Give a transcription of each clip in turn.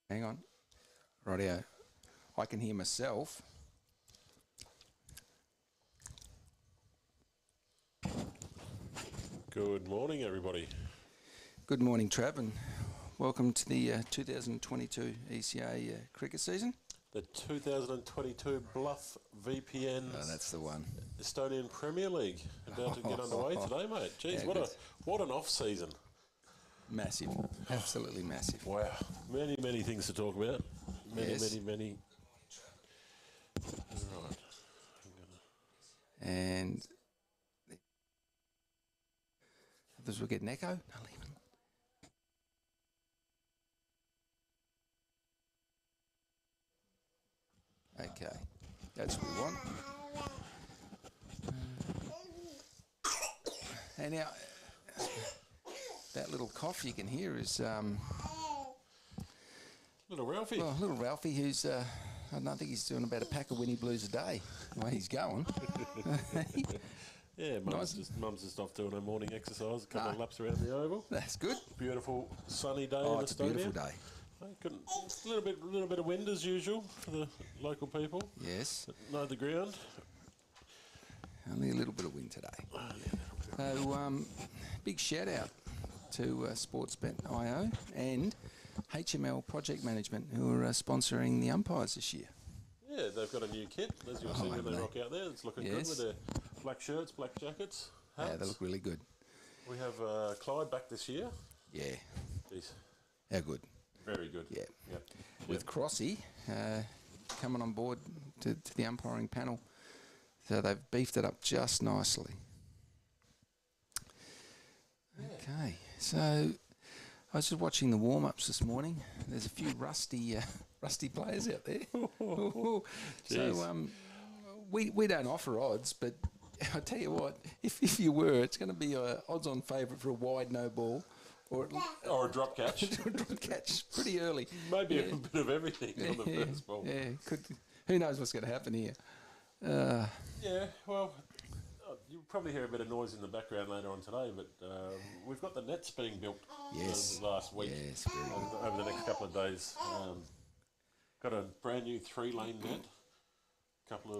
Hang on. Rightio. I can hear myself. Good morning, everybody. Good morning, Trav, and welcome to the 2022 ECA cricket season. The 2022 BlufVPN That's the one. Estonian Premier League about to get underway today, mate. Jeez, Yeah, what an off season! Massive, absolutely massive. Wow, many things to talk about. Many. Right. And others will get an echo. No, leave it. Okay, that's what we want. And now, that little cough you can hear is Little Ralphie. well, little Ralphie, who's I don't think he's doing about a pack of Winnie Blues a day. The way he's going. Yeah, Mum's just off doing her morning exercise, a couple of laps around the oval. That's good. Beautiful sunny day in Oh, it's a Estonia. beautiful day. A little bit of wind as usual for the local people. Yes, Know the ground. only a little bit of wind today. So, big shout out to Sportsbet.io and HML Project Management, who are sponsoring the umpires this year. Yeah, they've got a new kit, as you'll see when they rock out there. It's looking good with their black shirts, black jackets, hats. Yeah, they look really good. We have Clyde back this year. Yeah. Jeez, How good. very good. Yeah. Yep. With Crossy coming on board to the umpiring panel. So they've beefed it up just nicely. Okay, so I was just watching the warm-ups this morning. There's a few rusty players out there. So we don't offer odds, but I tell you what, if you were, it's going to be odds-on favourite for a wide no ball, or a drop catch. a drop catch pretty early. Maybe a bit of everything on the first ball. Yeah, who knows what's going to happen here? Yeah, well, you'll probably hear a bit of noise in the background later on today, but we've got the nets being built last week. Yes, very good. Over the next couple of days. Got a brand new 3-lane net. Couple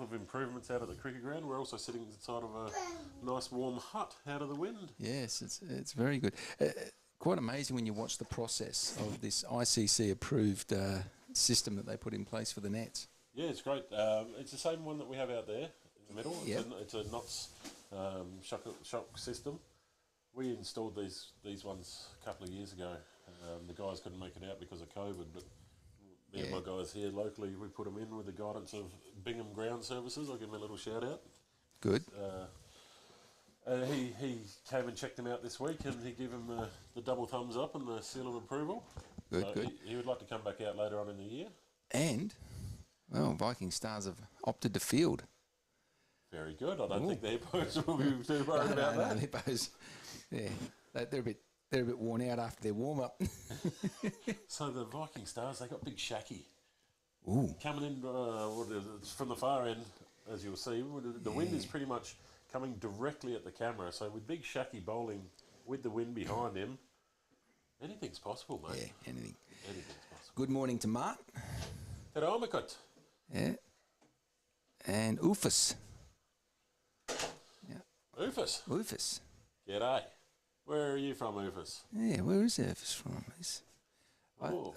of improvements out of the cricket ground. We're also sitting inside of a nice warm hut out of the wind. Yes, it's very good. Quite amazing when you watch the process of this ICC approved system that they put in place for the nets. Yeah, it's great. It's the same one that we have out there in the middle. Yep. It's a knots shock system. We installed these ones a couple of years ago. The guys couldn't make it out because of COVID, but me and my guys here locally, we put them in with the guidance of Bingham Ground Services. I'll give him a little shout out. Good. He came and checked them out this week, and he gave him the double thumbs up and the seal of approval. Good, so good. He would like to come back out later on in the year. And, well, Viking Stars have opted to field. Very good. I don't think the Hippos will be too worried about that. No, the Hippos, yeah, they're a bit worn out after their warm up. So the Viking Stars, they got Big Shacky. Ooh. Coming in from the far end, as you'll see. The wind is pretty much coming directly at the camera. So with Big Shacky bowling with the wind behind him, anything's possible, mate. Yeah, anything. Anything's possible. Good morning to Mart. Hello, Mikot. Yeah. And Ufus. Yeah. Ufus. G'day. Where are you from, Ufus? Yeah, where is Ufus from?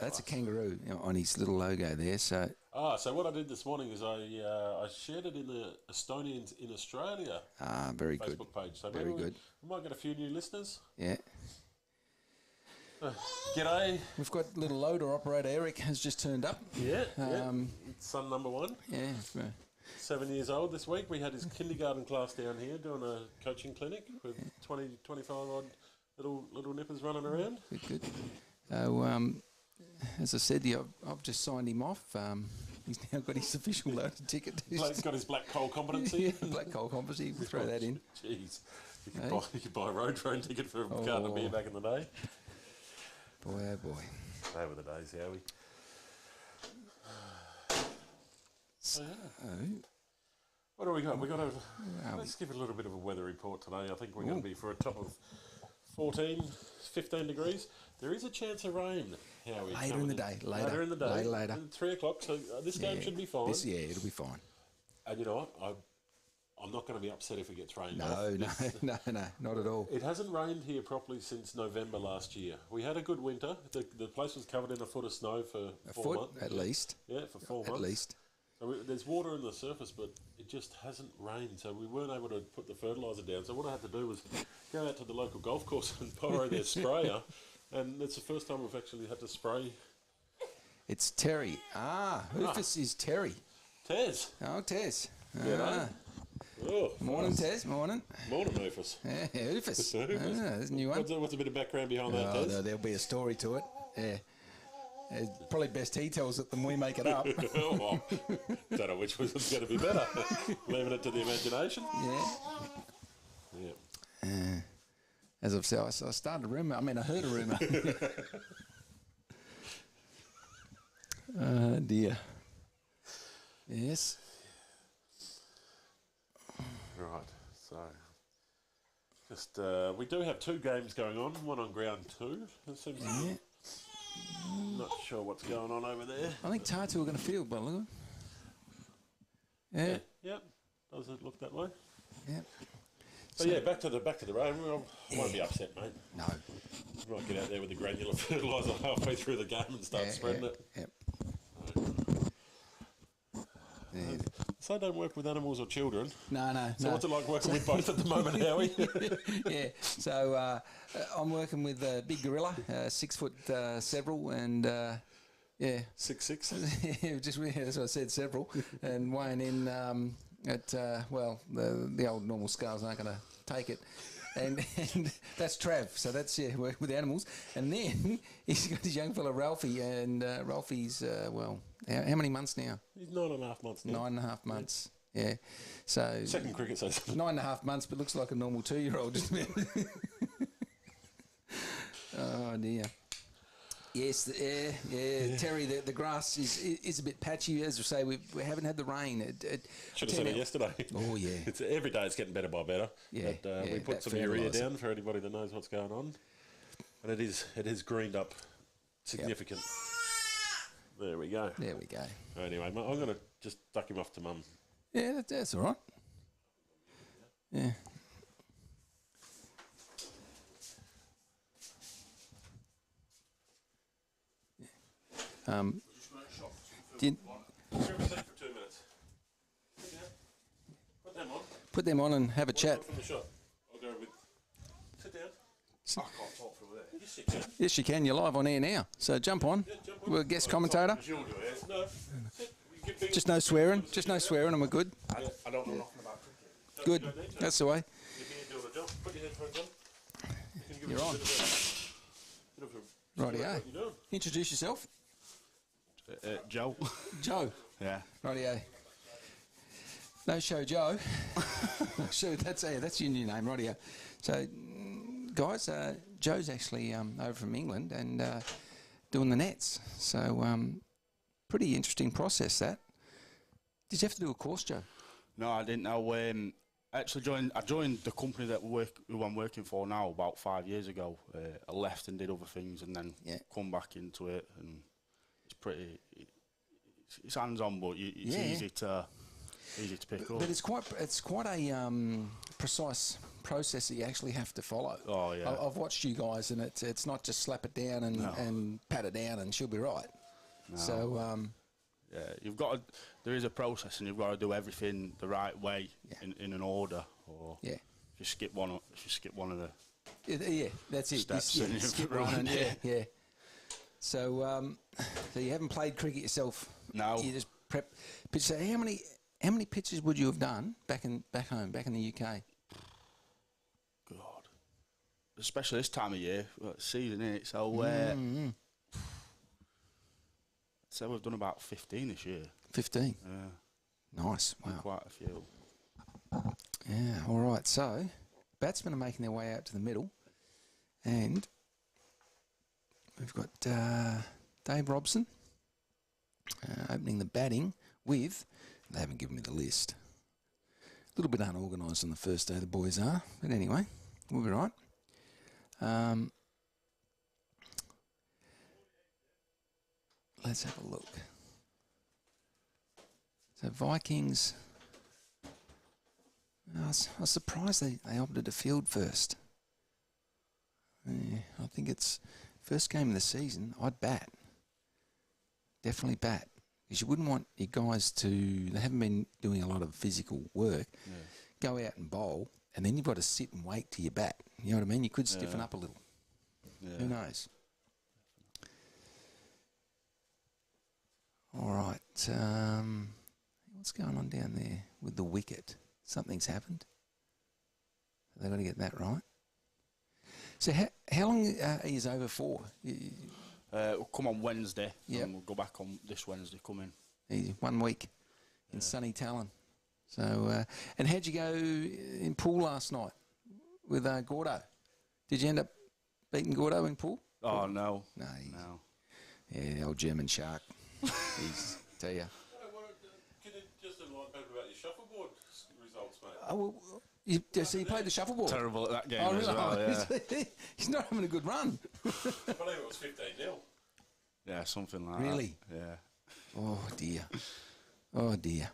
That's a kangaroo on his little logo there. So. So what I did this morning is I shared it in the Estonians in Australia very Facebook good. page. So very good. We might get a few new listeners. Yeah. G'day. We've got little loader operator Eric has just turned up. Yeah. Son number 1. Yeah. 7 years old this week. We had his kindergarten class down here doing a coaching clinic with 20, 25 odd little nippers running around. Good. As I said, I've just signed him off. He's now got his official loader ticket. He's got his black coal competency. Yeah, black coal competency. We'll throw that in. Jeez. You could buy a road train ticket for a carton of beer back in the day. Boy, oh boy. They were the days, Howie. So, what do we got? Let's give it a little bit of a weather report today. I think we're going to be for a top of 14, 15 degrees. There is a chance of rain, Howie. Later in the day. Later in the day. Later. 3 o'clock, so this game should be fine. It'll be fine. And you know what? I'm not going to be upset if it gets rained off. No, not at all. It hasn't rained here properly since November last year. We had a good winter. The place was covered in a foot of snow for 4 months. At least. Yeah, for 4 months. At least. So there's water in the surface, but it just hasn't rained. So we weren't able to put the fertiliser down. So what I had to do was go out to the local golf course and borrow their sprayer. And it's the first time we've actually had to spray. It's Terry. Rufus is Terry. Tez. Oh, Tez. Oh, morning, Tez. Morning. Morning, Rufus. Yeah, Rufus. There's a new one. What's a bit of background behind that, Tez? There'll be a story to it. Yeah. It's probably best he tells it than we make it up. Don't know which was going to be better. Leaving it to the imagination. Yeah. As I've said, I started a rumour. I heard a rumour. Oh, dear. Yes. Right. So, just we do have 2 games going on. One on ground 2. It seems. Not sure what's going on over there. I think Tartu are going to field, by the look. Yeah. Yep. Does it look that way? Yeah. So back to the rain. I won't be upset, mate. No. We might get out there with the granular fertiliser halfway through the game and start spreading it. Yep. So I don't work with animals or children. No. So what's it like working with both at the moment, Howie? Yeah. So I'm working with a big gorilla, 6 foot several, and 6'6". just that's what I said, several, and weighing in at the old normal scales aren't going to take it. And that's Trav, so that's working with animals. And then he's got this young fella Ralphie, and Ralphie's how many months now? He's 9.5 months now. 9.5 months, yeah. So second cricket season. 9.5 months, but looks like a normal 2-year-old. Just oh dear. Yes, Terry. The grass is a bit patchy, as I say. We haven't had the rain. Should have seen it yesterday. Oh yeah. It's every day. It's getting better by better. Yeah. But we put some urea down for anybody that knows what's going on, and it is greened up significant. Yep. There we go. Anyway, I'm going to just duck him off to Mum. Yeah, that's all right. Yeah. Did for 2 minutes. Put them on and have a chat. From the shop. I'll go with. Sit down. I can't talk through there. You sit down. Yes, you can. You're live on air now. So jump on. We're a guest commentator. No. Sit. Just no swearing. And we're good. I don't know nothing about cricket. Good. That's the way. Put your headphones on. You're on. Rightio. Introduce yourself. Joe. Joe. Yeah. Rightio. No show Joe. So that's your new name, rightio. So, guys, Joe's actually over from England and doing the nets. So, pretty interesting process that. Did you have to do a course, Joe? No, I didn't know. I joined the company who I'm working for now about 5 years ago. I left and did other things, and then come back into it. And it's pretty. It's hands-on, but it's easy to pick up. But it's quite a precise process that you actually have to follow. Oh yeah. I've watched you guys, and it's not just slap it down and pat it down and she'll be right. No. So yeah, there is a process, and you've got to do everything the right way in an order, or if you skip one of the that's it. steps. Skip one, yeah. So you haven't played cricket yourself? No. You just prep. So how many pitches would you have done back home, back in the UK? God, especially this time of year, season in it. So so we've done about 15 this year. 15. Yeah. Nice. Wow. Quite a few. Yeah. All right. So batsmen are making their way out to the middle, and we've got Dave Robson opening the batting with. They haven't given me the list. A little bit unorganised on the first day, the boys are. But anyway, we'll be right. Let's have a look. So Vikings, I was surprised they opted to field first. Yeah, I think it's first game of the season. I'd bat. Definitely bat. Because you wouldn't want your guys to, they haven't been doing a lot of physical work, go out and bowl, and then you've got to sit and wait till you bat. You know what I mean? You could stiffen up a little. Yeah. Who knows? All right. What's going on down there with the wicket? Something's happened. They've got to get that right. So how long are you over for? We'll come on Wednesday. Yep. And we'll go back on this Wednesday. Come in. Easy. 1 week in sunny Tallinn. So, and how'd you go in pool last night with Gordo? Did you end up beating Gordo in pool? Oh, no. No. No. Yeah, old German shark. He's, tell you. Can you just enlighten people about your shuffleboard results, mate? Oh, well, so you played the shuffleboard? Terrible at that game really? as well, yeah. He's not having a good run. I believe it was 15-0. Yeah, something like Really? that. Yeah. Oh, dear. Oh, dear.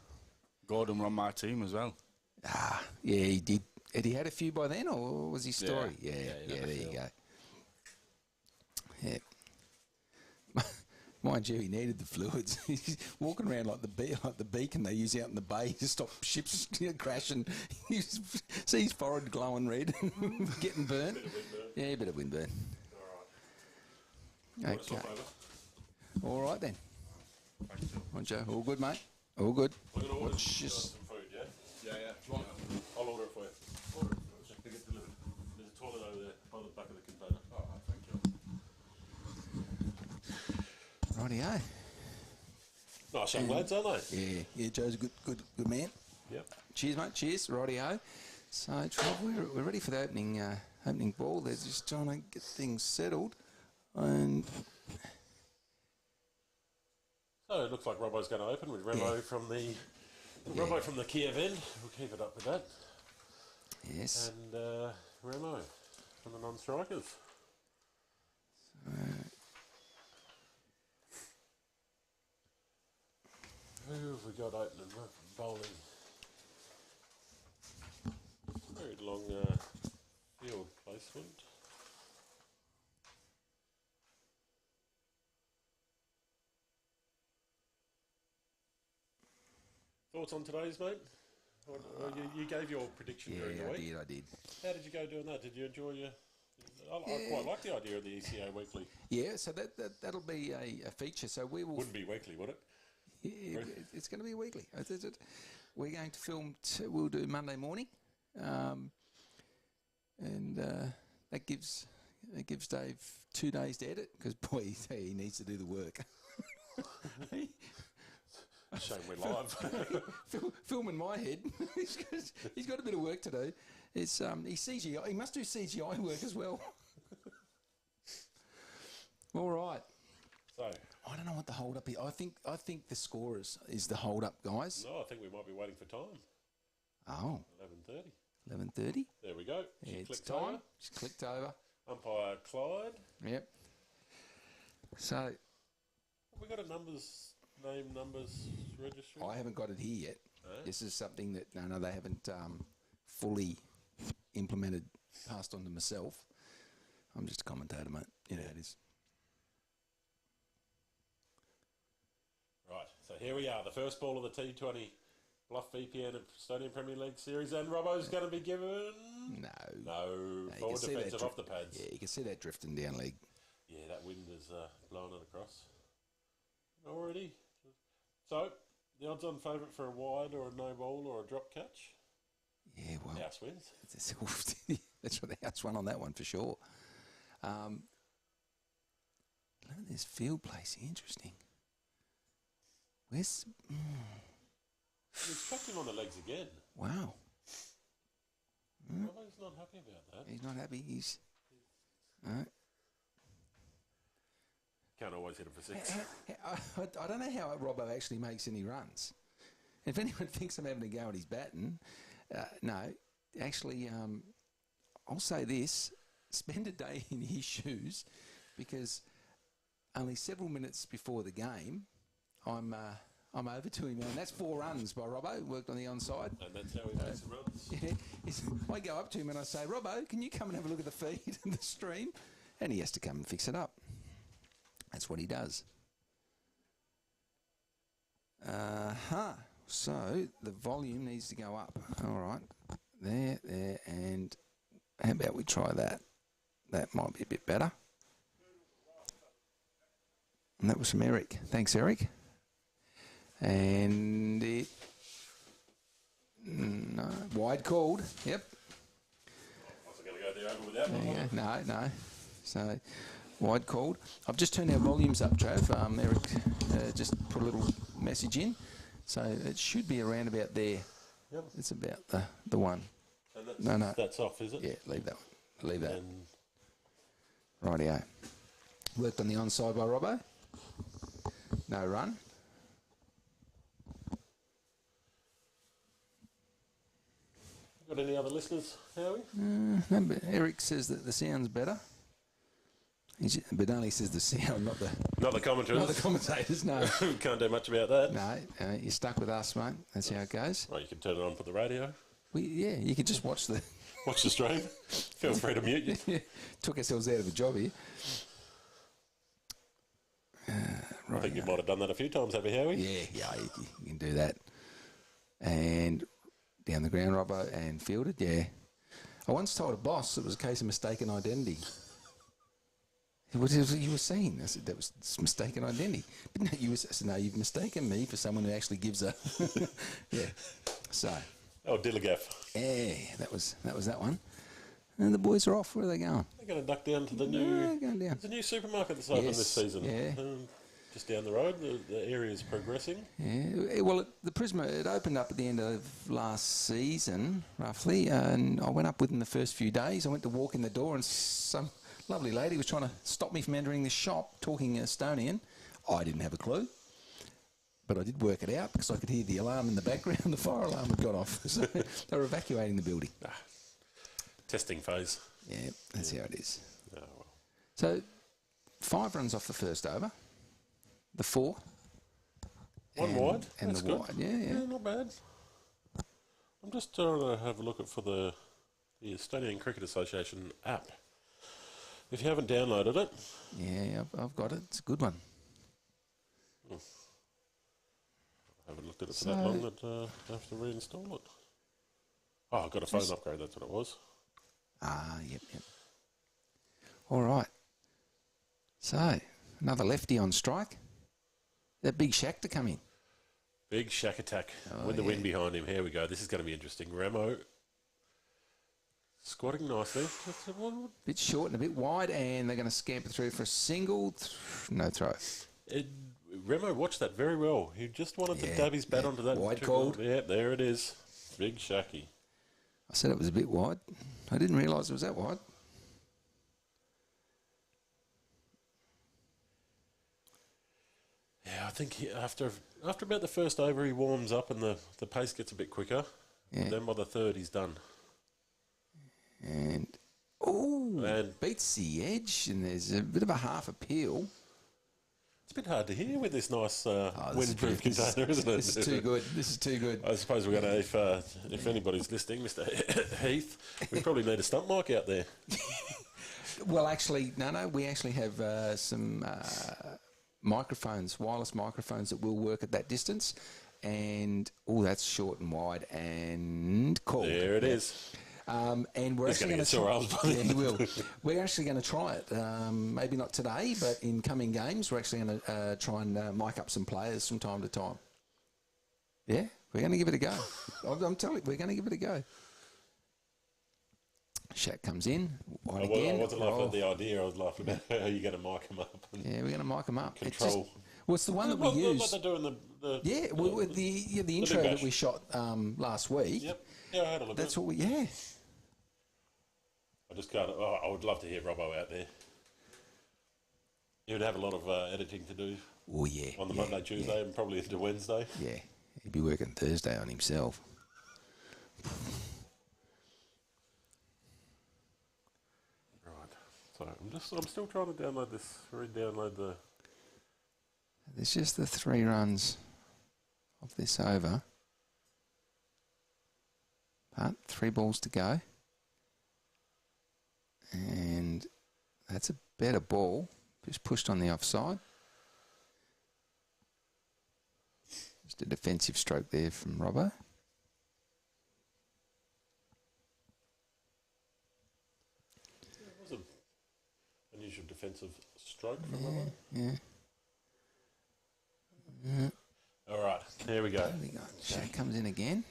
Gordon were on my team as well. Ah, yeah, he did. Had he had a few by then, or was he story? Yeah, there you go. Yeah. Mind you, he needed the fluids. He's walking around like the beacon they use out in the bay to stop ships crashing. You see his forehead glowing red, getting burnt. Yeah, a bit of windburn. All right. Okay. All right then. On Joe, all good, mate. All good. I'm going to order just some food, yeah? Yeah. I'll order it for you. Just to get delivered. There's a toilet over there by the back of the container. Oh, thank you. rightio. Nice young lads, aren't they? Yeah. Joe's a good man. Yep. Cheers, mate. Cheers. Rightio. So, Trav, we're ready for the opening ball. They're just trying to get things settled, and So it looks like Robbo's going to open with Remo from the from the Kiev end. We'll keep it up with that. yes. And Remo from the non-strikers. Who have we got opening? Bowling. Very long field placement. Thoughts on today's, mate? You gave your prediction during the week. I did. How did you go doing that? Did you enjoy your... I quite like the idea of the ECA weekly. Yeah, so that'll be a feature. So we will... Wouldn't be weekly, would it? Yeah, it's going to be weekly. We're going to film... we'll do Monday morning. And that gives Dave 2 days to edit, because, boy, he needs to do the work. Shame we're live. Film in my head. He's got a bit of work to do. It's he's CGI. He must do CGI work as well. All right. So I don't know what the hold up is. I think the score is the hold up, guys. no, I think we might be waiting for time. Oh. 11:30. 11:30. There we go. Yeah, She it's clicked time. over. Just clicked over. Umpire Clyde. Yep. So Have we got a name numbers registry? I haven't got it here yet. No? This is something that no, they haven't fully implemented, passed on to myself. I'm just a commentator, mate. You know how it is. Right, so here we are, the first ball of the T20 BlufVPN Estonian Premier League Series, and Robbo's going to be given... No, you forward can see defensive that off the pads. Yeah, you can see that drifting down league. Yeah, that wind is blowing it across. Already. So, the odds-on favourite for a wide or a no ball or a drop catch? Yeah, well... House wins. That's what the house won on that one for sure. Look at this field place. Interesting. Where's... He's chucked him on the legs again. Wow. Robbo's not happy about that. He's not happy. He's... Can't always hit him for six. I don't know how Robbo actually makes any runs. If anyone thinks I'm having a go at his batting, no. Actually, I'll say this. spend a day in his shoes because only several minutes before the game, I'm over to him, and that's 4 runs by Robbo, worked on the onside. And that's how he makes the runs. Yeah, I go up to him and I say, Robbo, can you come and have a look at the feed and the stream? And he has to come and fix it up. That's what he does. So the volume needs to go up. All right. There, and how about we try that? That might be a bit better. And that was from Eric. Thanks, Eric. And it... No, wide called. Yep. I wasn't going to go there over without one. No. So, wide called. I've just turned our volumes up, Trav. Eric just put a little message in. So, it should be around about there. Yep. It's about the one. And that's off, is it? Yeah, leave that one. Leave that. Rightio. Worked on the onside by Robbo. No run. Got any other listeners, Howie? No, but Eric says that the sound's better. But only says the sound, not the commentators. Not the commentators, no. Can't do much about that. No, you're stuck with us, mate. That's how it goes. Well, you can turn it on for the radio. You can just watch the stream. Feel free to mute you. Yeah, took ourselves out of a job here. I think you might have done that a few times, have you, Howie? Yeah, you can do that. And down the ground, Robbo, and fielded, yeah. I once told a boss it was a case of mistaken identity. What you were saying? I said, that was mistaken identity. But no, I said, no, you've mistaken me for someone who actually gives a... yeah, so... Oh, Dillagaff. Yeah, that was that one. And the boys are off. Where are they going? They're going to duck down to the new... going down. The new supermarket that's opened this season. Yeah. Just down the road, the area's progressing. Yeah, well, the Prisma, it opened up at the end of last season, roughly, and I went up within the first few days. I went to walk in the door and some lovely lady was trying to stop me from entering the shop, talking Estonian. I didn't have a clue, but I did work it out because I could hear the alarm in the background. The fire alarm had gone off. So they were evacuating the building. Testing phase. Yeah, that's how it is. Oh, well. So 5 runs off the first over. The 4. One wide. And that's the good. wide, yeah. Not bad. I'm just trying to have a look at for the Estonian Cricket Association app. If you haven't downloaded it. Yeah, I've got it. It's a good one. I haven't looked at it for that long that I have to reinstall it. Oh, I got a phone upgrade, that's what it was. Yep. All right. So, another lefty on strike. That big Shack to come in. Big Shack attack with the wind behind him. Here we go. This is going to be interesting. Ramo squatting nicely. Bit short and a bit wide, and they're going to scamper through for a single. No throw. Remo watched that very well. He just wanted to dab his bat onto that. Wide called. Yeah, there it is. Big Shacky. I said it was a bit wide. I didn't realise it was that wide. Yeah, I think after about the first over, he warms up and the pace gets a bit quicker. Yeah. Then by the third, he's done. And beats the edge, and there's a bit of a half appeal. It's a bit hard to hear with this nice windproof container, isn't it? This is too good. This is too good. I suppose we're going to, if anybody's listening, Mr. Heath, we probably need a stump mic out there. Well, actually, no, we actually have some microphones, wireless microphones that will work at that distance. And, that's short and wide and cool. There it is. And we're actually going to try it. Yeah, he will. We're actually going to try it. Maybe not today, but in coming games, we're actually going to try and mic up some players from time to time. Yeah, we're going to give it a go. I'm telling you, we're going to give it a go. Shaq comes in. I wasn't laughing at the idea. I was laughing about how you're going to mic them up. Yeah, we're going to mic them up. Control. It's the one that we use. What they're doing the intro that we shot last week. Yep. Yeah, I had a look. That's what we. Yeah. I just can't. I would love to hear Robbo out there. He would have a lot of editing to do. Oh yeah. On the Monday, Tuesday, and probably into Wednesday. Yeah, he'd be working Thursday on himself. Right. So I'm still trying to download this, re-download the. There's just the 3 runs of this over. But 3 balls to go. And that's a better ball. Just pushed on the offside. Just a defensive stroke there from Robbo. It was an unusual defensive stroke from Robbo. Yeah. All right, there we go. There we go. Shaq comes in again.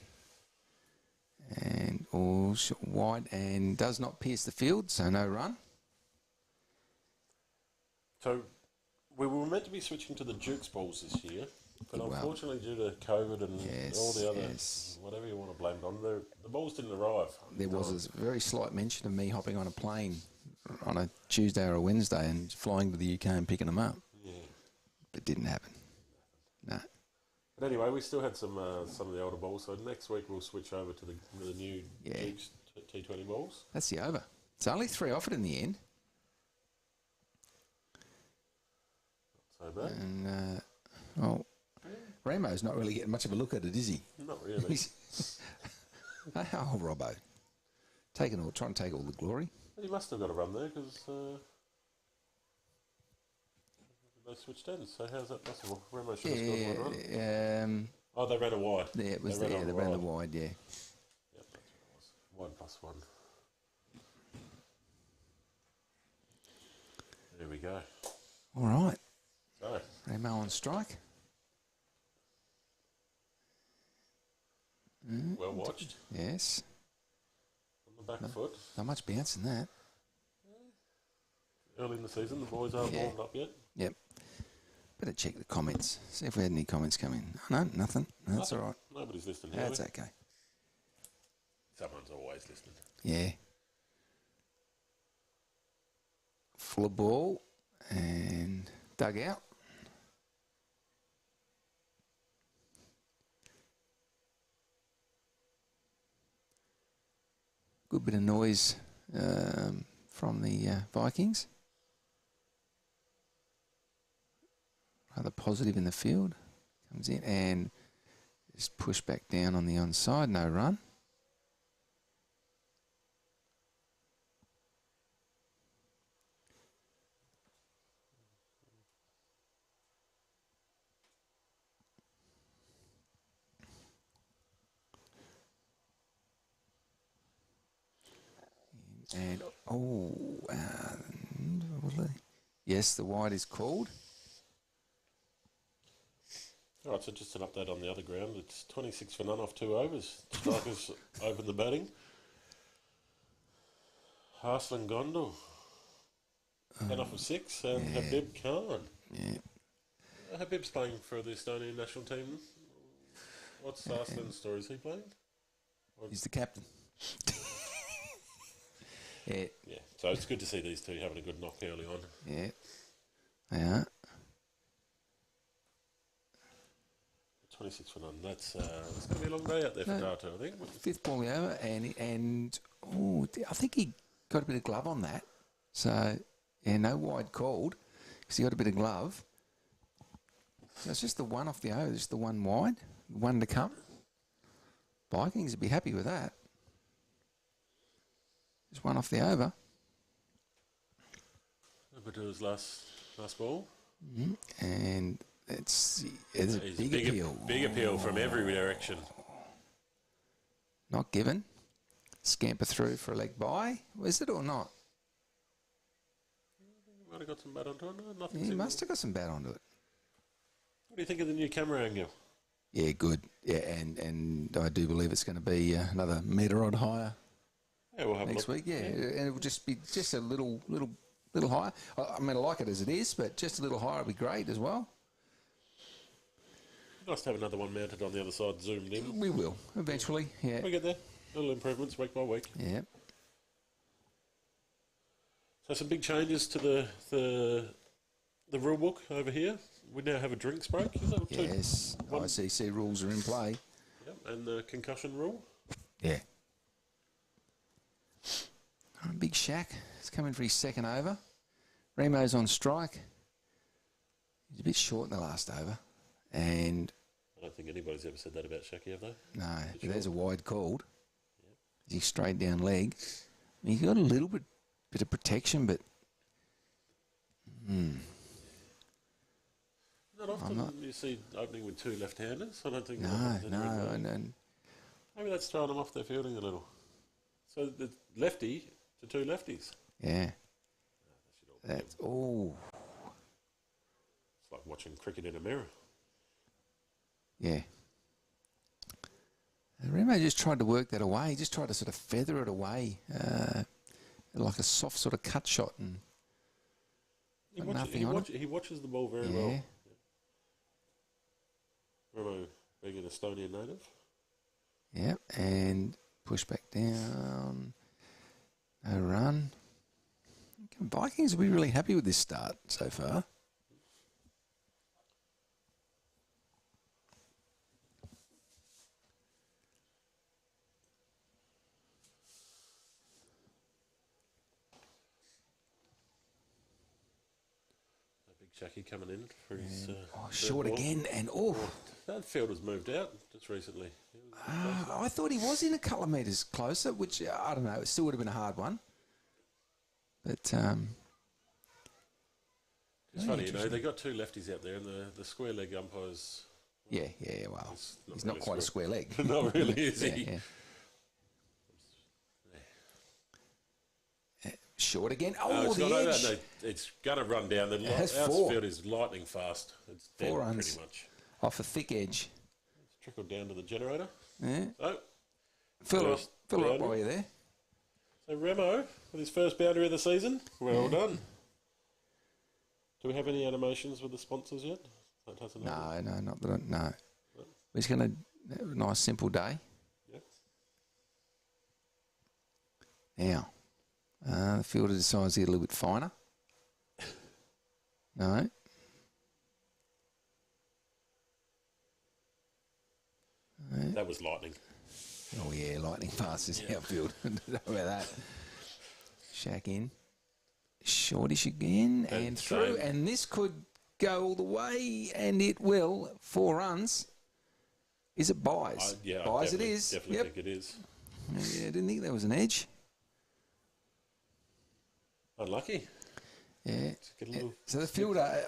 And all wide and does not pierce the field, so no run. So we were meant to be switching to the Dukes balls this year, but unfortunately due to COVID and all the other, whatever you want to blame it on, the balls didn't arrive. There was a very slight mention of me hopping on a plane on a Tuesday or a Wednesday and flying to the UK and picking them up. Yeah. But didn't happen. No. But anyway, we still had some of the older balls, so next week we'll switch over to the new Dukes T20 balls. That's the over. It's only 3 offered in the end. Not so bad. And, Ramo's not really getting much of a look at it, is he? Not really. Oh, Robbo. Trying to take all the glory. He must have got a run there because they switched ends. So how's that possible? Ramo should have scored one run. They ran a wide. Yeah, it was there. They ran the wide, yeah. Yep, that's what it was. 1+1. There we go. All right. So, Ramo on strike. well watched. Yes. On the back foot. Not much bounce in that. Early in the season, the boys aren't warmed up yet. Yep. Better check the comments. See if we had any comments come in. No, nothing. No, that's all right. Nobody's listening. That's okay. Someone's always listening. Yeah. Full of ball and dug out. Good bit of noise from the Vikings. Rather positive in the field. Comes in and just push back down on the onside. No run. And, yes, the wide is called. All right, so just an update on the other ground. It's 26 for none off 2 overs. Strikers open the batting. Harslan Gondel, 10 off of 6, and Habib Khan. Yeah. Habib's playing for the Estonian national team. What's Harslan's story? Is he playing? He's the captain. Yeah. Yeah, so it's good to see these two having a good knock early on. Yeah, they are. 26 for none. That's going to be a long day out there for Data, I think. 5th ball over, and I think he got a bit of glove on that. So, yeah, no wide called because he got a bit of glove. So it's just the one off the over, just the one wide, one to come. Vikings would be happy with that. Just one off the over. Abadur's last ball. And it's a big appeal. Big appeal from every direction. Not given. Scamper through for a leg by. Was it or not? Might have got some bat onto it. No, nothing. He must have got some bat onto it. What do you think of the new camera angle? Yeah, good. Yeah, and I do believe it's going to be another metre odd higher. Yeah, we'll have next week. Yeah, and it will just be just a little higher. I mean, I like it as it is, but just a little higher would be great as well. Nice to have another one mounted on the other side, zoomed in. We will eventually. Yeah, we get there. Little improvements week by week. Yeah. So some big changes to the rule book over here. We now have a drinks break. Is that yes, ICC rules are in play. Yep, and the concussion rule. Yeah. Big Shaq He's coming for his second over. Remo's on strike. He's a bit short in the last over. And I don't think anybody's ever said that about Shaki, have they? no, but there's a wide called. Yep. He's straight down leg. I mean, he's got a little bit of protection, but not often you see opening with two left-handers. I don't think. No. Maybe that's throwing them off their fielding a little. So the lefty to two lefties. Yeah. That's It's like watching cricket in a mirror. Yeah. Remo just tried to work that away. He just tried to sort of feather it away, like a soft sort of cut shot, and he watches the ball very well. Remo being an Estonian native. Yep, and push back down. No run. Vikings will be really happy with this start so far. Jackie coming in for his... short ball again, and that fielder's moved out just recently. I thought he was in a couple of metres closer, which, I don't know, it still would have been a hard one. But, it's funny, they got two lefties out there, and the square leg umpires... Yeah, well, he's not quite a square leg. Not really, is he? Yeah. Short again. It's the edge. No, it's going to run down. The outfield is lightning fast. It's dead 4 runs pretty much. Off a thick edge. It's trickled down to the generator. Yeah. So, fill her up while you're there. So Remo, with his first boundary of the season, well done. Do we have any animations with the sponsors yet? No, not that. No. We're just going to have a nice, simple day. Yep. Now. The fielder decides to get a little bit finer. No. That was lightning. Oh, yeah, lightning fast is outfield. Don't know about that. Shack in. Shortish again and through. And this could go all the way, and it will. 4 runs. Is it buys? Buys it is. Definitely think it is. Yeah, I didn't think there was an edge. Unlucky. Yeah. So the fielder,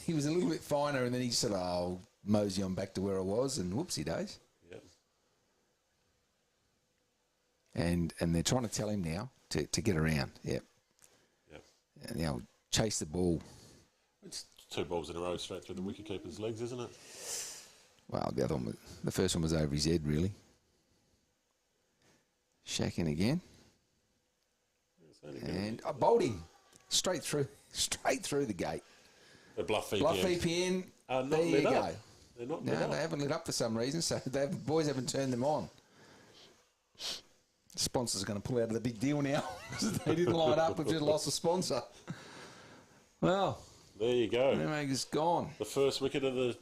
he was a little bit finer, and then he said, I'll mosey on back to where I was, and whoopsie days. Yep. And they're trying to tell him now to get around. Yep. Yep. And now chase the ball. It's 2 balls in a row straight through the wicketkeeper's legs, isn't it? Well, the first one was over his head, really. Shacking again. And I bowled him straight through the gate. The BlufVPN. BlufVPN. There you go. They're not lit up. They haven't lit up for some reason, so the boys haven't turned them on. The sponsors are going to pull out of the big deal now because they didn't light up. We've just lost a sponsor. Well, there you go. Remo's gone. The first wicket of the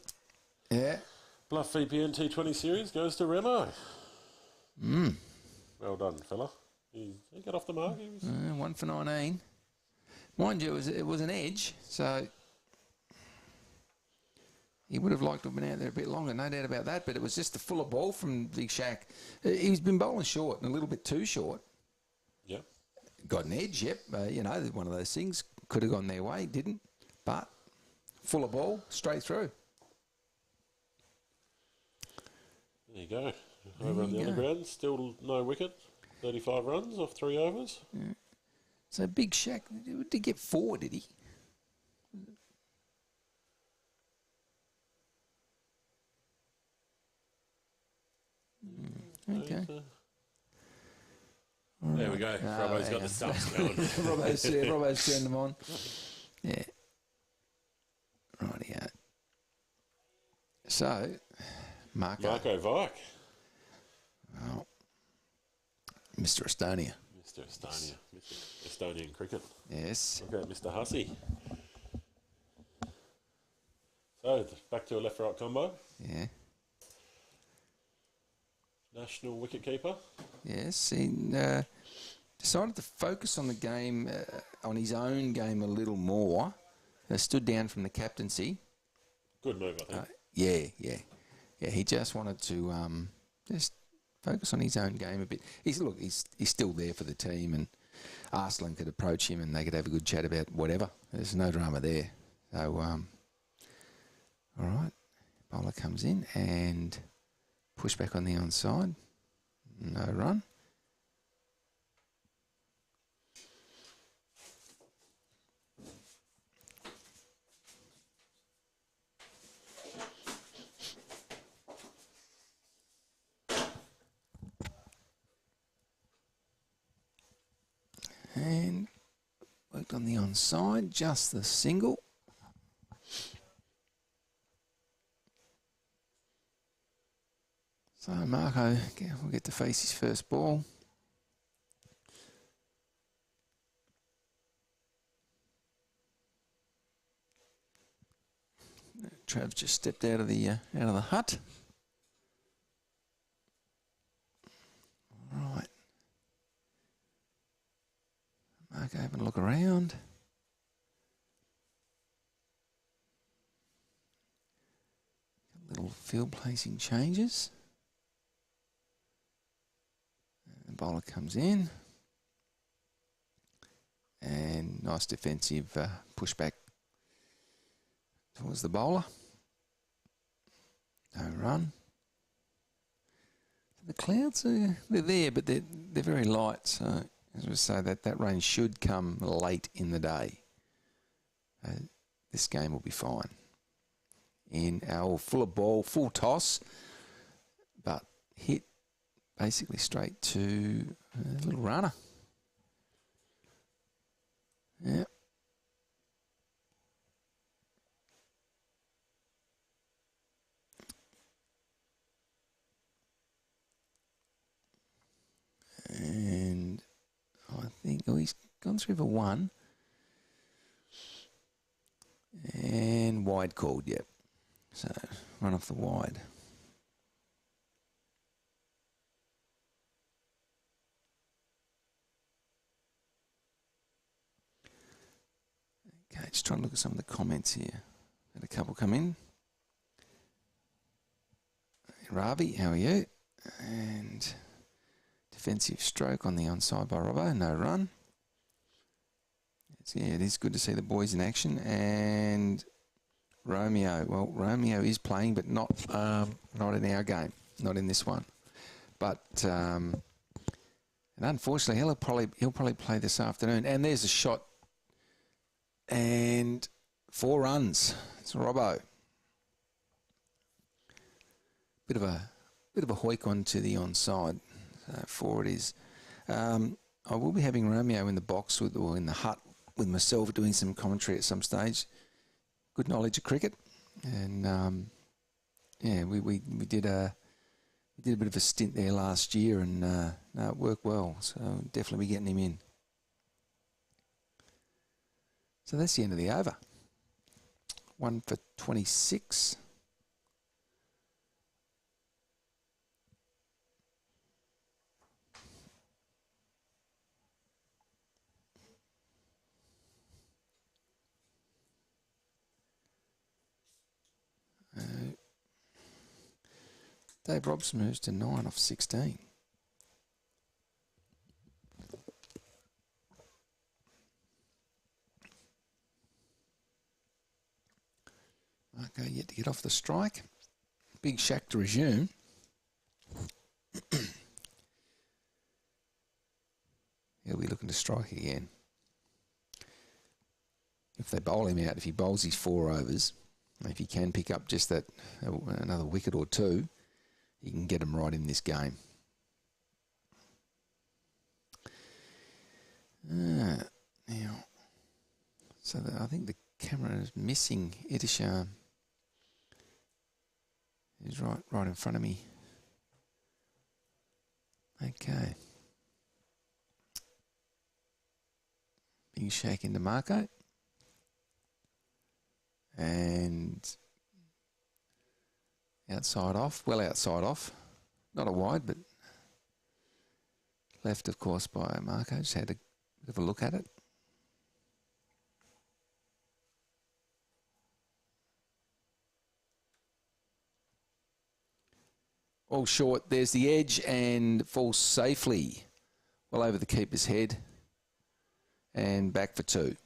BlufVPN T20 series goes to Remo. Well done, fella. He got off the mark. 1 for 19. Mind you, it was an edge, so he would have liked to have been out there a bit longer, no doubt about that, but it was just a fuller ball from Big Shack. He's been bowling short and a little bit too short. Yep. Got an edge, yep. One of those things. Could have gone their way, didn't. But fuller ball, straight through. There you go. Over on the underground, still no wicket. 35 runs off 3 overs. Yeah. So Big Shack, did get 4, did he? Okay. There we go. Robbo's got the subs going. Robbo's turned them on. Yeah. Rightio. So, Marco Vike. Oh. Mr. Estonia. Mr. Estonia. Mr. Estonian cricket. Yes. Okay, Mr. Hussey. So, back to a left-right combo. Yeah. National wicketkeeper. Yes. In decided to focus on the game, on his own game a little more. Stood down from the captaincy. Good move, I think. Yeah. He just wanted to just focus on his own game a bit. He's still there for the team, and Arslan could approach him and they could have a good chat about whatever. There's no drama there. So, all right, bowler comes in and push back on the onside. No run. And worked on the onside, just the single. So Marco will get to face his first ball. Trav just stepped out of the hut. All right. Marco having a look around. Little field placing changes. The bowler comes in. And nice defensive pushback towards the bowler. No run. The clouds they're there, but they're very light. So as we say, that rain should come late in the day. This game will be fine. In our full of ball, full toss, but hit basically straight to a little runner. Yep. And I think he's gone through for one. And wide called, yep. So run off the wide. Okay, just trying to look at some of the comments here. Had a couple come in. Ravi, how are you? And defensive stroke on the onside by Robbo, no run. Yeah, it is good to see the boys in action. And Romeo, well, Romeo is playing, but not in our game, not in this one. But and unfortunately, he'll probably play this afternoon. And there's a shot, and 4 runs. It's Robbo. Bit of a hoik onto the onside. So 4 it is. I will be having Romeo in the box or in the hut with myself doing some commentary at some stage. Good knowledge of cricket, and yeah, we did a bit of a stint there last year, and it worked well. So definitely be getting him in. So that's the end of the over. 1 for 26. Dave Robson moves to 9 off 16. Okay, yet to get off the strike. Big Shaq to resume. He'll be looking to strike again. If they bowl him out, if he bowls his 4 overs, if he can pick up just that another wicket or 2, he can get them right in this game. Now, so I think the camera is missing Itisham. He's right in front of me. Okay. Big shake into Marco. And outside off, well outside off. Not a wide, but Left, of course, by Marco. Just had a bit of a look at it. All short. There's the edge and falls safely well over the keeper's head and back for 2.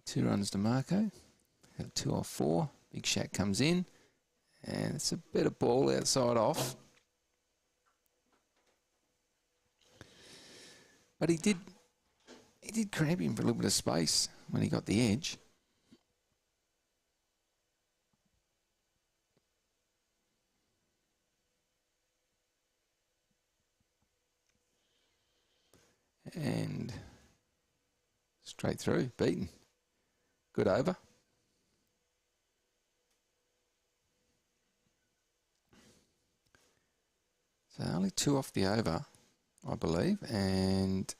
Two runs to Marco. 2 off 4. Big Shack comes in. And it's a bit of ball outside off. But he did cramp him for a little bit of space when he got the edge. And straight through, beaten. Good over. So only 2 off the over, I believe, and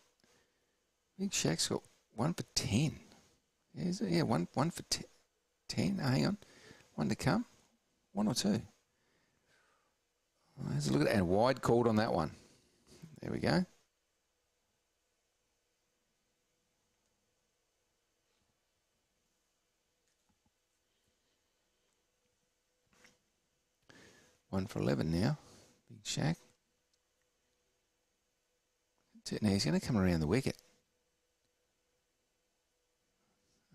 Big Shack's got 1 for 10. Is it? Yeah, one for 10. Oh, hang on, 1 to come. 1 or 2. Let's look at it. And wide called on that one. There we go. One for 11 now. Big Shack. Now he's going to come around the wicket.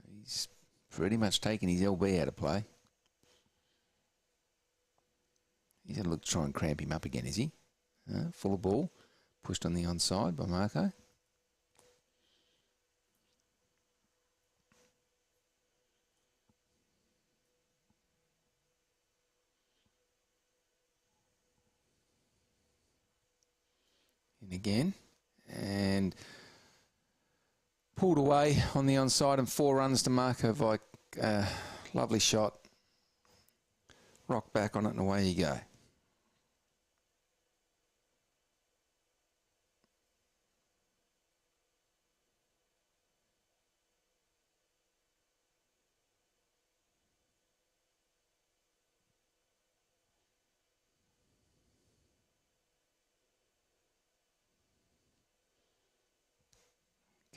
He's pretty much taken his LB out of play. He's going to look to try and cramp him up again, is he? Full of ball. Pushed on the onside by Marco. In again. And pulled away on the onside and 4 runs to Marco Vike. Lovely shot. Rock back on it and away you go.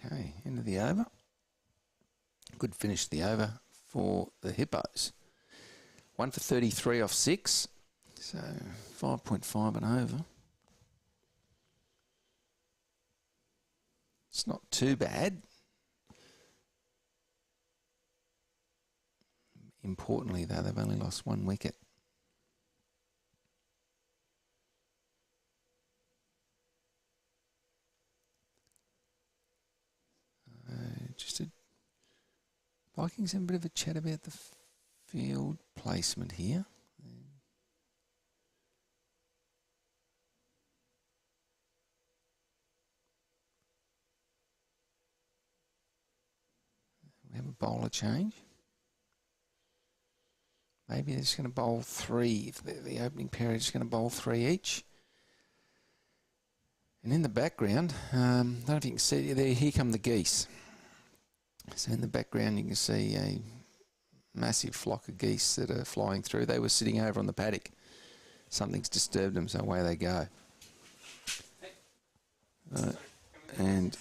Okay, end of the over. Good finish to the over for the Hippos. 1 for 33 off 6. So 5.5 and over. It's not too bad. Importantly, though, they've only lost 1 wicket. Vikings have a bit of a chat about the field placement here. We have a bowler change. Maybe they're just going to bowl 3. If the opening pair is just going to bowl 3 each. And in the background, I don't know if you can see there, here come the geese. So in the background you can see a massive flock of geese that are flying through. They were sitting over on the paddock. Something's disturbed them, so away they go. And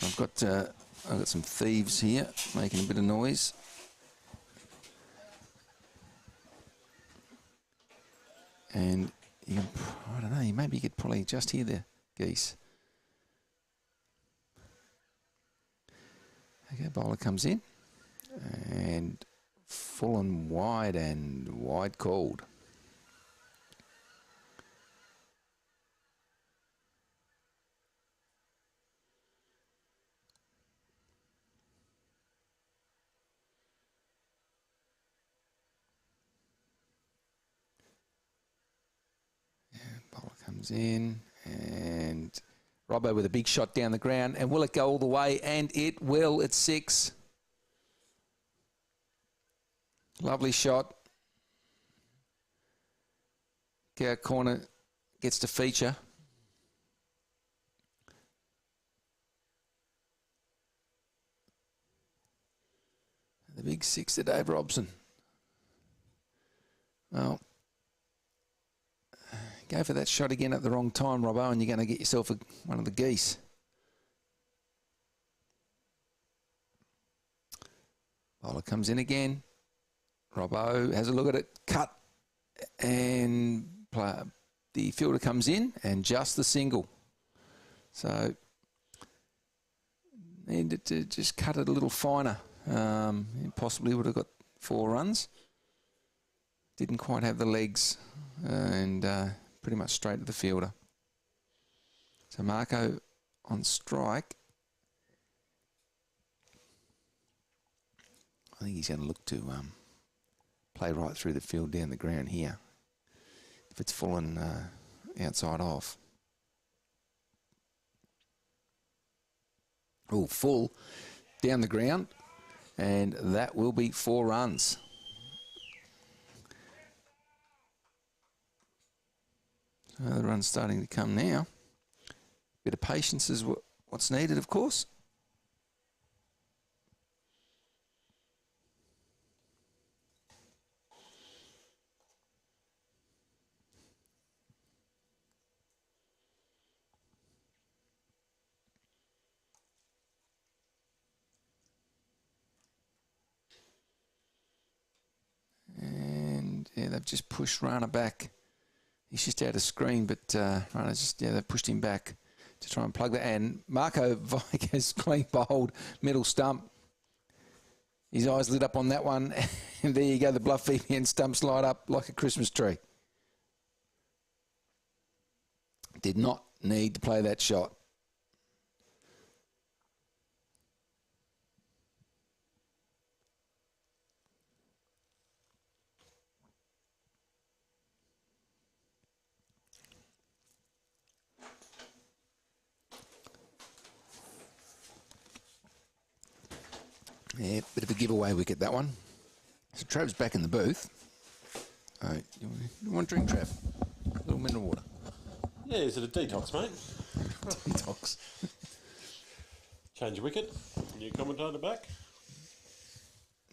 I've got some thieves here making a bit of noise. And you can, I don't know, maybe you could probably just hear the geese. Okay, bowler comes in and full and wide called. Yeah, bowler comes in and Robbo with a big shot down the ground. And will it go all the way? And it will. It's 6. Lovely shot. Get out corner, gets to feature. The big six to Dave Robson. Well, go for that shot again at the wrong time, Robbo, and you're going to get yourself one of the geese. Bowler comes in again. Robbo has a look at it, cut, and the fielder comes in, and just the single. So, needed to just cut it a little finer. Possibly would have got 4 runs. Didn't quite have the legs, and pretty much straight to the fielder. So Marco on strike. I think he's going to look to play right through the field down the ground here. If it's fallen outside off. Oh, full down the ground, and that will be 4 runs. The run's starting to come now. Bit of patience is what's needed, of course. And yeah, they've just pushed Rana back. He's just out of screen, but Rana just, yeah, they pushed him back to try and plug that. And Marco Vike has clean bowled middle stump. His eyes lit up on that one. And there you go, the BlufVPN stumps light up like a Christmas tree. Did not need to play that shot. Yeah, bit of a giveaway wicket, that one. So Trav's back in the booth. You want a drink, Trav? A little mineral water. Yeah, is it a detox, mate? Detox. Change your wicket. New commentator back.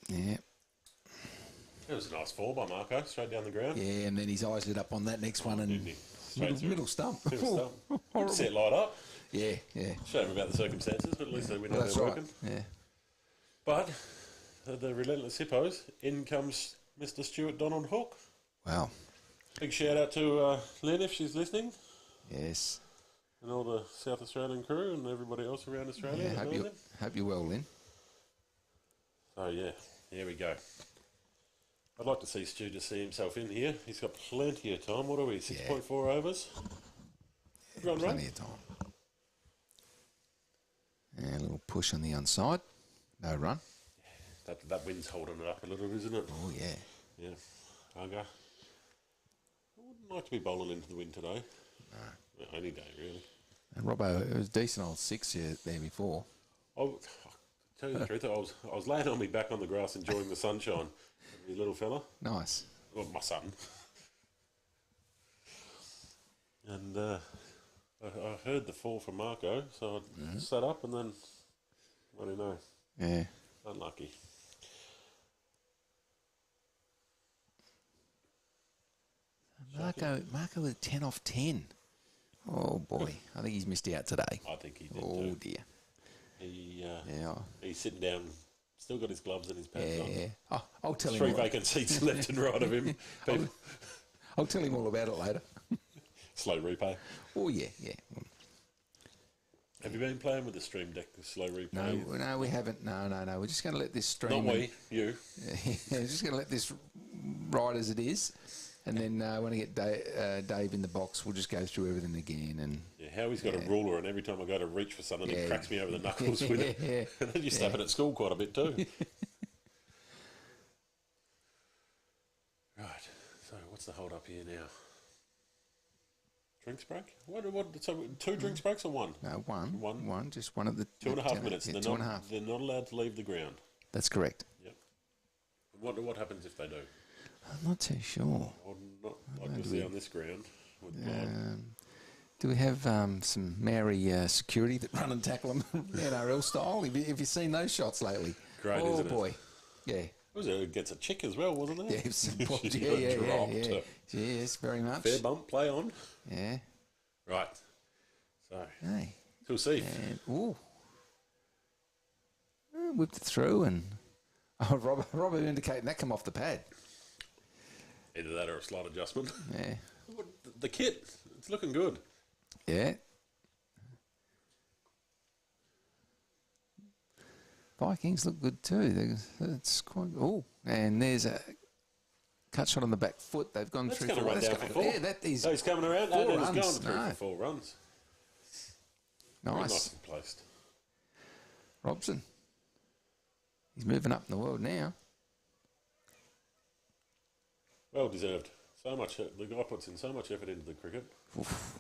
Yeah. It was a nice fall by Marco, straight down the ground. Yeah, and then his eyes lit up on that next one, and middle stump. Middle stump. Set light up. Yeah, yeah. Shame about the circumstances, but at least we know they're working. Yeah. But the relentless hippos, in comes Mr. Stuart Donald Hook. Wow. Big shout out to Lynn if she's listening. Yes. And all the South Australian crew and everybody else around Australia. Yeah, hope you're well, Lynn. So yeah, here we go. I'd like to see Stu just see himself in here. He's got plenty of time. What are we, 6.4 overs? Yeah, plenty of time. And a little push on the inside. No run. Yeah, that wind's holding it up a little, isn't it? Oh, yeah. Yeah. Okay. I wouldn't like to be bowling into the wind today. No. Any day, really. And Robbo, it was decent old 6 there before. I'll tell you the truth, I was laying on my back on the grass enjoying the sunshine. The little fella. Nice. Well, my son. And I heard the fall from Marco, so I sat up and then, I don't know. Yeah. Unlucky. Marco with 10 off 10. Oh, boy. I think he's missed out today. I think he did too. Oh, dear. He's sitting down, still got his gloves and his pants on. Yeah. Oh, I'll tell him. 3 vacant seats left and right of him. I'll tell him all about it later. Slow replay. Oh, yeah. Have you been playing with the Stream Deck, the slow replay? No, we haven't. No. We're just going to let this stream. Not we, you. Yeah, we're just going to let this ride as it is. And then when I get Dave in the box, we'll just go through everything again. And Howie's got a ruler, and every time I go to reach for something, he cracks me over the knuckles with it. Yeah. And then you stop it at school quite a bit too. Right. So what's the hold up here now? Drinks break? So 2 drinks breaks or 1? No, one. Just one of the 2.5 minutes. Yeah, 2.5. They're not allowed to leave the ground. That's correct. Yep. What happens if they do? I'm not too sure. Or not like we see on this ground. With Do we have some Maori security that run and tackle them NRL style? Have you seen those shots lately? Great, oh, isn't it? Boy. Yeah. It gets a chick as well, wasn't it? Yeah. Yes, very much. Fair bump, play on. Yeah. Right. So, hey. We'll see. Whipped it through and... Robert indicating that come off the pad. Either that or a slight adjustment. Yeah. The kit, it's looking good. Yeah. Vikings look good too. It's quite... Oh, and there's a cut shot on the back foot. They've gone That's through... That's going to run down for 4. Yeah, that is... So he's coming around. 4 He's runs. gone through for 4 runs. Nice. Very nicely placed. Robson. He's moving up in the world now. Well deserved. So much. The guy puts in so much effort into the cricket. Oof.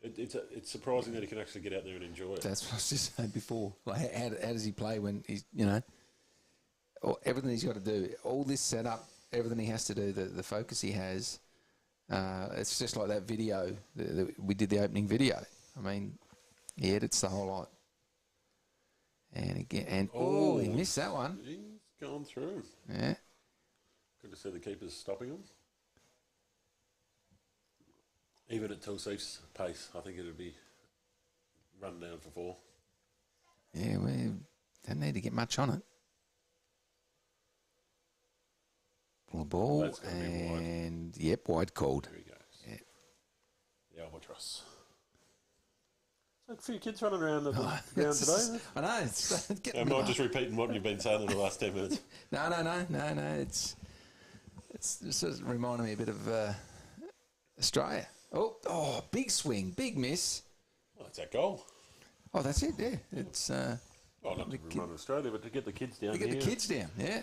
It's surprising that he can actually get out there and enjoy it. That's what I was just saying before. Like, how does he play when he's, everything he's got to do, all this setup, everything he has to do, the focus he has, it's just like that video. We did the opening video. I mean, he edits the whole lot. And again, he missed that one. He's gone through. Yeah. Good to see the keepers stopping him. Even at Tilseef's pace, I think it would be run down for 4. Yeah, we don't need to get much on it. Pull the ball, That's gonna be and yep, wide called. There he goes. Yeah. The albatross. So a few kids running around the ground today. I know. It's getting Am I just repeating what you've been saying in the last 10 minutes? No. It's sort of reminding me a bit of Australia. Oh, big swing, big miss. Well, that's that goal. Oh, that's it. Yeah, it's. Well, not to run Australia, but to get the kids down to here. get the kids down. Yeah.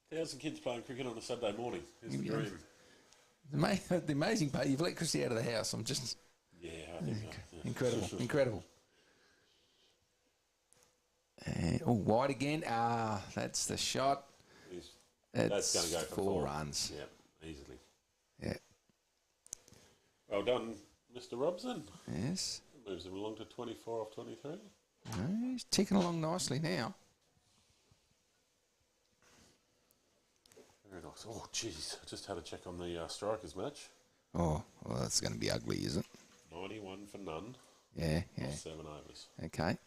1,000 kids playing cricket on a Saturday morning. It's the dream. The amazing part, you've let Chrissy out of the house. I'm just. Yeah, I think so. Incredible. And, wide again. That's the shot. That's going to go for 4 runs. Yeah, easily. Yeah. Well done, Mr. Robson. Yes. Moves him along to 24 off 23. No, he's ticking along nicely now. Very nice. Oh, jeez. Just had a check on the strikers match. Oh, well, that's going to be ugly, isn't it? 91 for none. Yeah. Off 7 overs. Okay.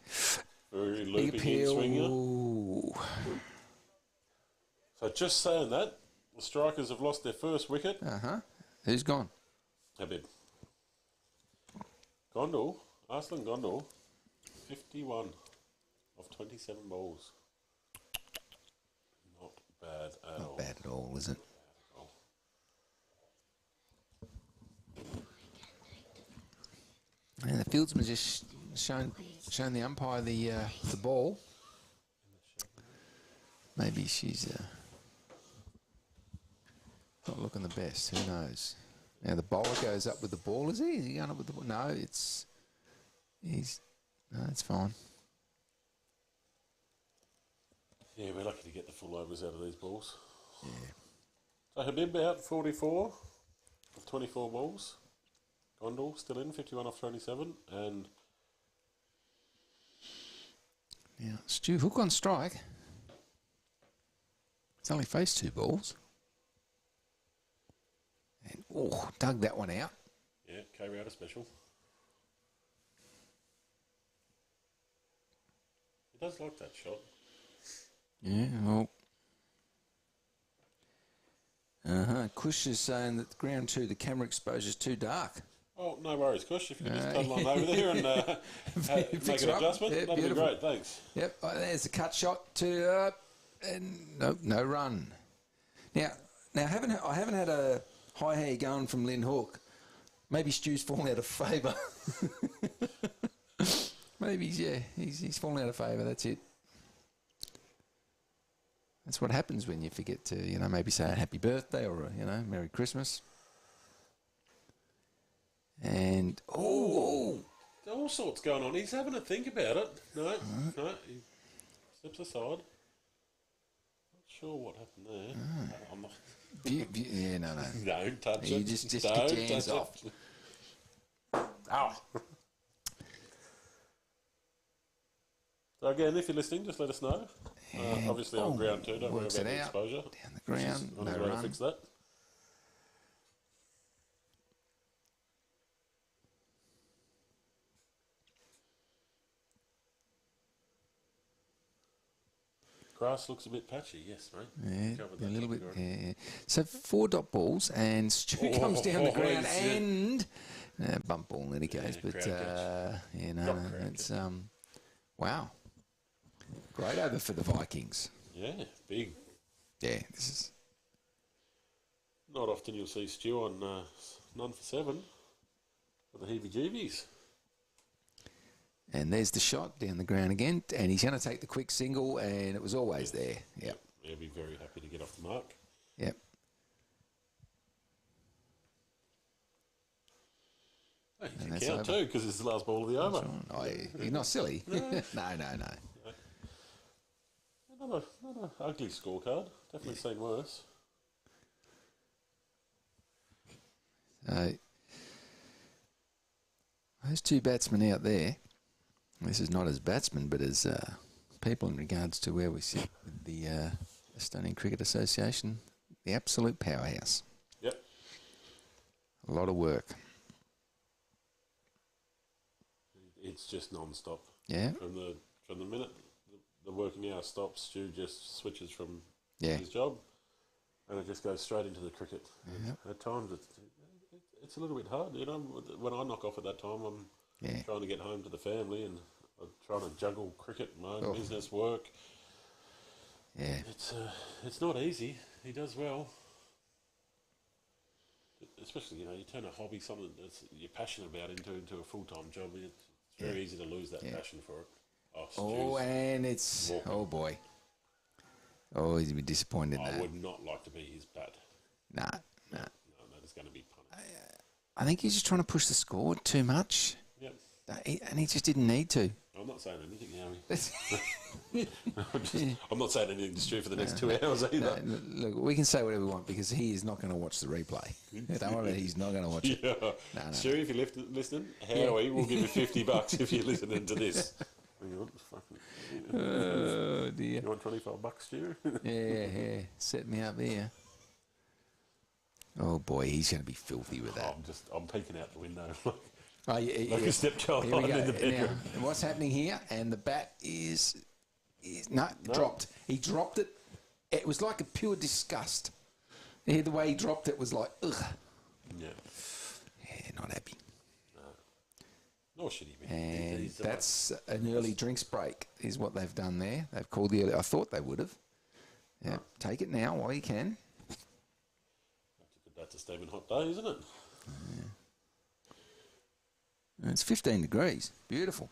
Very looping in swinger. So just saying that, the strikers have lost their first wicket. Who's gone? Habib. Gondal, Arslan Gondal, 51 of 27 balls. Not bad at all. Not bad at all, is it? And the fieldsman just shown the umpire the ball. Maybe she's not looking the best. Who knows? Now the bowler goes up with the ball. Is he? Is he going up with the ball? No, it's fine. Yeah, we're lucky to get the full overs out of these balls. Yeah. So Habib out 44 of 24 balls. Gondal still in 51 off 27, and Now Stu Hook on strike. It's only faced 2 balls. And dug that one out. yeah, K-Router special. He does like that shot. Yeah, well. Kush is saying that ground 2, the camera exposure is too dark. Oh, no worries, Kush. If you can just toddle on over there and make an adjustment, that'd be great. Thanks. Yep, there's the cut shot to, and no run. Now I haven't had a high hair going from Lynn Hook. Maybe Stu's fallen out of favour. Maybe he's fallen out of favour. That's it. That's what happens when you forget to, maybe say a happy birthday or Merry Christmas. And all sorts going on. He's having a think about it. No, he steps aside. Not sure what happened there. I'm not. Yeah, no. Don't touch You it. just Don't get your hands touch off. it. Oh. So again, if you're listening, just let us know. Obviously on ground too, don't worry works about it the out. exposure. Down the ground, On no his way to run. fix that. Grass looks a bit patchy, yes, mate. Yeah, Covered a that little bit. category. Yeah. So 4 dot balls, and Stu comes down the ground yeah. and bump ball, and then he goes. But crowd catch. It's wow, great over for the Vikings. Yeah, big. Yeah, this is Not often you'll see Stu on 9 for 7 for the heebie-jeebies. and there's the shot down the ground again, and he's going to take the quick single, and it was always there. Yep, He'll be very happy to get off the mark. yep. Hey, he And can that's count over. too, because it's the last ball of the over. Oh, you're not silly. No. Not an ugly scorecard. Definitely seen worse. So those 2 batsmen out there. This is not as batsmen, but as people in regards to where we sit with the Estonian Cricket Association, the absolute powerhouse. Yep. A lot of work. It's just non-stop. Yeah. From the minute the working hour stops, Stu just switches from Yeah. his job, and it just goes straight into the cricket. Yep. At times it's a little bit hard, you know. When I knock off at that time, I'm trying to get home to the family, and I'm trying to juggle cricket, my own business, work. Yeah. It's not easy. He does well. Especially, you know, you turn a hobby, something that you're passionate about, into a full-time job. It's very easy to lose that passion for it. Oh, and it's... walking. Oh, boy. Oh, he's going to be disappointed in I that. would not like to be his bat. Nah. No, that is going to be punished. I think he's just trying to push the score too much. Yep. And he just didn't need to. I'm not saying anything, Howie. I'm not saying anything to Stu for the next 2 hours either. No, look, we can say whatever we want because he is not going to watch the replay. Don't worry about it, he's not going to watch it. Yeah. No. Stu, if you're listening, Howie will give you $50 if you're listening to this. Hang on, fucking. Oh, dear. You want $25, Stu? Yeah. Set me up here. Oh, boy, he's going to be filthy with that. I'm peeking out the window Oh, yeah. like a stepchild Here we hiding go. in the bedroom. Now, what's happening here? And the bat is dropped. He dropped it. It was like a pure disgust. Yeah, the way he dropped it was like, ugh. Yeah. Yeah, not happy. Nor should he be. And He's that's an early drinks break is what they've done there. They've called the early. I thought they would have. Yeah, take it now while you can. That's a Stephen Hot day, isn't it? And it's 15 degrees. Beautiful.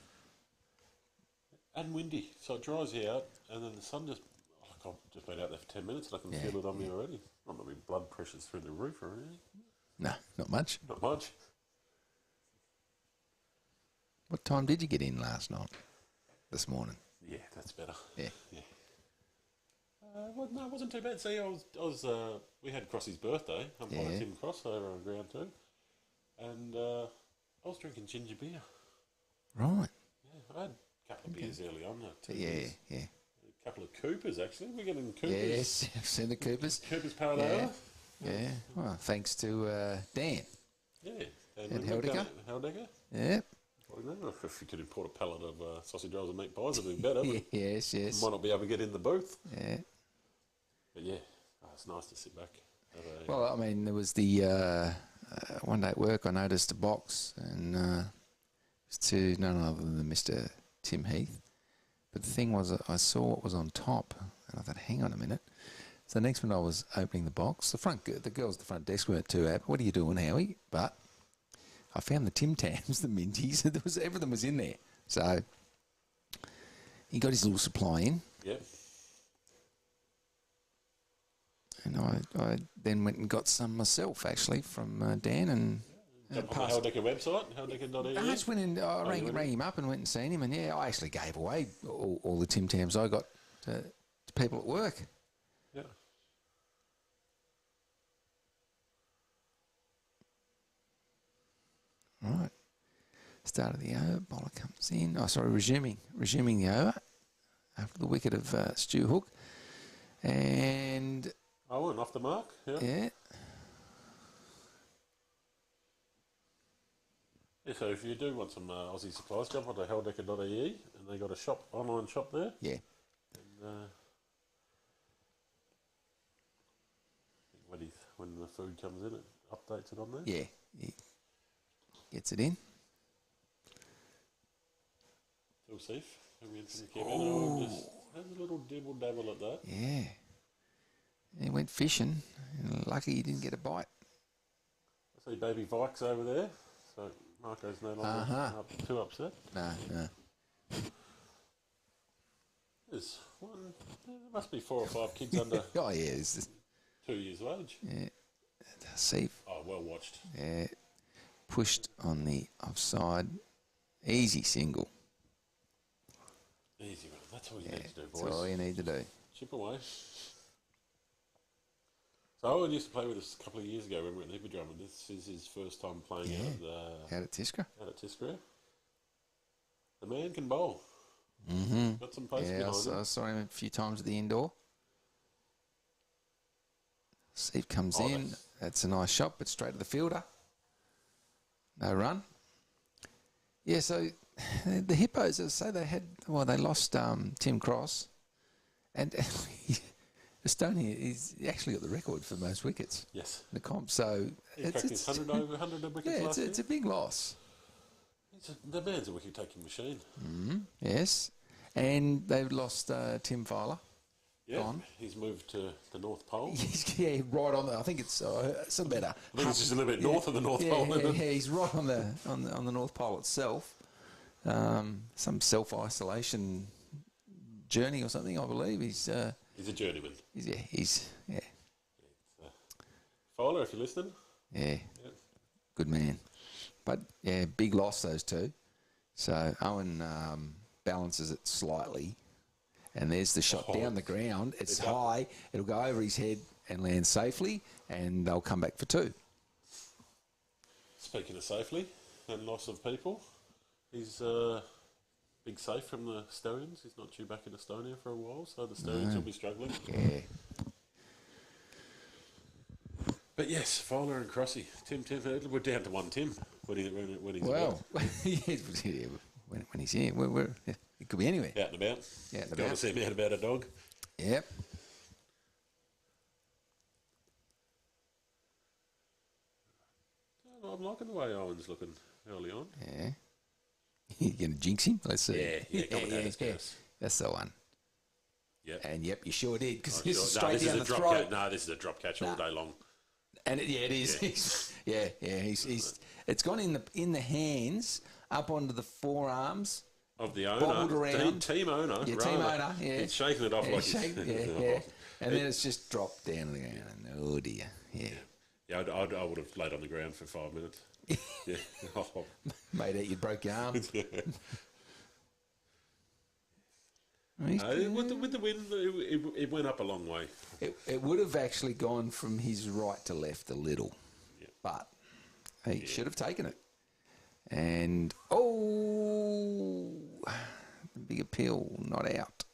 And windy, so it dries you out, and then the sun just... I've just been out there for 10 minutes, and I can feel it on me already. Not that my blood pressure's through the roof or anything. No, not much. Not much. What time did you get in last night? This morning? Yeah, that's better. Yeah. Well, no, it wasn't too bad. See, we had Crossy's birthday. I'm playing Tim Cross over on ground too. And I was drinking ginger beer. Right. Yeah, I had a couple of beers early on. Yeah. A couple of Coopers, actually. We're getting Coopers. Yes, I've seen the Coopers. Coopers Paradise. Yeah. Well, thanks to Dan. Yeah. And Heldecker. Heldecker. Yeah. I don't know if you could import a pallet of sausage rolls and meat pies, it'd be better. But Yes. might not be able to get in the booth. Yeah. But yeah, it's nice to sit back. Well, I mean, there was the one day at work, I noticed a box, and it was to none other than Mr. Tim Heath. But the thing was, I saw what was on top, and I thought, hang on a minute. So the next minute I was opening the box, the girls at the front desk weren't too happy. What are you doing, Howie? But I found the Tim Tams, the Minties, everything was in there. So he got his little supply in. Yep. And I then went and got some myself, actually, from Dan. And Jump on the Heldecker website, heldecker.eu. I just went and rang him up and went and seen him. And, I actually gave away all the Tim Tams I got to people at work. Yeah. All right. Start of the over. Bowler comes in. Oh, sorry, resuming the over after the wicket of Stu Hook. And... Owen off the mark. Yeah. Yeah. Yeah, so if you do want some Aussie supplies, jump onto helldecker.ie and they got a shop, online shop there. Yeah. And when the food comes in, it updates it on there. Yeah. He gets it in. Phil Seif, coming in from Kevin. Just has a little dibble dabble at that. Yeah. He went fishing, and lucky he didn't get a bite. I see baby Vikes over there, so Marco's no longer too upset. No. There must be 4 or 5 kids under Oh, yeah. It's just, 2 years of age. yeah. Seif. Oh, well watched. Yeah. Pushed on the offside. Easy single. Easy one. That's all you need to do, boys. That's all you need to do. Chip away. So Owen used to play with us a couple of years ago when we were at the Hippodrome, and this is his first time playing Out at Tiscra. The man can bowl. Mm-hmm. Got some pace Yeah, behind him. I saw him a few times at the indoor. Steve comes in. That's a nice shot, but straight to the fielder. No run. Yeah, so the Hippos, as I say, they lost Tim Cross, and Estonia is actually got the record for most wickets. Yes. In the comp, so it's 100 wickets last year. It's a big loss. The man's a wicket-taking machine. Mm-hmm. Yes, and they've lost Tim Fowler. Yeah, gone. He's moved to the North Pole. Yeah, right on the. I think it's some better. I think it's just a little bit north of the North Pole. Yeah, he's right on the North Pole itself. Some self-isolation journey or something, I believe. He's a journeyman. He's Fowler, if you're listening. Yeah, good man. But yeah, big loss those two. So Owen balances it slightly. And there's the shot down the ground. It's high. It'll go over his head and land safely, and they'll come back for 2. Speaking of safely and loss of people, he's big safe from the Stallions. He's not due back in Estonia for a while, so the Stallions will be struggling. Yeah. But yes, Fowler and Crossy. Tim, we're down to 1 Tim when he's when he's here, it could be anywhere. out and about. Yeah, Going to see him out about a dog. Yep. I'm liking the way Owen's looking early on. Yeah. You're going to jinx him? Let's see. Yeah, commentator's curse. That's the one. Yep. And yep, you sure did, because this is No, straight this down is the a throat. drop. No, this is a drop catch all day long. And it is. Yeah. He's it's gone in the hands up onto the forearms Of the owner, bobbled around. team owner, Yeah, rather. team owner. Yeah, He's shaking it off like he's. And then it's just dropped down to the ground. And oh dear, Yeah, I would have laid on the ground for 5 minutes. Yeah. Oh. Made out you broke your arm. With the wind, it went up a long way. It would have actually gone from his right to left a little, but he should have taken it. And big appeal, not out.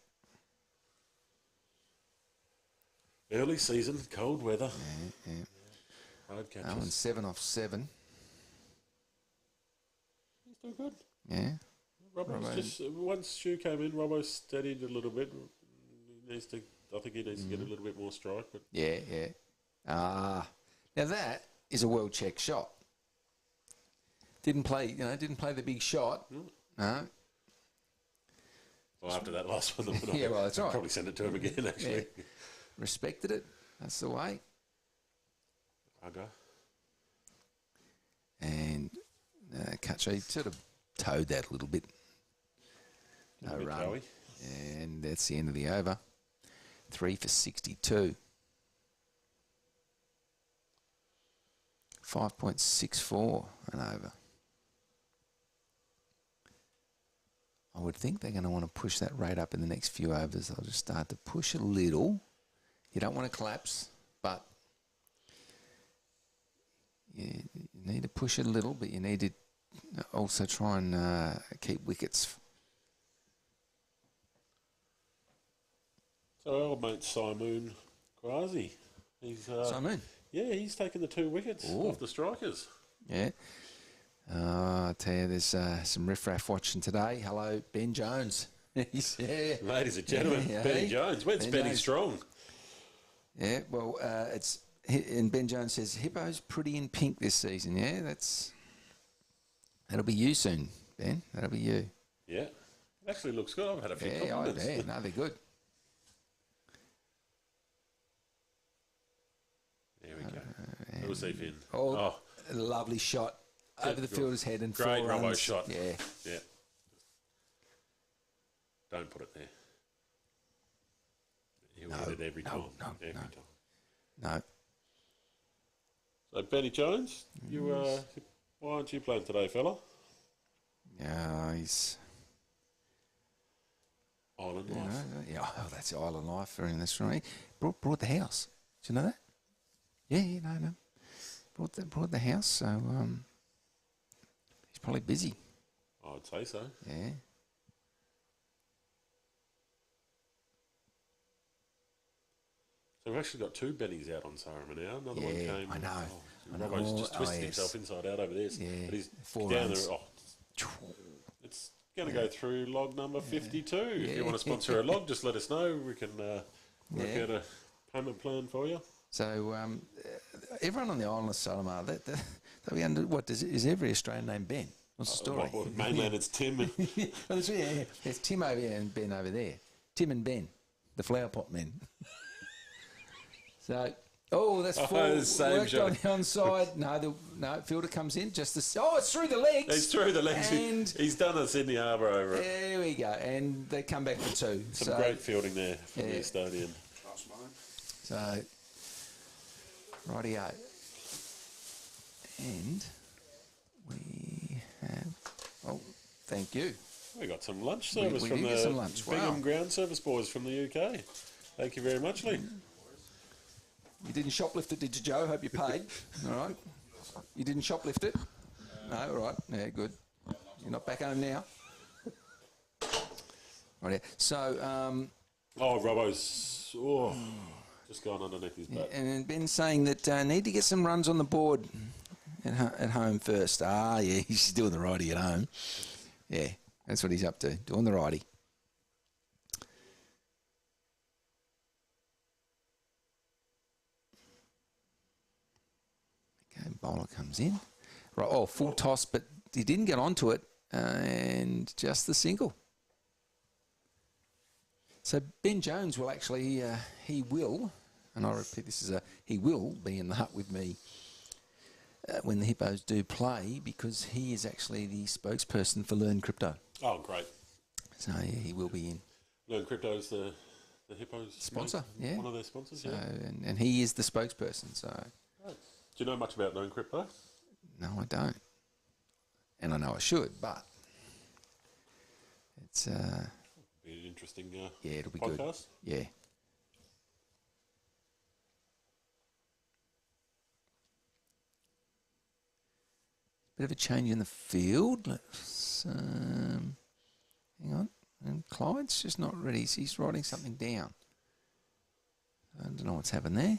Early season, cold weather. Yeah. Hard catches. Owen 7 off 7. He's doing good. Yeah. Robbo's just once Stu came in, Robbo steadied a little bit. I think he needs to get a little bit more strike. But Yeah. Now that is a well checked shot. Didn't play the big shot. No. Well, after that last one, Yeah, well, that's right. I'll probably send it to him again. Actually, Respected it. That's the way. Okay. And he sort of towed that a little bit. No A bit run. towy. And that's the end of the over. 3 for 62. 5.64 an over. I would think they're going to want to push that rate up in the next few overs. They'll just start to push a little. You don't want to collapse, but you need to push it a little, but you need to also try and keep wickets. So our old mate Simon Quasi, he's Simon? Yeah, he's taken the 2 wickets off the strikers. Yeah. I tell you, there's some riffraff watching today. Hello, Ben Jones. Ladies and gentlemen, Benny Jones. When's Benny strong? Yeah, well, and Ben Jones says Hippo's pretty in pink this season. Yeah, that'll be you soon, Ben. That'll be you. Yeah, it actually looks good. I've had a few compliments. Yeah, no, they're good. There we go. Who was he, Finn? Oh, a lovely shot over the fielder's head and great 4 Robbo runs. shot. Yeah. Don't put it there. He'll hit it every time. No. So Benny Jones, why aren't you playing today, fella? Yeah, he's Island life. That's Island life for him. That's right. Brought the house. Do you know that? Yeah, no. Brought the house. So he's probably busy. I'd say so. Yeah. So we've actually got 2 Bennies out on Sarama now. Another one came. I know. Robbo's just twisted himself inside out over there. Yeah. But he's 4 down runs. there. It's going to go through log number 52. If you want to sponsor a log, just let us know. We can work out a payment plan for you. So everyone on the island of Salomar, they'll be under, is every Australian named Ben? What's the story? Mainland, it's Tim. There's Tim over here and Ben over there. Tim and Ben, the flower pot men. So, that's full. Worked on the onside. No, fielder comes in. It's through the legs. He's through the legs. And he's done a Sydney Harbour over it. There we go. And they come back for 2. Some great fielding there from the Estonian. So, rightio. And we have... thank you. We got some lunch service we from did the get some lunch. Bingham Ground Service boys from the UK. Thank you very much, Lee. You didn't shoplift it, did you, Joe? Hope you paid. All right. You didn't shoplift it? No, all right. Yeah, good. You're not back home now. Right, yeah. So... Robbo's... just gone underneath his back. And Ben's saying that need to get some runs on the board at home first. Yeah, he's doing the righty at home. Yeah, that's what he's up to, doing the righty. Okay, bowler comes in. Right, full toss, but he didn't get onto it, and just the single. So Ben Jones will actually, he will, and I repeat, he will be in the hut with me when the Hippos do play, because he is actually the spokesperson for Learn Crypto. Oh, great. So yeah, he will be in. Learn Crypto is the Hippos sponsor, one of their sponsors. So, and he is the spokesperson. So, right. Do you know much about Learn Crypto? No, I don't, and I know I should, but it's be an interesting it'll be podcast. Good. Yeah. Bit of a change in the field. Let's hang on. And Clyde's just not ready. He's writing something down. I don't know what's happened there.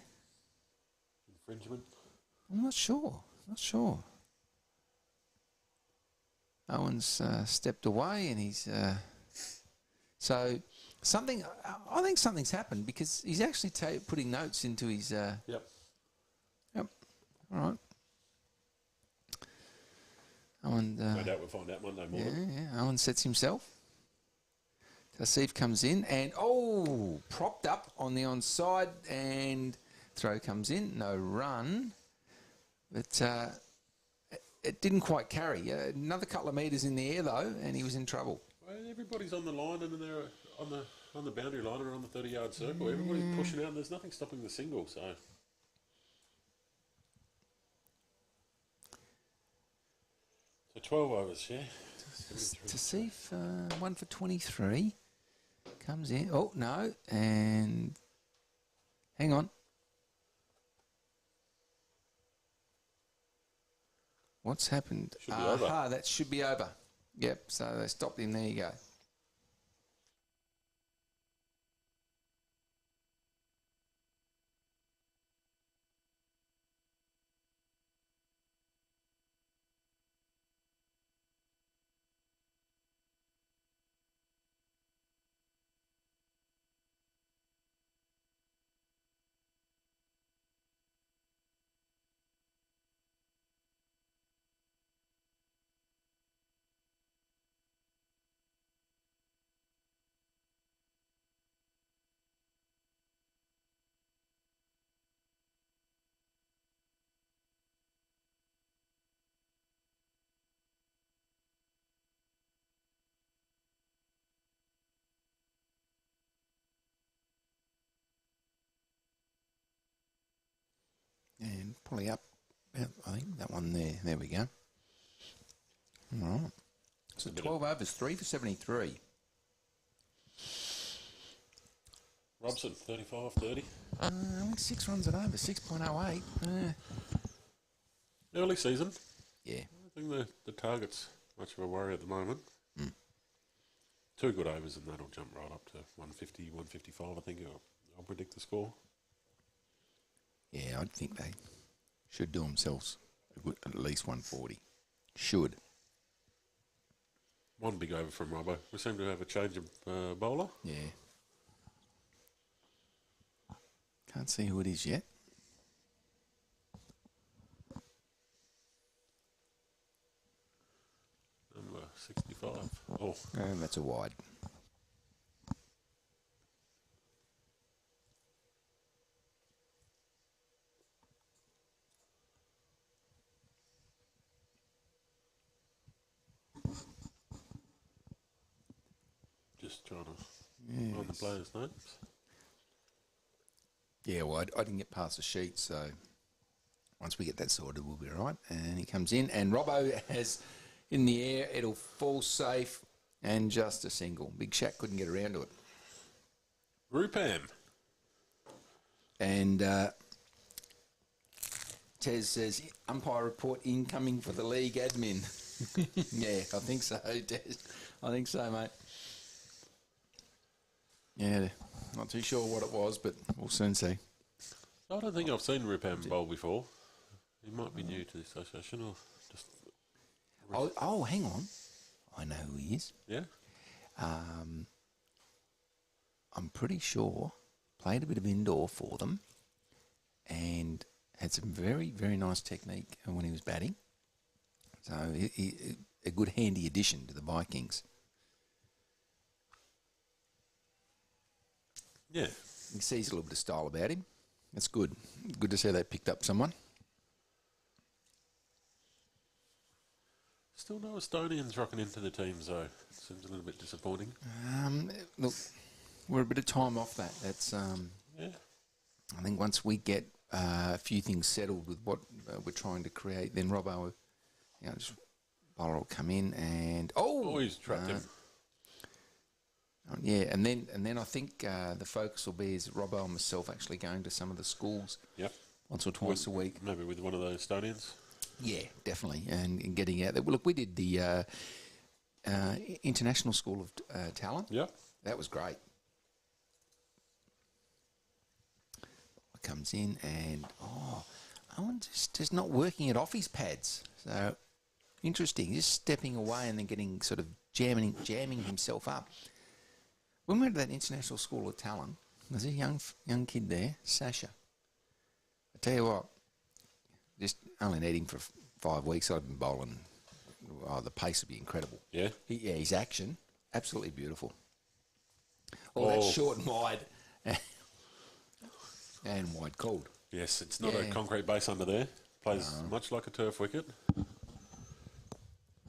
Infringement? I'm not sure. Owen's stepped away, and he's so something. I think something's happened, because he's actually putting notes into his. Yep. All right. Owen, no doubt we'll find out Monday morning. Yeah. Owen sets himself. Tasif comes in and propped up on the onside, and throw comes in. No run, but it didn't quite carry. Another couple of metres in the air though, and he was in trouble. Well, everybody's on the line, and they're on the boundary line or on the 30-yard circle. Everybody's pushing out, and there's nothing stopping the single. So. So 12 overs, yeah. Tasif, 1 for 23, comes in. Oh no, and hang on. What's happened? Should be over. That should be over. Yep, so they stopped him. There you go. And probably up, I think, that one there. There we go. All right. So 12 overs, 3 for 73. Robson, 35, 30. Only 6 runs at over, 6.08. Early season. Yeah. I think the target's much of a worry at the moment. 2 good overs and that'll jump right up to 150, 155, I think. I'll predict the score. Yeah, I think they should do themselves at least 140. Should. One big over from Robbo. We seem to have a change of bowler. Yeah. Can't see who it is yet. Number 65. Oh. And that's a wide. Just trying to find the players' names. Yeah, well, I didn't get past the sheet, so once we get that sorted, we'll be all right. And he comes in, and Robbo has in the air, it'll fall safe, and just a single. Big Shaq couldn't get around to it. Rupam. And Tez says, umpire report incoming for the league admin. Yeah, I think so, Tez. I think so, mate. Yeah, not too sure what it was, but we'll soon see. I don't think I've seen Rupam bowl before. He might be new to the association or just... Oh, hang on. I know who he is. Yeah? I'm pretty sure played a bit of indoor for them and had some very, very nice technique when he was batting. So a good handy addition to the Vikings. Yeah. You see he's a little bit of style about him. That's good. Good to see they picked up someone. Still no Estonians rocking into the teams, though. Seems a little bit disappointing. Look, we're a bit of time off that. That's yeah. I think once we get a few things settled with what we're trying to create, then Robbo, just bowler will come in and he's trapped him. Yeah, and then I think the focus will be is Robbo and myself actually going to some of the schools. Yep. Once or twice a week. Maybe with one of those Estonians. Yeah, definitely, and getting out there. Well, look, we did the International School of Talent. Yeah. That was great. Comes in and Owen just not working at off his pads. So interesting, just stepping away and then getting sort of jamming himself up. When we went to that International School of Talent, there's a young kid there, Sasha. I tell you what, just only need him for 5 weeks. I've been bowling. Oh, the pace would be incredible. Yeah? His action, absolutely beautiful. All that short and wide. And wide called. Yes, it's not a concrete base under there. Plays much like a turf wicket.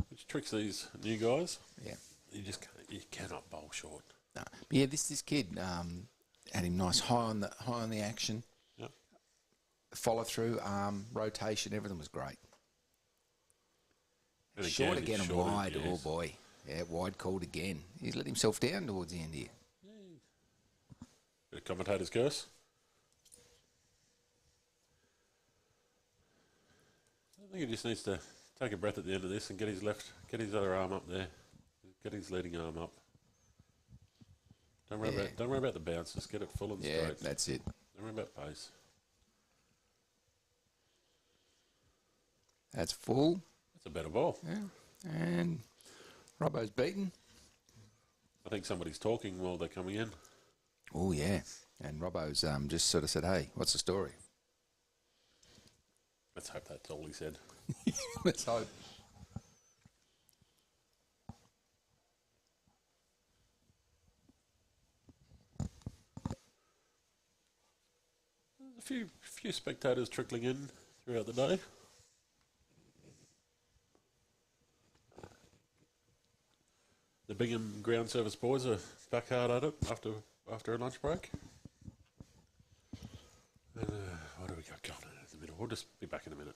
Which tricks these new guys. Yeah. You cannot bowl short. No. But yeah, this kid had him nice high on the action. Yep. Follow through, rotation, everything was great. And Short again and wide. Yes. Oh boy. Yeah, wide called again. He's let himself down towards the end here. Bit of commentator's curse. I think he just needs to take a breath at the end of this and get his other arm up there. Get his leading arm up. Don't worry about the bounce. Just get it full and straight. Yeah, that's it. Don't worry about pace. That's full. That's a better ball. Yeah. And Robbo's beaten. I think somebody's talking while they're coming in. Oh, yeah. And Robbo's just sort of said, hey, what's the story? Let's hope that's all he said. Let's hope. There's a few spectators trickling in throughout the day. The Bingham ground service boys are back hard at it after a lunch break. And, what do we got going on in the middle? We'll just be back in a minute.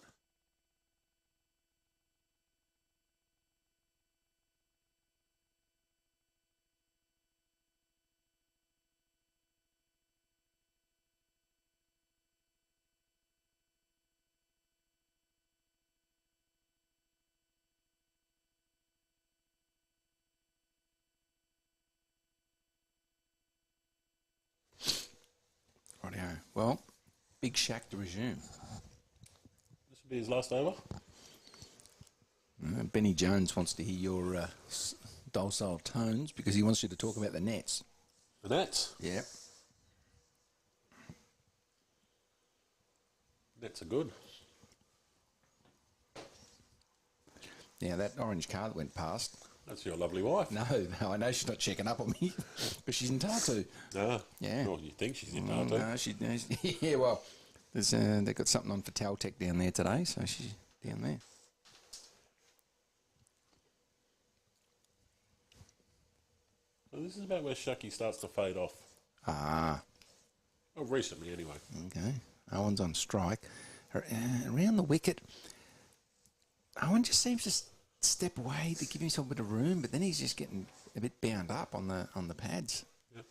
Rightio. Well, big shack to resume. This will be his last over. Benny Jones wants to hear your docile tones because he wants you to talk about the nets. The nets? Yeah. Nets are good. Yeah, that orange car that went past. That's your lovely wife. No, I know she's not checking up on me, but she's entitled to. No. Yeah. Well, you think she's entitled to. No, yeah, well, they've got something on for Taltech down there today, so she's down there. Well, this is about where Shucky starts to fade off. Ah. Well, recently, anyway. Okay. Owen's on strike. Around the wicket, Owen just seems to step away to give himself a bit of room, but then he's just getting a bit bound up on the pads. Yeah.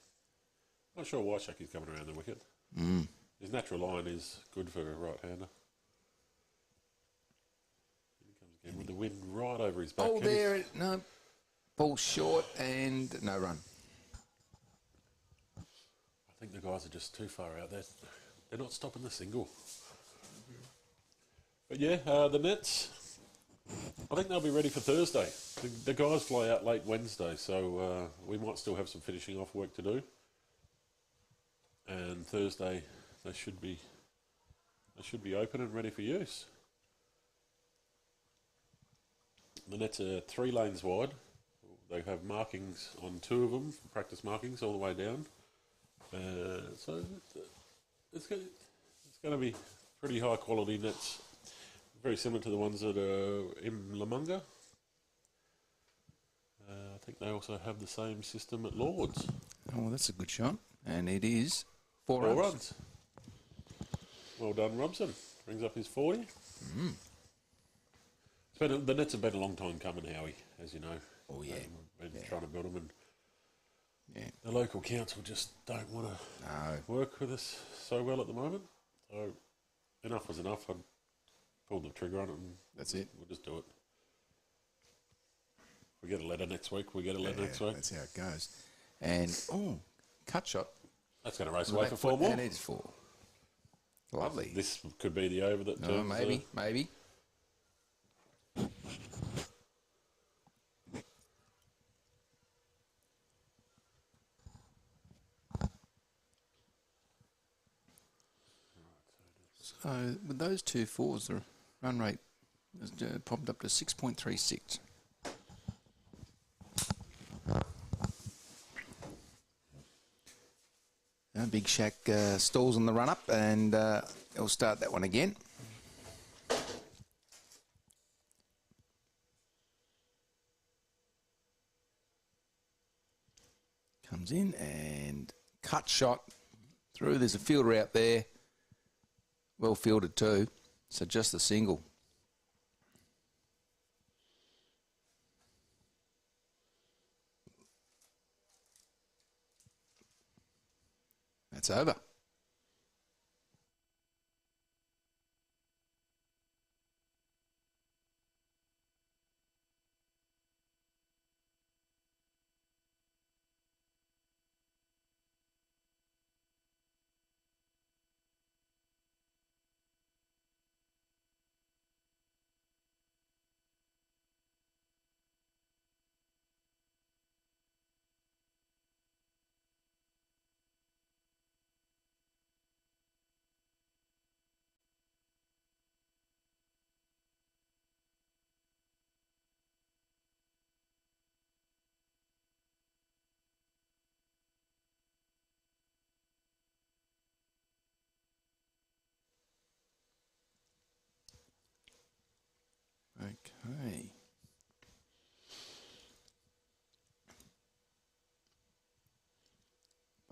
Not sure why Shucky's coming around the wicket. Mm. His natural line is good for a right-hander. He comes again with the wind right over his back. Oh, there. No. Ball short and no run. I think the guys are just too far out there. They're not stopping the single. But yeah, the nets, I think they'll be ready for Thursday. The guys fly out late Wednesday, so we might still have some finishing off work to do. And Thursday, they should be open and ready for use. The nets are 3 lanes wide. They have markings on 2 of them, practice markings all the way down. So it's going to be pretty high quality nets, very similar to the ones that are in Lamunga. I think they also have the same system at Lords. Oh, well, that's a good shot. And it is 4 4 runs. runs. Well done, Robson. Brings up his 40. Mm. The nets have been a long time coming, Howie, as you know. Oh, yeah. Been trying to build them, and yeah, the local council just don't want to work with us so well at the moment. So enough was enough. I pulled the trigger on it, and that's it. We'll just do it. We get a letter next week. We get a letter next week. That's how it goes. And cut shot. That's going to race away for 4 more. And it is 4. Lovely. This could be the over that turns. Maybe. So with those 2 4s, the run rate has popped up to 6.36. Big Shack stalls on the run up, and he'll start that one again. Comes in and cut shot through. There's a fielder out there. Well fielded too. So just the single. That's over.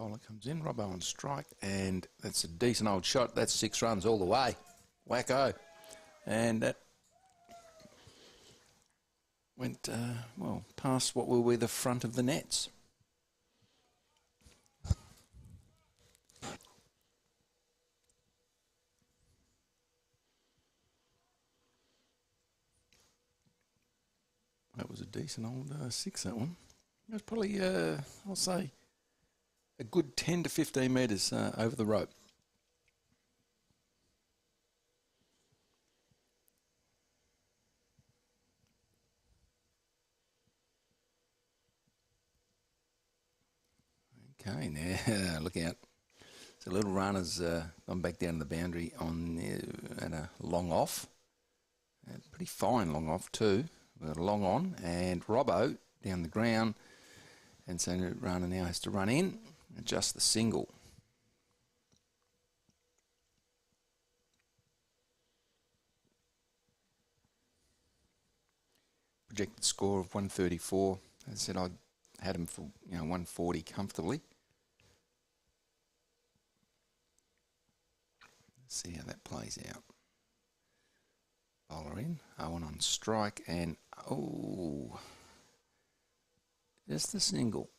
Bowler comes in, Robbo on strike, and that's a decent old shot. That's 6 runs all the way. Wacko. And that went, well, past what will be the front of the nets. That was a decent old 6, that one. It was probably, I'll say, a good 10 to 15 metres over the rope. Okay, now look out. So little runner's gone back down to the boundary on at a long off. Pretty fine long off too. We've got a long on, and Robbo down the ground, and so the runner now has to run in, adjust the single. Projected score of 134. As I said, I had him for 140 comfortably. Let's see how that plays out. Bowler in, Owen on strike, and just the single.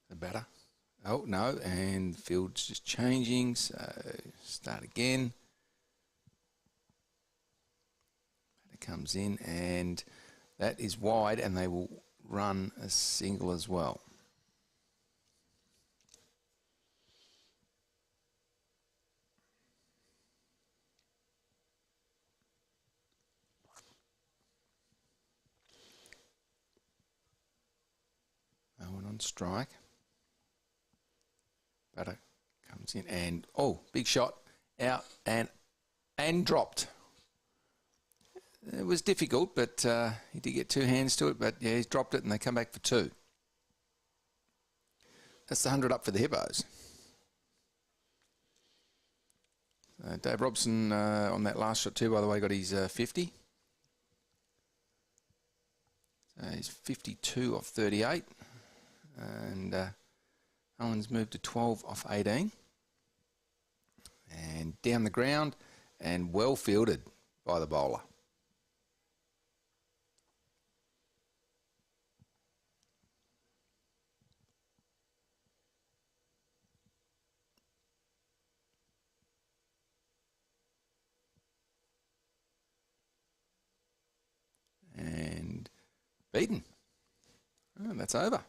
The batter. Oh, no, and the field's just changing, so start again. Batter comes in, and that is wide, and they will run a single as well. Owen on strike. Batter comes in, and big shot out and dropped. It was difficult, but he did get 2 hands to it. But yeah, he's dropped it, and they come back for 2. That's the 100 up for the Hippos. Dave Robson on that last shot too, by the way, got his 50. He's 52 off 38, and Owen's moved to 12 off 18. And down the ground, and well fielded by the bowler. And beaten. Oh, that's over.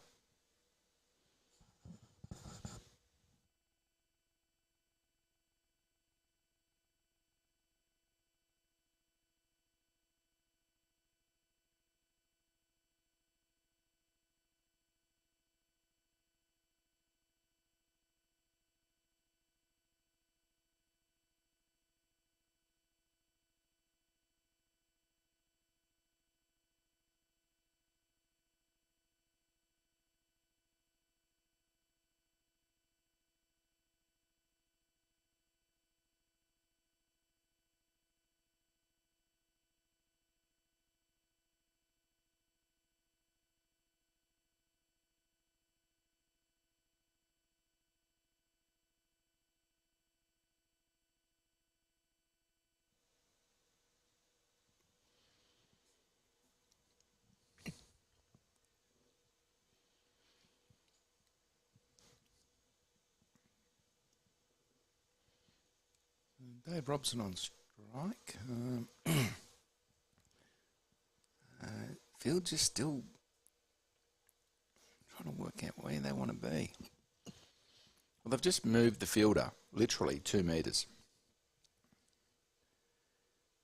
Dave Robson on strike. Field just still trying to work out where they want to be. Well, they've just moved the fielder, literally 2 metres.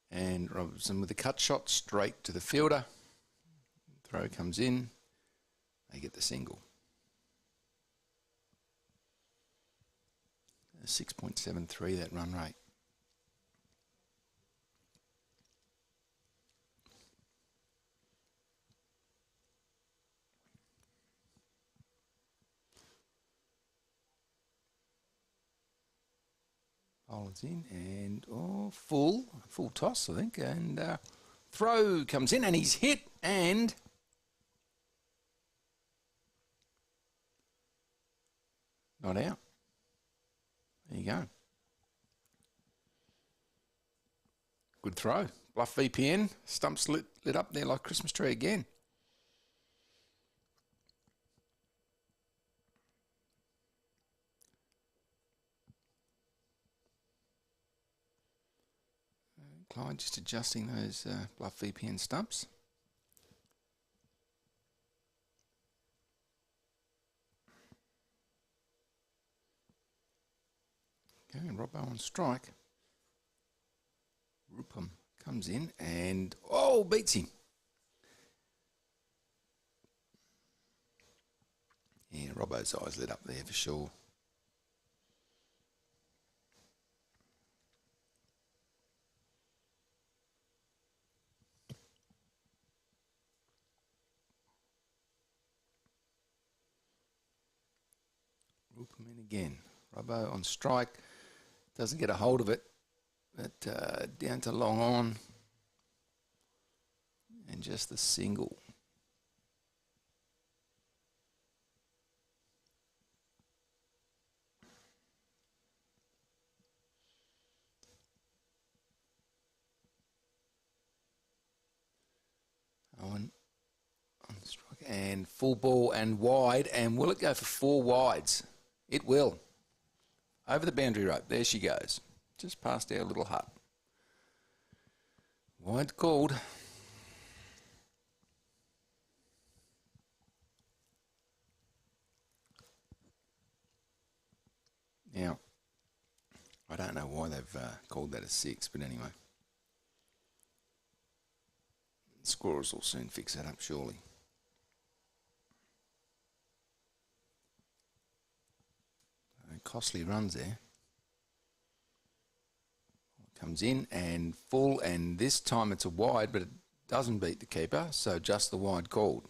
And Robson with a cut shot straight to the fielder. Throw comes in. They get the single. 6.73 that run rate. Bowler's in and full toss, I think, and throw comes in and he's hit and not out. There you go. Good throw. BlufVPN, stumps lit up there like Christmas tree again. Clyde just adjusting those BlufVPN stumps. Okay, Robbo on strike. Rupam comes in and, beats him. Yeah, Robbo's eyes lit up there for sure. Rupam in again. Robbo on strike. Doesn't get a hold of it. But down to long on. And just the single. Owen on strike. And full ball and wide. And will it go for 4 wides? It will. Over the boundary rope. There she goes. Just past our little hut. Wide called. Now, I don't know why they've called that a 6, but anyway. The scorers will soon fix that up, surely. Costly runs there. Comes in and full, and this time it's a wide, but it doesn't beat the keeper, so just the wide called.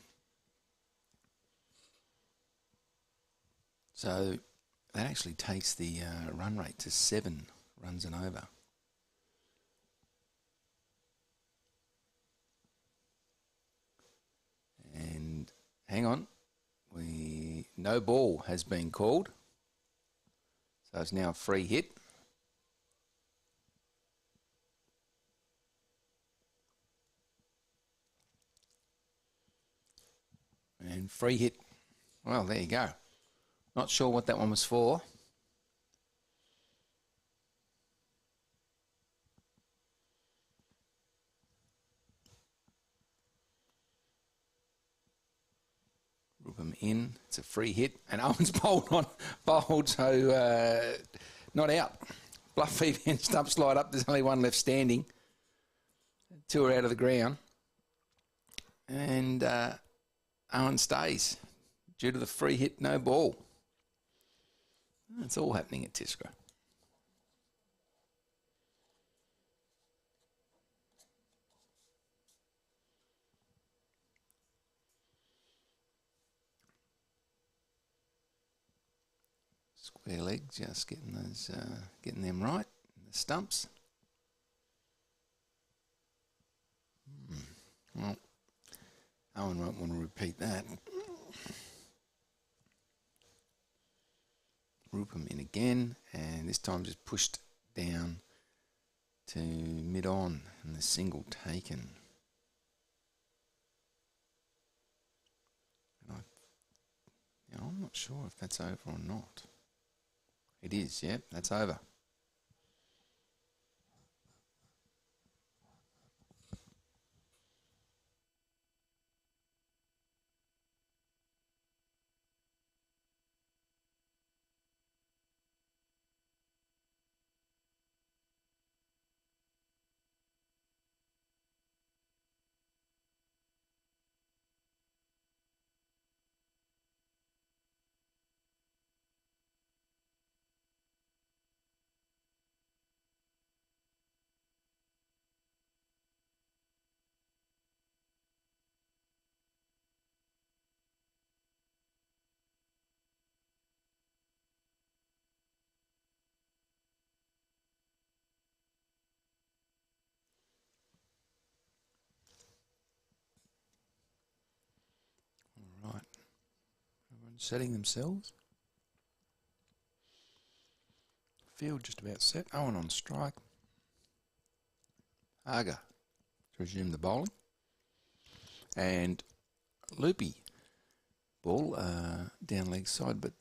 So that actually takes the run rate to 7 runs and over. And hang on, no ball has been called. So it's now a free hit. And free hit. Well, there you go. Not sure what that one was for. Rupam in. It's a free hit. And Owen's bowled, so not out. BlufVPN stump slide up. There's only one left standing. 2 are out of the ground. And Owen stays due to the free hit, no ball. It's all happening at Tiscra. Square leg, just getting those, getting them right. The stumps. Well, Owen won't want to repeat that. Rupam in again, and this time just pushed down to mid-on, and the single taken. And I'm not sure if that's over or not. It is, yep, that's over. setting themselves. Field just about set. Owen on strike. Aga to resume the bowling. And Loopy ball down leg side, but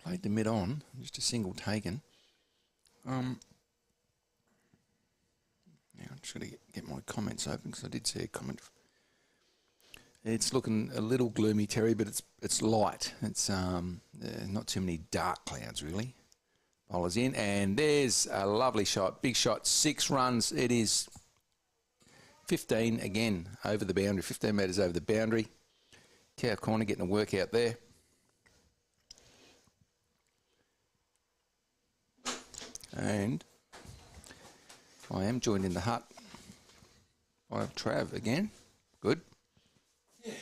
played to mid-on. Just a single taken. Now I'm just going to get my comments open because I did see a comment. It's looking a little gloomy, Terry, but it's light. It's not too many dark clouds, really. Bowler's in, and there's a lovely shot. Big shot, 6 runs. It is 15 again over the boundary, 15 metres over the boundary. Cow corner getting a workout there. And I am joined in the hut by Trav again. Good. Yeah.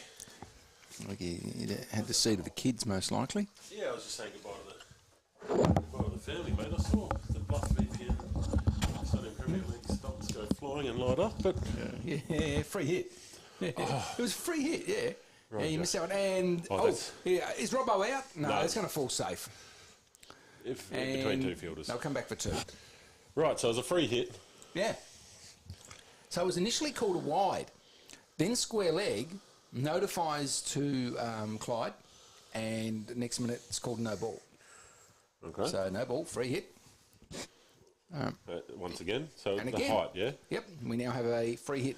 Like you had the seat of the kids, most likely. Yeah, I was just saying goodbye to the family, mate. I saw the BlufVPN Australian Premier League stocks go flying and light up, but yeah, free hit. Yeah. Oh. It was a free hit, yeah. Right, yeah, you missed that one. And yeah, is Robbo out? No, it's going to fall safe. If between two fielders, they'll come back for 2. Right, so it was a free hit. Yeah. So it was initially called a wide, then square leg notifies to Clyde, and the next minute it's called no ball. Okay. So no ball, free hit. Once again, so and the again, height, yeah? Yep, we now have a free hit.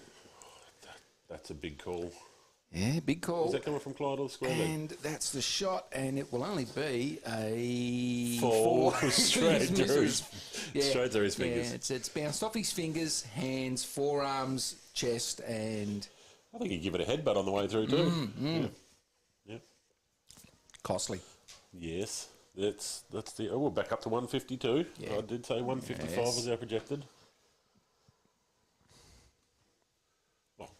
That's a big call. Yeah, big call. Is that coming from Clyde or square leg? And that's the shot, and it will only be a 4 straight through his, straight through his fingers. Yeah, it's bounced off his fingers, hands, forearms, chest, and... I think he'd give it a headbutt on the way through too. Yeah. Costly. Yes. That's the... Oh, we're back up to 152. Yeah. I did say 155 was our projected. Well,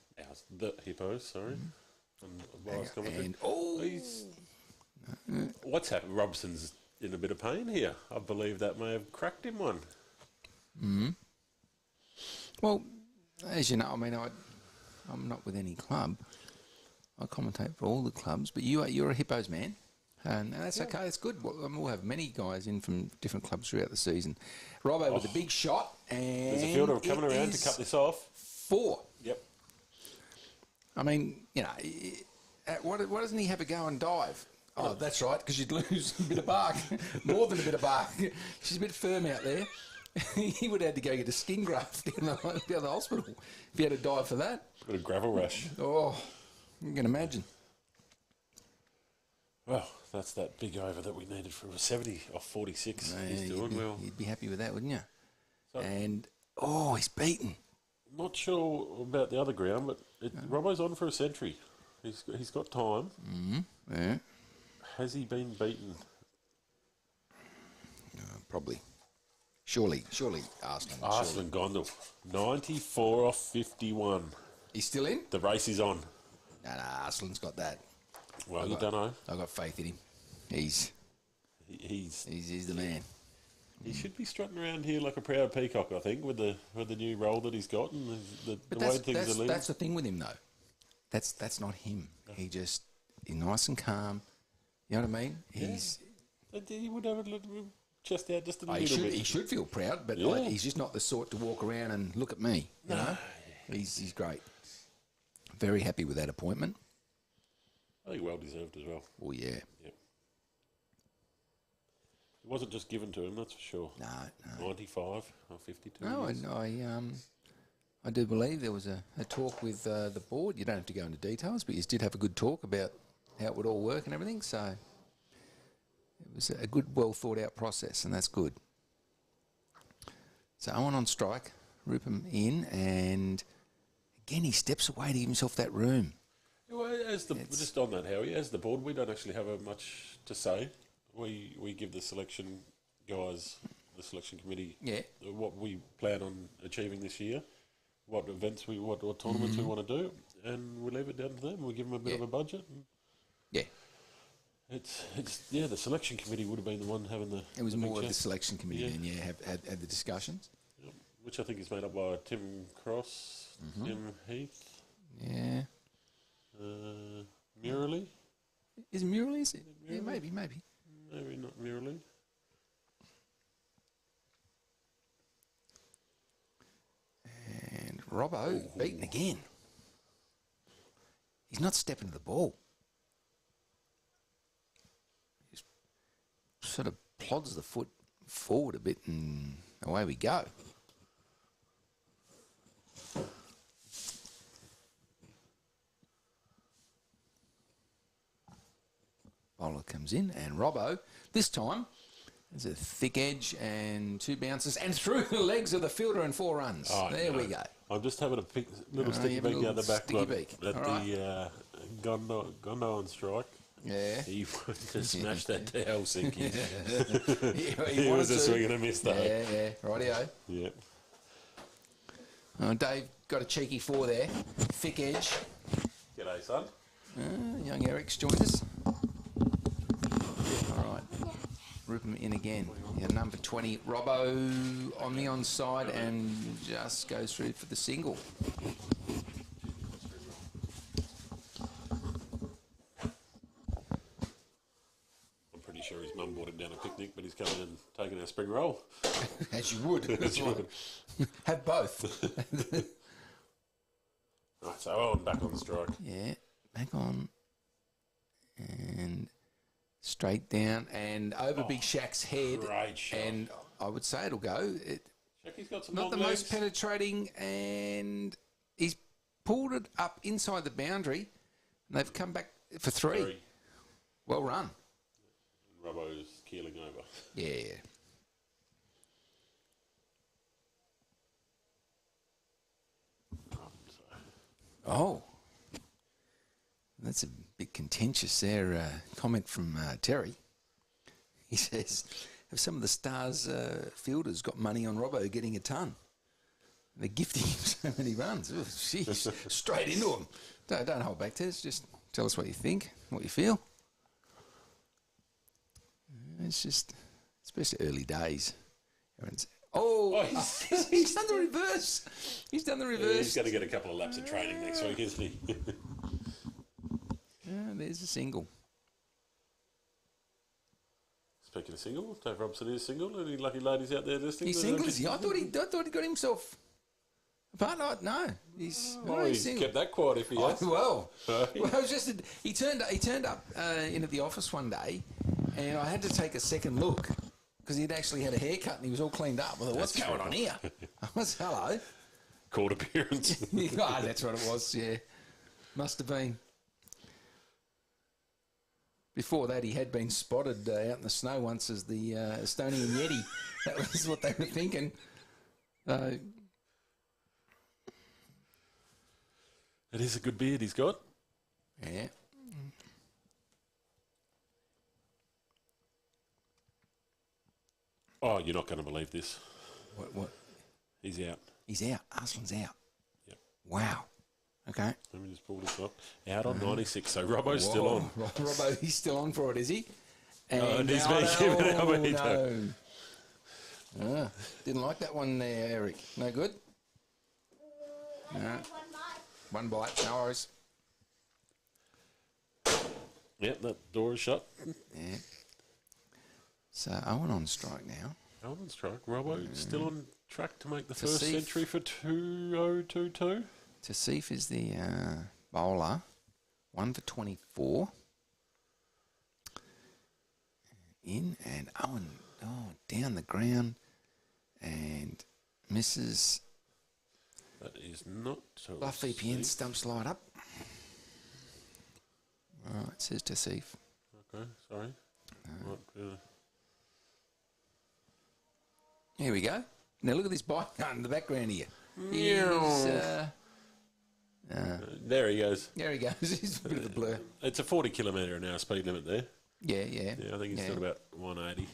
the Hippos, sorry. What's happened? Robson's in a bit of pain here. I believe that may have cracked him one. Well, as you know, I mean, I'm not with any club. I commentate for all the clubs, but you're a Hippos man, and that's okay. That's good. We'll have many guys in from different clubs throughout the season. Robbo with a big shot, and there's a fielder coming around to cut this off. 4. Yep. I mean, you know, why doesn't he have a go and dive? Oh, that's right, because you'd lose a bit of bark, more than a bit of bark. She's a bit firm out there. He would have had to go get a skin graft down the hospital if he had to dive for that. Got a gravel rash. Oh, you can imagine. Well, that's that big over that we needed for a 70 off 46. He's doing well. You'd be happy with that, wouldn't you? So, and, he's beaten. Not sure about the other ground, but Robbo's on for a century. He's got time. Yeah. Has he been beaten? Probably. Surely, Arslan. Arslan Gondel. 94 off 51. He's still in? The race is on. No, Arslan's got that. Well, you don't know. I've got faith in him. He's the man. He should be strutting around here like a proud peacock, I think, with the new role that he's got and the way things are leading. That's the thing with him, though. That's not him. No. He's nice and calm. You know what I mean? He would have a little chest out just a little bit. He should feel proud, but he's just not the sort to walk around and look at me. You know? He's great. Very happy with that appointment. I think well deserved as well. Oh, yeah. Yep. It wasn't just given to him, that's for sure. No. 95 or 52. No, I do believe there was a talk with the board. You don't have to go into details, but you did have a good talk about how it would all work and everything. So it was a good, well thought out process, and that's good. So Owen on strike, Rupam in, and again he steps away to give himself that room. Well, just on that, Howie, as the board, we don't actually have much to say. We give the selection guys, the selection committee, what we plan on achieving this year, what events what tournaments we want to do, and we leave it down to them. We give them a bit of a budget. The selection committee would have been the one having the. It was more of the selection committee then, had the discussions. Yep. Which I think is made up by Tim Cross, Tim Heath. Yeah. Murley. Is Murley? Is it? maybe. Maybe not Mirrorling. And Robbo beaten again. He's not stepping to the ball. He just sort of plods the foot forward a bit and away we go. Bowler comes in and Robbo, this time, there's a thick edge and 2 bounces and through the legs of the fielder and 4 runs. Oh, there we go. I'm just having a little sticky beak out the back. Sticky beak. At the Gondo on strike. Yeah. He wanted to smash that to Helsinki. he was a swing and a miss though. Yeah. Rightio. Yep. Dave got a cheeky 4 there. Thick edge. G'day, son. Young Eric's joined us. All right. Rupert in again. Yeah, number 20, Robbo on the onside and just goes through for the single. I'm pretty sure his mum brought him down a picnic, but he's coming and taking our spring roll. As you would. Have both. Right, so Owen back on the strike. Yeah, back on. And straight down and over Big Shaq's head. Great shot. And I would say it'll go. Shaky's got some Not long the legs. most penetrating, and he's pulled it up inside the boundary, and they've come back for 3. Well run. Robbo's keeling over. Yeah. Oh. That's a bit contentious there. Comment from Terry. He says, have some of the Stars fielders got money on Robbo getting a ton? They're gifting him so many runs. Oh, jeez, straight into him. Don't hold back, Tez. Just tell us what you think, what you feel. It's just, especially early days. Everyone's, he's done the reverse. He's done the reverse. Yeah, he's going to get a couple of laps of training next week, isn't he? There's a single. Speaking of single, Dave Robson is single. Any lucky ladies out there listening? He's single, is he? I thought he got himself a partner. No, he's single. Kept that quiet if he has. Well, it was just he turned up in at the office one day, and I had to take a second look because he'd actually had a haircut and he was all cleaned up. I thought, what's going on here? I was, hello. Court appearance. That's what it was. Yeah, must have been. Before that, he had been spotted out in the snow once as the Estonian Yeti. That was what they were thinking. It is a good beard he's got. Yeah. Oh, you're not going to believe this. What? He's out. He's out. Arslan's out. Yep. Wow. Okay. Let me just pull this up. Out on 96, so Robbo's still on. Robbo, he's still on for it, is he? And he's been given an Almeida. No. Didn't like that one there, Eric. No good? No. One bite, no worries. Yep, that door is shut. Yeah. So Owen on strike now. Owen on strike. Robbo still on track to make the first century for 2022. Tasif is the bowler. 1 for 24. In and Owen, down the ground and misses. That is not so. BlufVPN stump slide up. All right, says Tasif. Okay, sorry. Right, Here we go. Now look at this bike in the background here. there he goes. There he goes. He's a bit of a blur. It's a 40 kilometre an hour speed limit there. Yeah. Yeah, I think he's got about 180.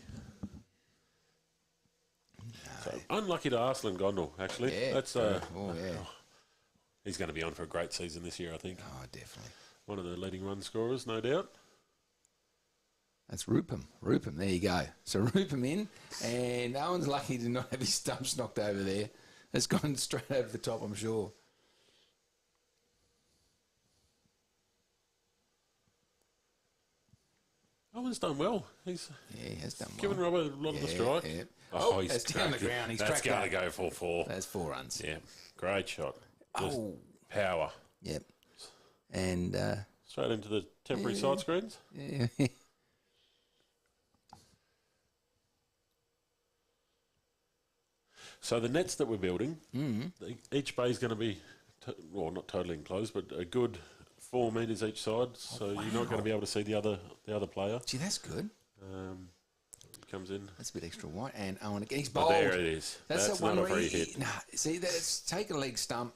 So unlucky to Arslan Gondal, actually. Yeah. That's yeah. He's going to be on for a great season this year, I think. Oh, definitely. One of the leading run scorers, no doubt. That's Rupam. There you go. So Rupam in, and Owen's lucky to not have his stumps knocked over there. It's gone straight over the top, I'm sure. Owen's done well. He has done well. Given Robbo a lot of the strike. Yeah. Oh, that's down the ground. He's that's tracked got to go for 4. That's 4 runs. Yeah, great shot. Just power. Yep. And straight into the temporary side screens. Yeah. So the nets that we're building, each bay is going to be, not totally enclosed, but a good 4 metres each side. So you're not going to be able to see the other player. Gee, that's good. He comes in. That's a bit extra white. And Owen, he's bowled. There it is. That's the one not a where free hit. See, that's take a leg stump,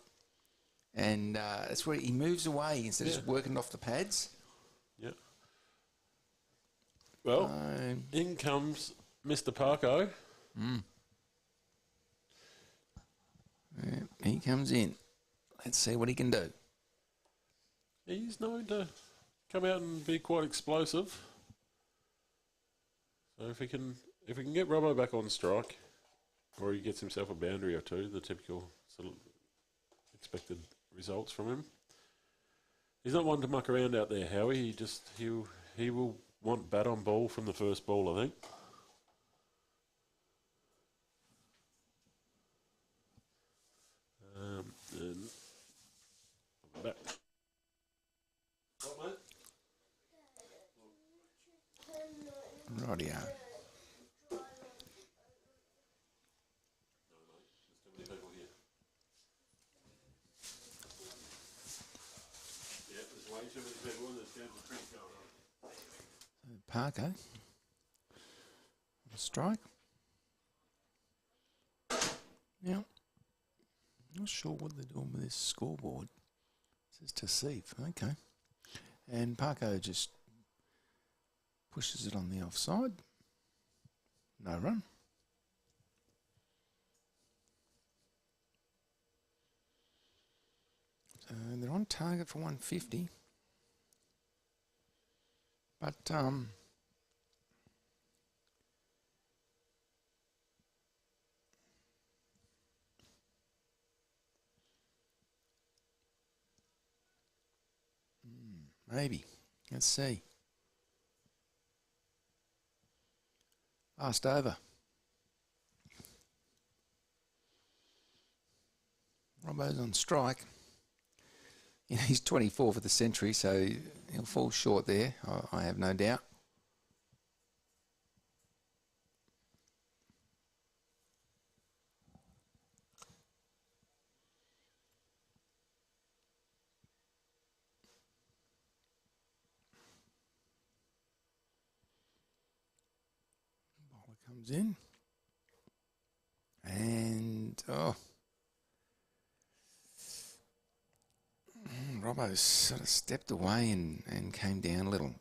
and that's where he moves away instead of just working off the pads. Yeah. Well, in comes Mr. Parko. Yeah, he comes in. Let's see what he can do. He's known to come out and be quite explosive. So if we can get Robbo back on strike, or he gets himself a boundary or 2, the typical sort of expected results from him. He's not one to muck around out there, Howie. He will want bat on ball from the first ball, I think. And back. What, mate? Rightio. Parko. Strike. Now, not sure what they're doing with this scoreboard. It says to save. Okay. And Parko just pushes it on the offside. No run. So they're on target for 150. But maybe. Let's see. Last over. Robbo's on strike. You know, he's 24 for the century, so he'll fall short there, I have no doubt. Bowler comes in. And, Robbo sort of stepped away and came down a little.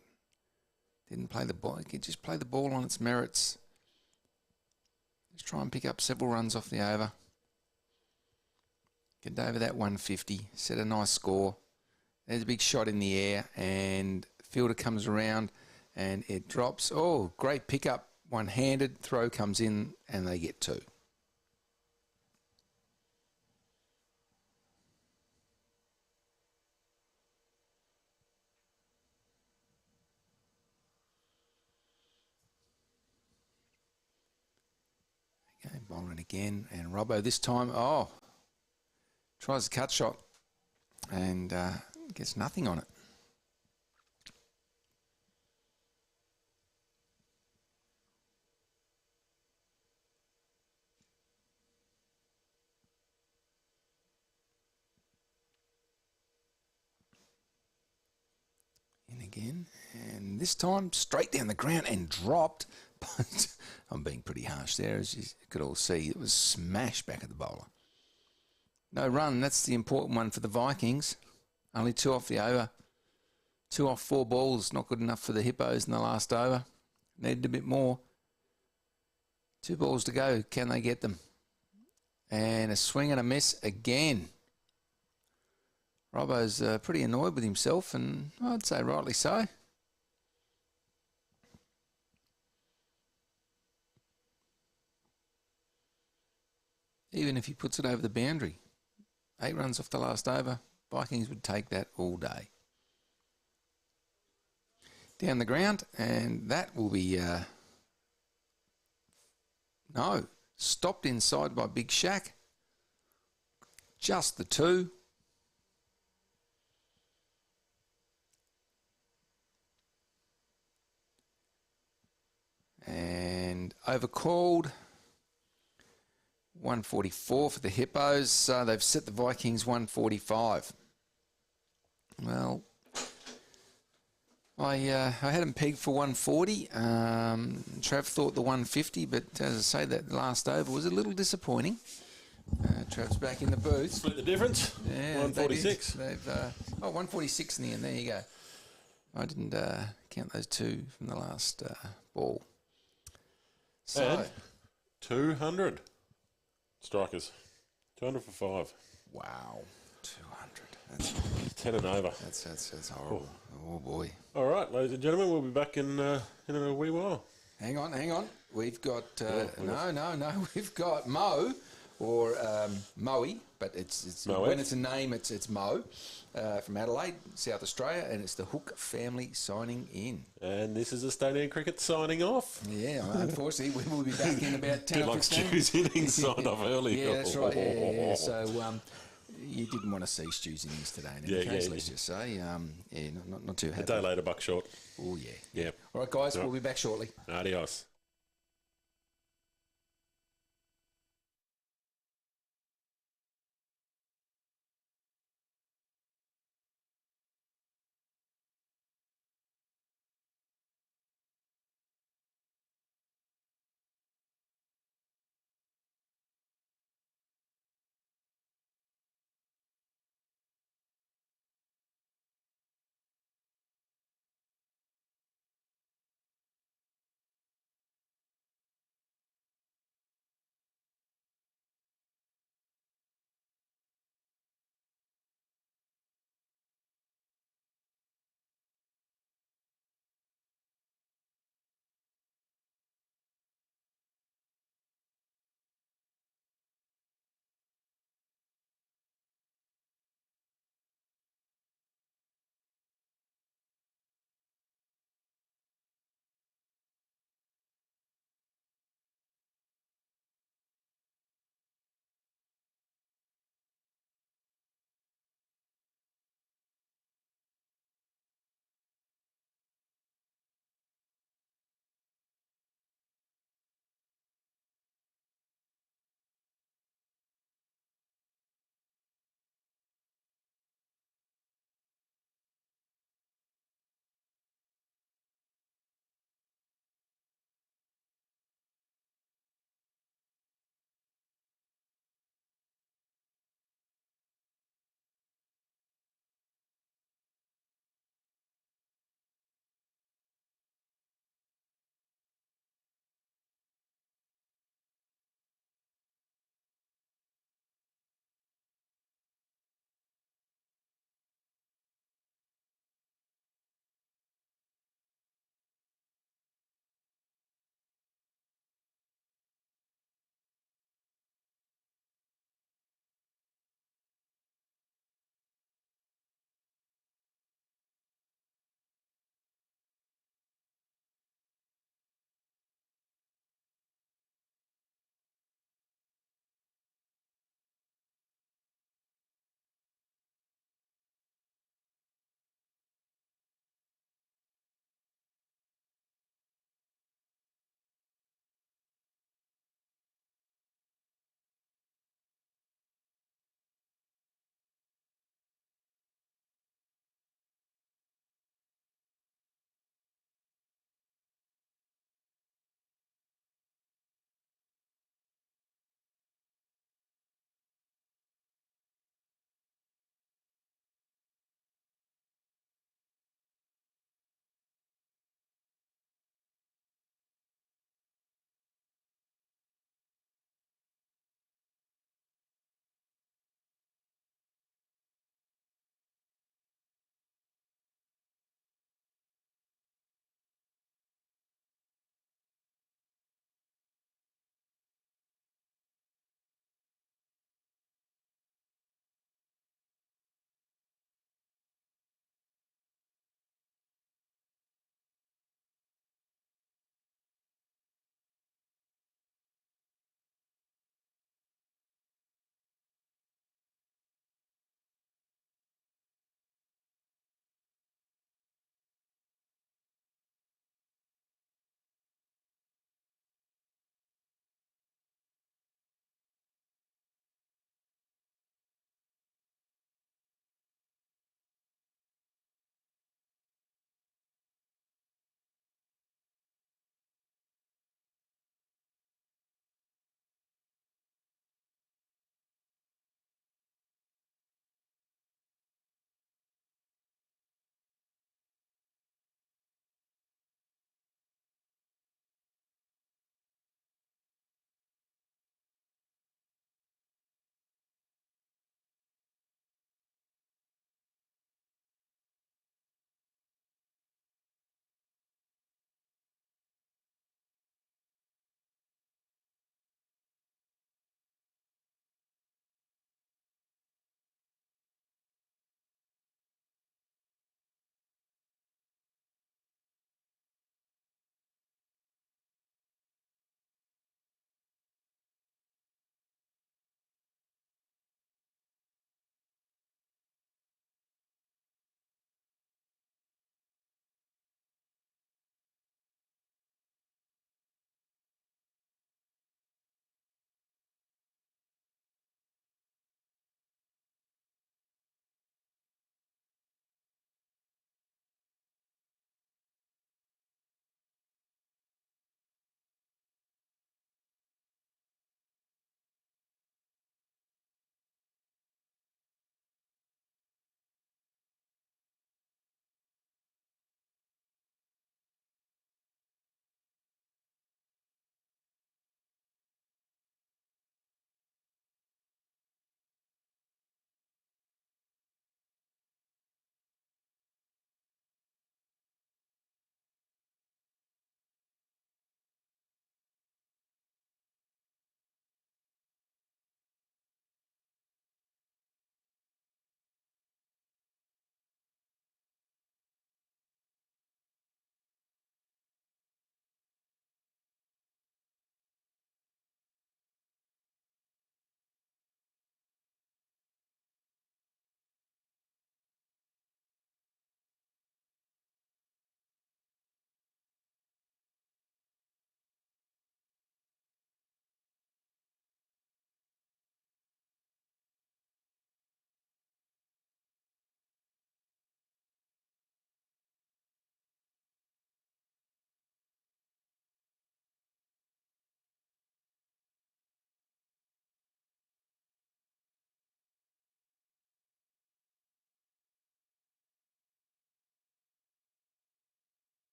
Didn't play the ball. He could just play the ball on its merits. Just try and pick up several runs off the over. Get over that 150. Set a nice score. There's a big shot in the air, and fielder comes around and it drops. Oh, great pickup. One-handed throw comes in and they get 2. Okay, bowling again, and Robbo this time, tries a cut shot and gets nothing on it. In again, and this time straight down the ground and dropped. But I'm being pretty harsh there, as you could all see. It was smashed back at the bowler. No run, that's the important one for the Vikings. Only 2 off the over. 2 off 4 balls, not good enough for the Hippos in the last over. Needed a bit more. 2 balls to go, can they get them? And a swing and a miss again. Robbo's pretty annoyed with himself, and I'd say rightly so. Even if he puts it over the boundary, 8 runs off the last over, Vikings would take that all day. down the ground, and that will be no, stopped inside by Big Shack. Just the two. And overcalled. 144 for the Hippos. So they've set the Vikings 145. Well, I had them pegged for 140. Trav thought the 150, but as I say, that last over was a little disappointing. Trav's back in the booth. Split the difference. Yeah, 146. They've 146 in the end. There you go. I didn't count those two from the last ball. So And 200 strikers. 200 for 5. wow, 200. That's 10 and over. that's horrible. Oh boy. All right, ladies and gentlemen, we'll be back in a wee while. Hang on. We've got no. We've got Mo or Moe, but it's Moe. when it's a name, it's Mo from Adelaide, South Australia, and it's the Hook family signing in. And this is Australian Cricket signing off. Yeah, unfortunately, we will be back in about 10 Bit or like 15. Stu's innings signed off early. Yeah, that's right. Yeah. So you didn't want to see Stu's innings today. In any case, let's just say, not too happy. A day later, buck short. Oh yeah. Yeah. All right, guys, we'll be back shortly. Adios.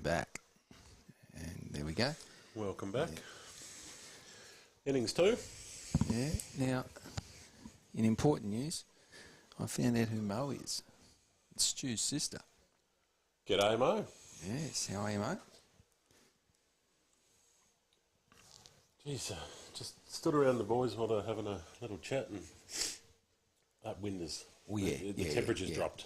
back. And there we go. Welcome back. Innings 2. Yeah. Now, in important news, I found out who Mo is. It's Stu's sister. G'day, Mo. Yes. How are you, Mo? Jeez, just stood around the boys while they're having a little chat, and that wind is... Oh, yeah. The temperature's dropped.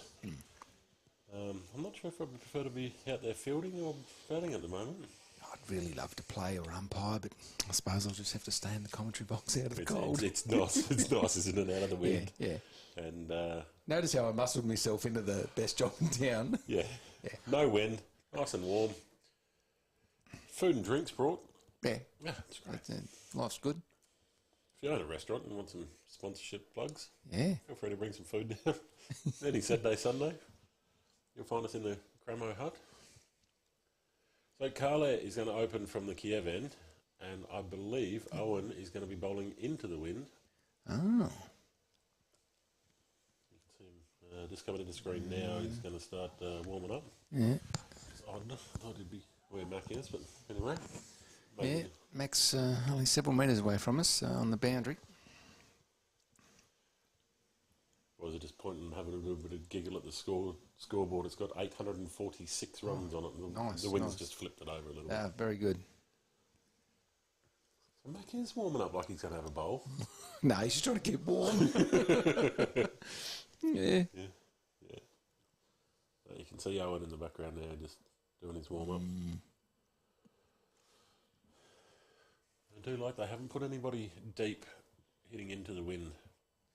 I'm not sure if I prefer to be out there fielding or batting at the moment. I'd really love to play or umpire, but I suppose I'll just have to stay in the commentary box out of the cold. It's nice. It's nice, isn't it, out of the wind? Yeah. And notice how I muscled myself into the best job in town. yeah. No wind, nice and warm. Food and drinks brought. Yeah, It's great. Life's good. If you own a restaurant and want some sponsorship plugs, Yeah. feel free to bring some food down. Any Saturday, Sunday, you'll find us in the Cramo hut. So Carla is going to open from the Kiev end, and I believe Owen is going to be bowling into the wind. Oh. You can see him just coming to the screen now. He's going to start warming up. Yeah. It's odd. I thought he'd be where Mac is, but anyway. Yeah, Mac's only several metres away from us on the boundary. Or was it just pointing and having a little bit of giggle at the scoreboard? It's got 846 runs on it. Nice, The wind's nice. just flipped it over a little bit. Very good. So Mac is warming up like he's going to have a bowl. No, he's just trying to keep warm. Yeah. You can see Owen in the background now just doing his warm-up. I do like they haven't put anybody deep hitting into the wind.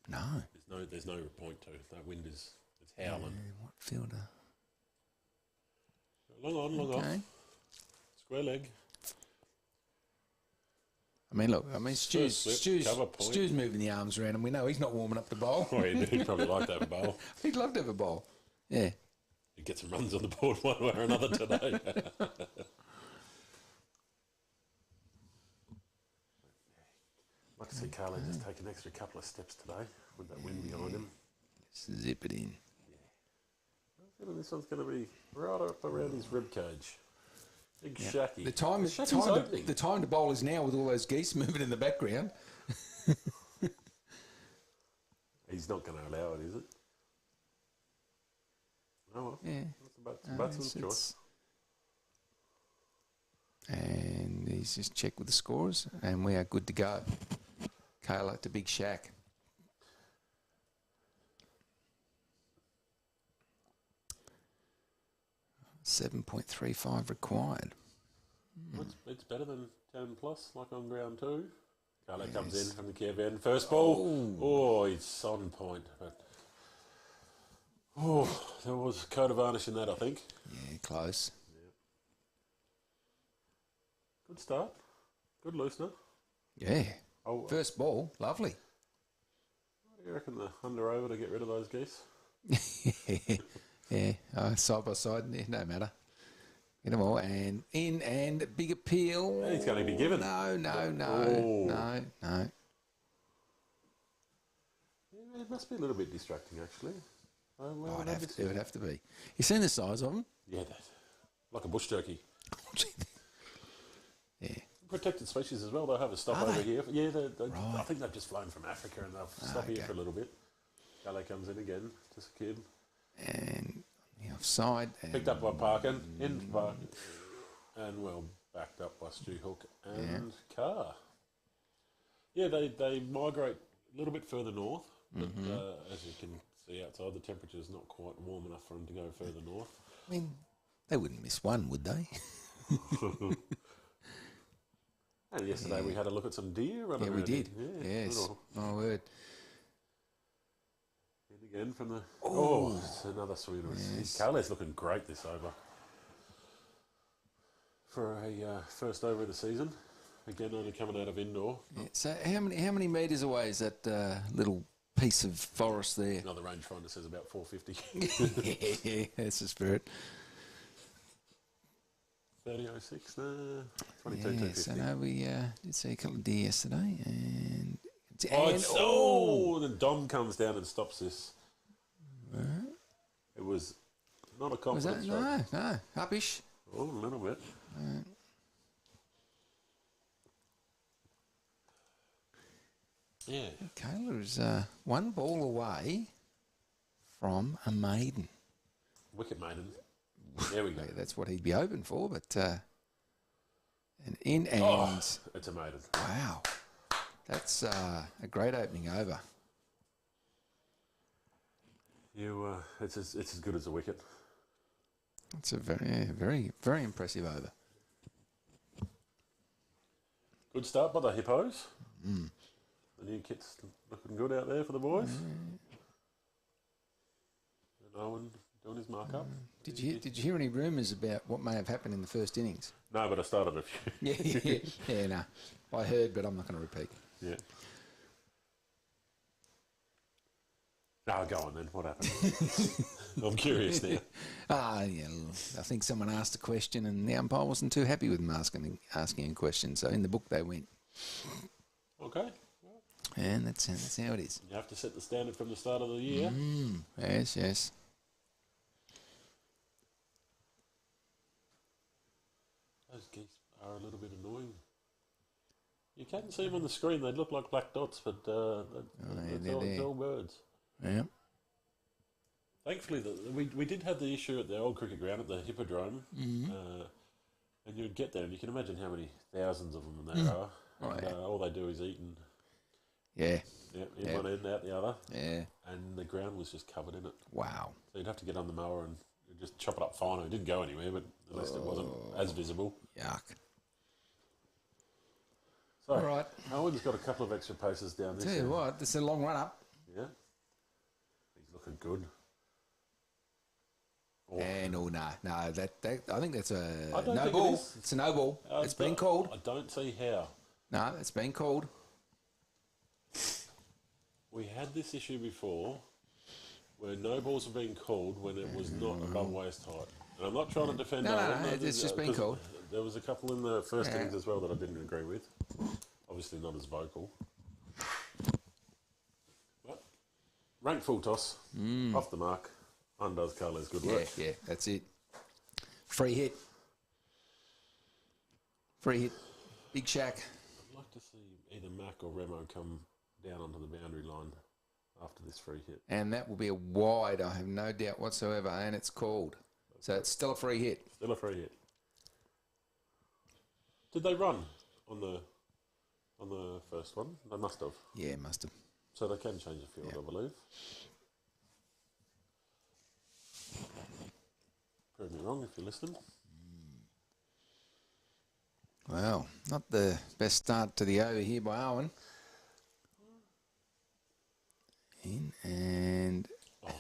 No. There's no point to it. That wind it's howling. What fielder? Long on, long off. Square leg. I mean, look, Stu's moving the arms around and we know he's not warming up the bowl. Oh, he'd probably like to have a bowl. He'd love to have a bowl. Yeah. He'd get some runs on the board one way or another today. I'd like to see Carlo just take an extra couple of steps today with that wind behind him. Just zip it in. I feel this one's going to be right up around his rib cage. Big Shacky. The time to bowl is now with all those geese moving in the background. He's not going to allow it, is it? Oh, well. Yeah. That's the batsman's choice. And he's just checked with the scores, and we are good to go. Kayla to Big Shack. $7.35 required. It's better than 10 plus, like on ground 2. Carlo comes in from the Kiev end. First ball. Oh, it's on point. But there was a coat of varnish in that, I think. Yeah, close. Yeah. Good start. Good loosener. Yeah. First ball, lovely. What do you reckon the under over to get rid of those geese? Yeah, side by side, no matter. Get them all, and in, and big appeal. Yeah, he's going to be given. No. Yeah, it must be a little bit distracting, actually. It would have to be. You seen the size of them? Yeah, like a bush turkey. Yeah. Protected species as well. They'll have a stop over here. Yeah, Right. I think they've just flown from Africa and they'll stop here for a little bit. Gale comes in again, just a kid. And the offside. Picked up by Parkin, in Park, and well backed up by Stu Hook and Carr. Yeah, they migrate a little bit further north, but as you can see outside, the temperature is not quite warm enough for them to go further north. I mean, they wouldn't miss one, would they? And yesterday we had a look at some deer running around. We did. Yeah, Yes, my word. And again from the... Oh, it's another sweeter. Yes. Carle's looking great this over. For a first over of the season. Again, only coming out of indoor. Yeah. So how many metres away is that little piece of forest there? Another rangefinder says about 450. Yeah, that's the spirit. 30.06, 22.250. Yeah, so no, we did see a couple of deer yesterday, and then Dom comes down and stops this. It was not a confidence No, uppish. Oh, a little bit. Yeah. Kayla's one ball away from a maiden. Wicket maiden. There we go. Yeah, that's what he'd be open for, but and in and it's a maiden. wow, that's a great opening over. It's as good as a wicket. It's a very, very impressive over. Good start by the Hippos. The new kit's looking good out there for the boys. And Owen doing his mark-up. Did you hear any rumours about what may have happened in the first innings? No, but I started a few. Yeah, no. I heard, but I'm not going to repeat. Yeah. No, go on then. What happened? I'm curious now. Yeah. I think someone asked a question, and the umpire wasn't too happy with them asking a question. So in the book they went. Okay. And that's how it is. You have to set the standard from the start of the year. Yes. Those geese are a little bit annoying. You can't see them on the screen. They look like black dots, but it's all birds. Yeah. Thankfully, we did have the issue at the old cricket ground at the Hippodrome, and you'd get there and you can imagine how many thousands of them there are. And, all they do is eat and in one end, out the other. Yeah. And the ground was just covered in it. Wow. So you'd have to get on the mower and just chop it up fine. It didn't go anywhere, but at least it wasn't as visible. Yuck. So, all right. Owen's got a couple of extra paces down this. Tell you what, this is a long run up. Yeah. He's looking good. And no, that I think that's a don't no think ball. it is. It's a no ball. It's been called. I don't see how. No, it's been called. We had this issue before where no balls have been called when it was not above waist height. And I'm not trying to defend Owen. No, it's just been called. There was a couple in the first innings as well that I didn't agree with. Obviously not as vocal. But rank full toss, off the mark, undoes Carlos good work. Yeah, that's it. Free hit. Big shack. I'd like to see either Mac or Remo come down onto the boundary line after this free hit. And that will be a wide, I have no doubt whatsoever, and it's called. So it's still a free hit. Still a free hit. Did they run on the first one? They must have. Yeah, must have. So they can change the field, I believe. Prove me wrong if you're listening. Well, not the best start to the over here by Owen. In and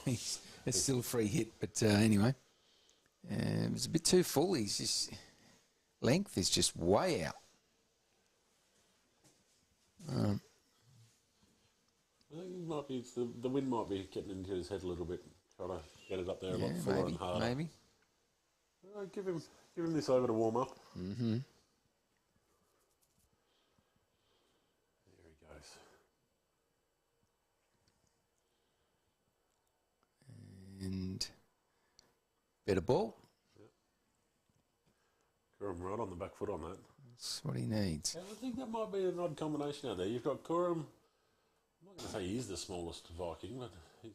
it's still a free hit, but anyway, it was a bit too full. His just length is just way out. I think it might be the wind might be getting into his head a little bit. Try to get it up there a lot fuller and harder. Maybe. Give him this over to warm up. Mm-hmm. There he goes. And better ball. Kurum right on the back foot on that. That's what he needs. Yeah, I think that might be an odd combination out there. You've got Kurum. I'm not going to say he's the smallest Viking, but he's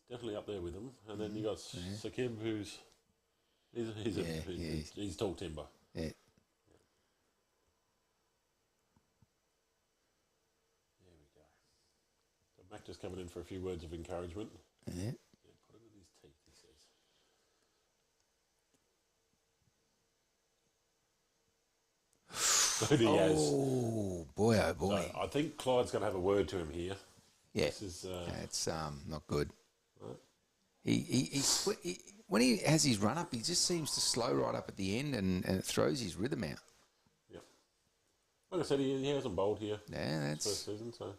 definitely up there with them. And then you got Sakib, who's he's tall timber. Yeah. There we go. So Mac just coming in for a few words of encouragement. Yeah. Put it in his teeth, he says. But he has. Oh boy! Oh boy! So I think Clyde's going to have a word to him here. Yeah, this is that's not good. Right. He when he has his run up, he just seems to slow right up at the end, and it throws his rhythm out. Yeah, like I said, he hasn't bowled here. Yeah, that's first season, so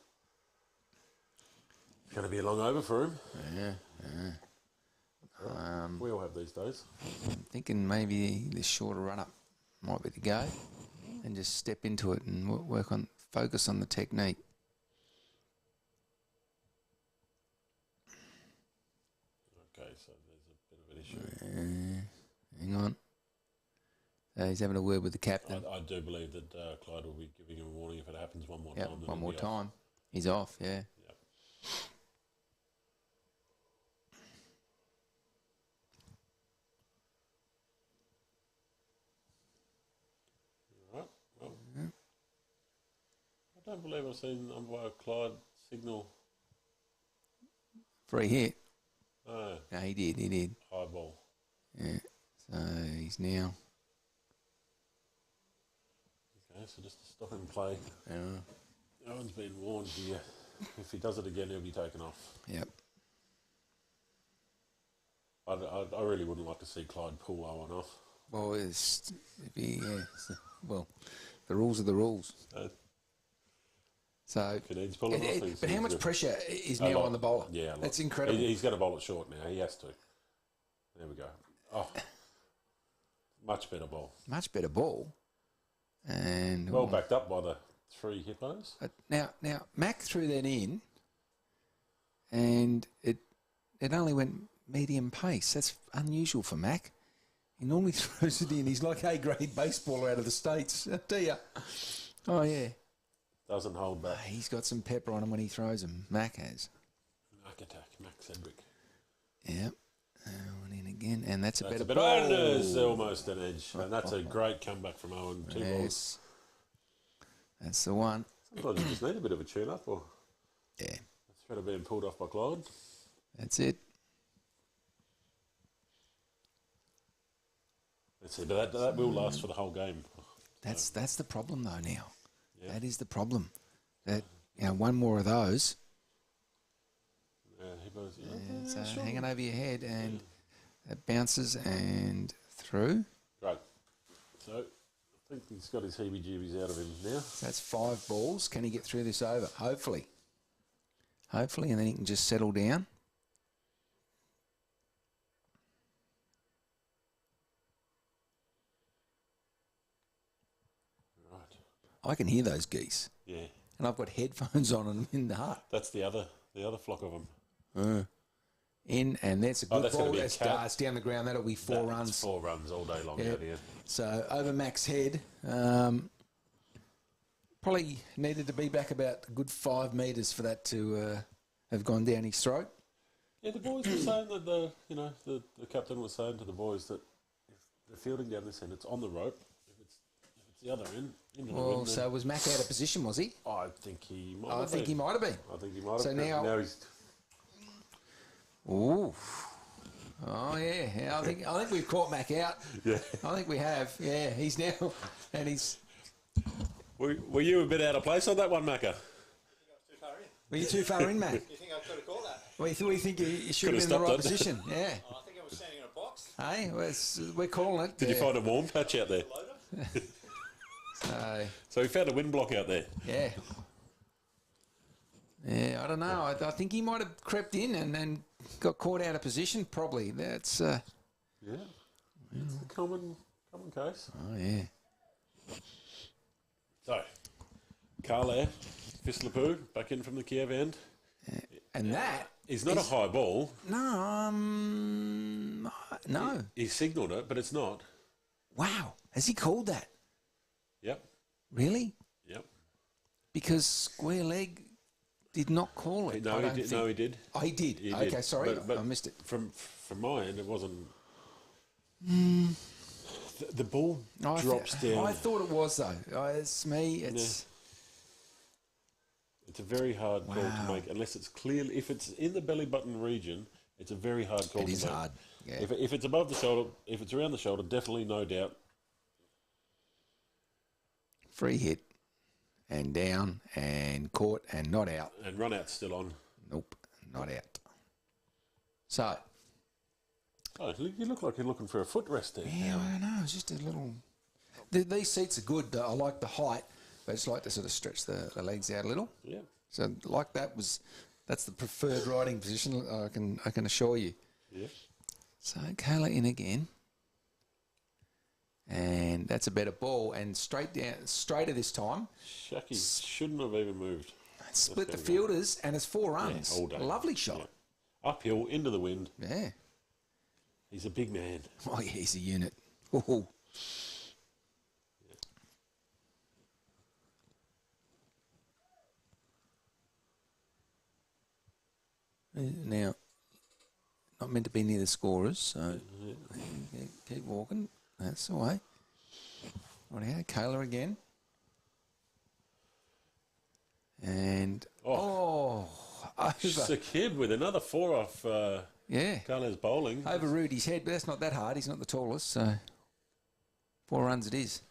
it's going to be a long over for him. Yeah. We all have these days. I'm thinking maybe the shorter run up might be the go, and just step into it and focus on the technique. Okay, so there's a bit of an issue. Hang on. He's having a word with the captain. I do believe that Clyde will be giving him a warning if it happens one more Yep, time. one more time. He's off, yeah. Yep. Right. Well, I don't believe I've seen umpire Clyde signal. Free hit. No. No, he did. High ball. Yeah. So he's now. Okay, so just to stop him play. Yeah. Owen's been warned here. If he does it again, he'll be taken off. Yep. I really wouldn't like to see Clyde pull Owen off. Well, well, the rules are the rules. So, If he needs pulling off, but how much pressure is now on the bowler? Yeah, that's incredible. He's going to bowl it short now. He has to. There we go. Oh, much better ball. Much better ball. And well backed up by the 3 hippos. Now, Mac threw that in, and it only went medium pace. That's unusual for Mac. He normally throws it in. He's like A-grade baseballer out of the States. I tell you. Oh, yeah. Doesn't hold back. He's got some pepper on him when he throws them. Mac has. Mac attack, Mac Cedric. Yep. One in again, and that's a better ball. ball. There's almost an edge, and that's a great comeback from Owen. 2 balls. That's the one. Sometimes you just need a bit of a tune-up, or instead of being pulled off by Clyde. That's it. That's it, but that will last for the whole game. That's the problem though now. Yeah. That is the problem. That one more of those. So hanging over your head, and it bounces and through. Great. So I think he's got his heebie-jeebies out of him now. So that's 5 balls. Can he get through this over? Hopefully. Hopefully, and then he can just settle down. Right. I can hear those geese. Yeah. And I've got headphones on and I'm in the hut. That's the other flock of them. In, and that's a good that's ball. Be that's it's down the ground. That'll be 4 runs. 4 runs all day long out here. So over Mac's head, probably needed to be back about a good 5 metres for that to have gone down his throat. Yeah, the boys were saying that the captain was saying to the boys that if they're fielding down this end, it's on the rope. If it's the other end, into the wind. So was Mac out of position? Was he? I think he might. I think he might have been. I think he might have. So now he's. Ooh. Oh yeah. I think we've caught Mac out. Yeah. I think we have. Yeah, he's now, and he's. Were you a bit out of place on that one, Macca? Were you too far in, Mac? You think I could have called that? Well, you think you should have been in the right position? Yeah. Oh, I think I was standing in a box. Hey, we're calling it. Did you find a warm patch out there? So we found a wind block out there. Yeah. Yeah, I don't know. I think he might have crept in and got caught out of position. Probably. That's. Yeah. It's a common case. Oh yeah. So, Carlair, Fislapoo, back in from the Kiev end. And that is not a high ball. No, no. He signalled it, but it's not. Wow. Has he called that? Yep. Really? Yep. Because square leg did not call it. No, he did. No, he did. Oh, he did. He okay, did. sorry, but I missed it. From my end, it wasn't. The ball drops down. I thought it was though. It's me. It's. It's a very hard call to make unless it's clear. If it's in the belly button region, it's a very hard call to make. It is hard. Yeah. If it's above the shoulder, if it's around the shoulder, definitely no doubt. Free hit, and down, and caught, and not out. And run out's still on. Nope, not out. So. Oh, you look like you're looking for a footrest there. Yeah, I don't know. It's just a little. These seats are good. I like the height, but it's like to sort of stretch the legs out a little. Yeah. So like that's the preferred riding position. I can assure you. Yeah. So Kayla in again, and that's a better ball and straighter this time. Shaki shouldn't have even moved. Split the fielders and it's 4 runs. Yeah, all day. Lovely shot. Yeah. Uphill into the wind. Yeah. He's a big man. Oh yeah, he's a unit. Ooh. Now, not meant to be near the scorers, so keep walking. That's the way. Righty-ho, Kayla again. And, over. Sakib with another 4 off Kayla's bowling. Over Rudy's head, but that's not that hard. He's not the tallest, so 4 runs it is.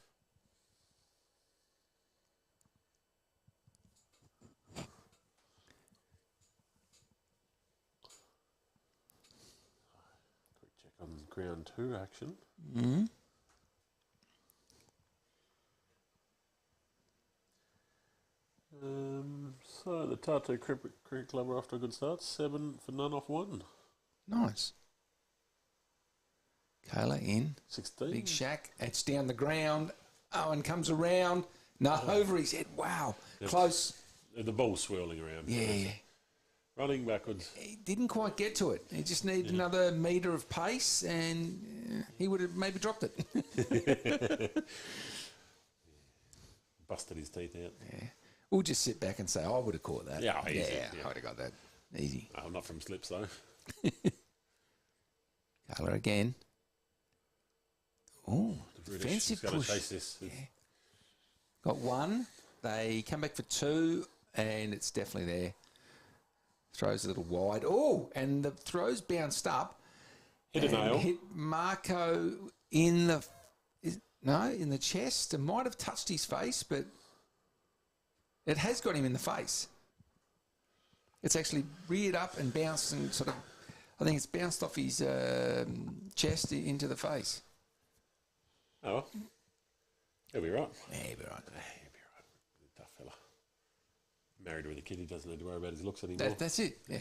Quick check on ground 2 action. Mm-hmm. So the Tartu Cricket Club are off to a good start. 7 for none off 1. Nice. Kayla in. 16. Big Shack. It's down the ground. Owen comes around. No, over his head. Wow. Yep. Close. The ball swirling around. Yeah. Running backwards. He didn't quite get to it. He just needed another metre of pace and he would have maybe dropped it. Busted his teeth out. Yeah. We'll just sit back and say, I would have caught that. Yeah, easy. I would have got that. Easy. I'm not from slips, though. Colour again. Oh, The British defensive is gonna push. chase this. Yeah. Got 1. They come back for 2, and it's definitely there. Throws a little wide. Oh, and the throws bounced up. Hit a nail. Hit Marco in the... in the chest. It might have touched his face, but it has got him in the face. It's actually reared up and bounced and sort of... I think it's bounced off his chest into the face. Oh, well. He'll be right. Yeah, he'll be right. He'll be right. Tough fella. Married with a kid, he doesn't need to worry about his looks anymore. That's it, yeah.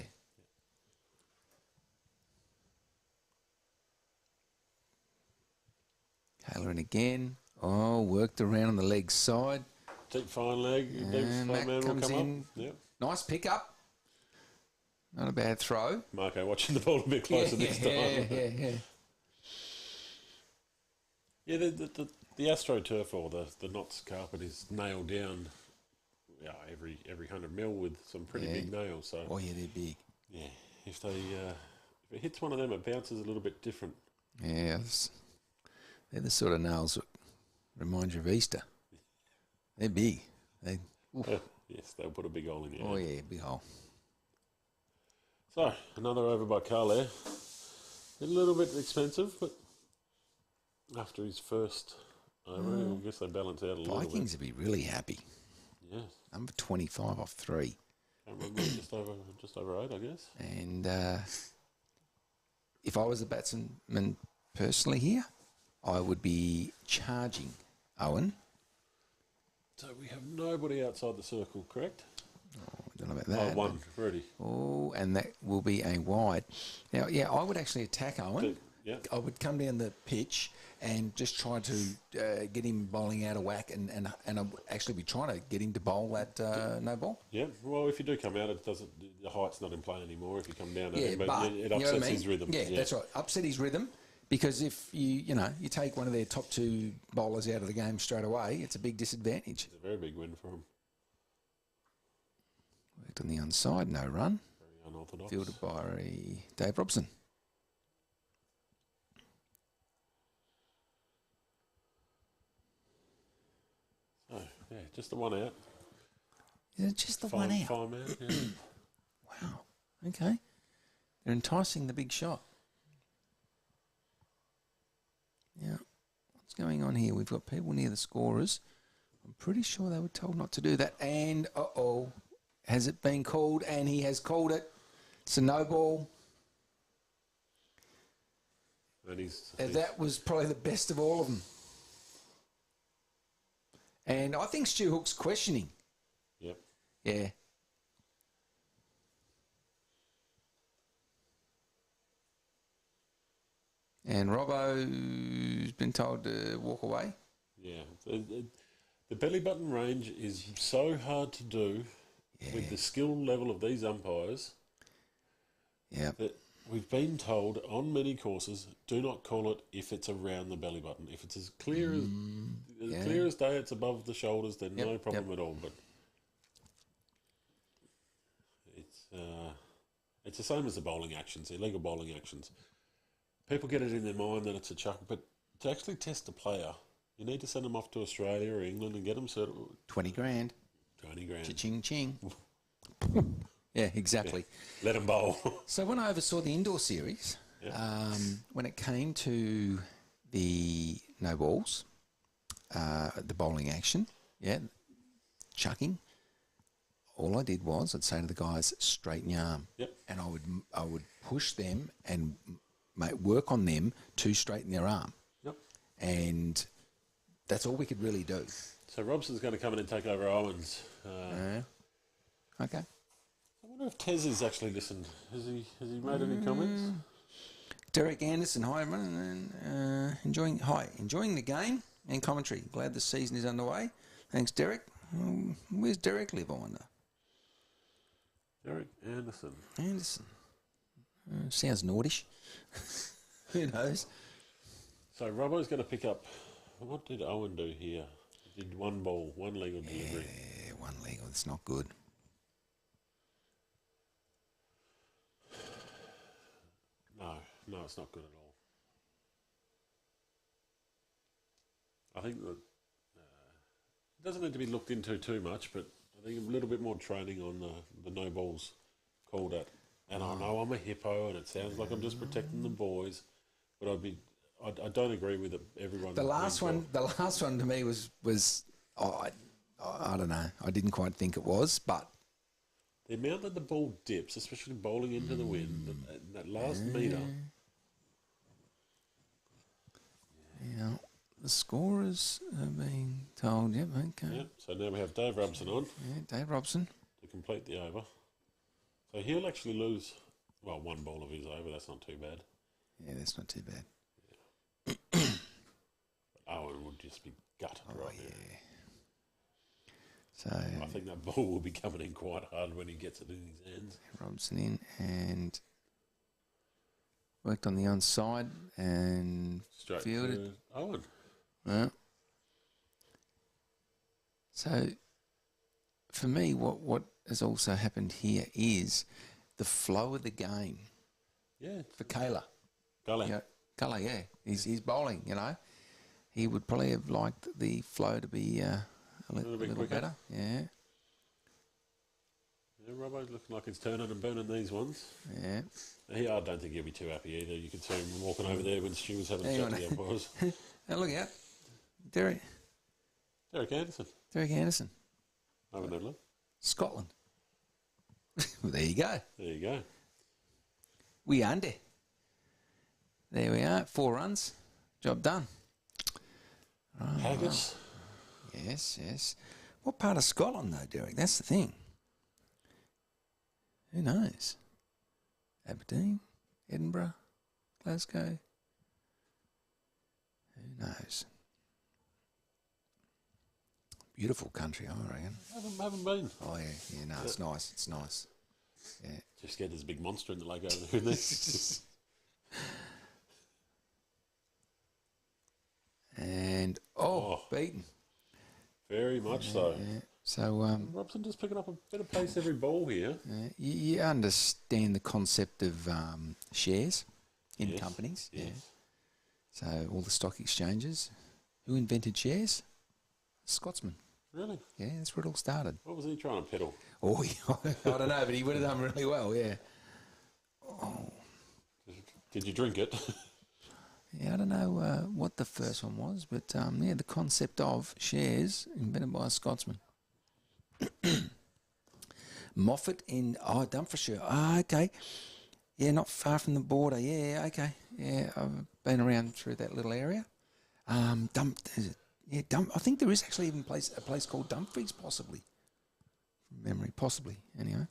Kayla in again. Oh, worked around on the leg side. Deep fine leg. Deep And fine Mac man will comes come in. up. Yep. Nice pick up. Not a bad throw. Marco watching the ball a bit closer this time. Yeah. Yeah, the AstroTurf or the Knots carpet is nailed down every 100 mil with some pretty big nails. So Oh, yeah, they're big. yeah, if it hits one of them, it bounces a little bit different. Yeah, they're the sort of nails that remind you of Easter. They're big. Yes, they'll put a big hole in you. Oh, yeah, big hole. So another over by Carl. A little bit expensive, but after his first over, I guess they balance out a little bit. Vikings would be really happy. Yes. Number 25 off 3. Can't remember, just over 8, I guess. And if I was a batsman personally here, I would be charging Owen. So we have nobody outside the circle, correct? Oh, I don't know about that. 1, ready. Oh, and that will be a wide. Now, yeah, I would actually attack Owen. Yeah. I would come down the pitch and just try to get him bowling out of whack, and I'd actually be trying to get him to bowl that no ball. Yeah, well, if you do come out, it doesn't. The height's not in play anymore. If you come down, Yeah, but but it you know upsets what I mean? his rhythm. Yeah, that's right. Upset his rhythm, because if you take one of their top 2 bowlers out of the game straight away, it's a big disadvantage. It's a very big win for him. Worked on the onside, no run. Very unorthodox. Fielded by Dave Robson. So yeah, just the one out. Yeah, just the one out. Fine man. Yeah. Wow. Okay. They're enticing the big shot. Yeah. What's going on here? We've got people near the scorers. I'm pretty sure they were told not to do that. And, has it been called? And he has called it. It's a no ball. And That was probably the best of all of them. And I think Stu Hook's questioning. Yep. Yeah. And Robbo's been told to walk away. Yeah. The belly button range is so hard to do with the skill level of these umpires. Yeah. That we've been told on many courses, do not call it if it's around the belly button. If it's as clear as day, it's above the shoulders, then no problem at all. But it's It's the same as the bowling actions, illegal bowling actions. People get it in their mind that it's a chuck, but to actually test a player, you need to send them off to Australia or England and get them sort of 20 grand. 20 grand. Cha-ching, ching. Yeah, exactly. Yeah. Let them bowl. So when I oversaw the indoor series, when it came to the no balls, the bowling action, chucking, all I did was I'd say to the guys, straighten your arm. Yep. And I would push them and work on them to straighten their arm. Yep. And that's all we could really do. So Robson's going to come in and take over Owens. Okay. I wonder if Tez has actually listened. Has he made any comments? Derek Anderson, hi everyone. Enjoying the game and commentary. Glad the season is underway. Thanks, Derek. Where's Derek live, I wonder? Derek Anderson. Sounds Nordish. Who knows? So Robbo's going to pick up. What did Owen do here? He did one ball, one legal delivery. Yeah, one legal. That's not good. No, it's not good at all. I think that it doesn't need to be looked into too much, but I think a little bit more training on the no balls called at. And I know I'm a hippo, and it sounds like I'm just protecting the boys, but I don't agree with it. Everyone. The last one to me was I don't know. I didn't quite think it was, but the amount that the ball dips, especially bowling into the wind, that last metre. Yeah, the scorers are being told. Yep, okay. Yep. So now we have Dave Robson on. Yeah, Dave Robson To complete the over. So he'll actually lose, one ball of his over. That's not too bad. Yeah, that's not too bad. Yeah. Owen would just be gutted right there. So I think that ball will be coming in quite hard when he gets it in his hands. Robson in and worked on the onside and Straight fielded. to Owen. Yeah. So for me, what has also happened here is the flow of the game. Yeah. For Kayla. Gully. Gully, yeah. He's bowling, He would probably have liked the flow to be a little quicker. better. Yeah. Yeah, Robbo's looking like he's turning and burning these ones. Yeah. I don't think he'll be too happy either. You could see him walking over there when Stu was having a chat to the umpires. Now look out. Derek Anderson. Derek Anderson. Over Nedler. Scotland. Well, there you go. There you go. We under. There we are. 4 runs. Job done. Haggis. Yes. What part of Scotland, though, Derek? That's the thing. Who knows? Aberdeen, Edinburgh, Glasgow. Who knows? Beautiful country, I reckon. Haven't been. Oh, yeah. No, it's nice. It's nice. Yeah. Just scared there's a big monster in the lake over there, isn't there? And, beaten. Very much so. Yeah. So, Robson just picking up a bit of pace every ball here. you understand the concept of shares in companies. Yes. Yeah. So, all the stock exchanges. Who invented shares? Scotsman. Really? Yeah, that's where it all started. What was he trying to peddle? Oh, I don't know, but he would have done really well, yeah. Oh. Did you drink it? Yeah, I don't know what the first one was, but the concept of shares invented by a Scotsman. Moffat in Dumfriesshire. Okay. Yeah, not far from the border. Yeah, okay. Yeah, I've been around through that little area. I think there is actually even a place called Dumfries, possibly. From memory, possibly. Anyway.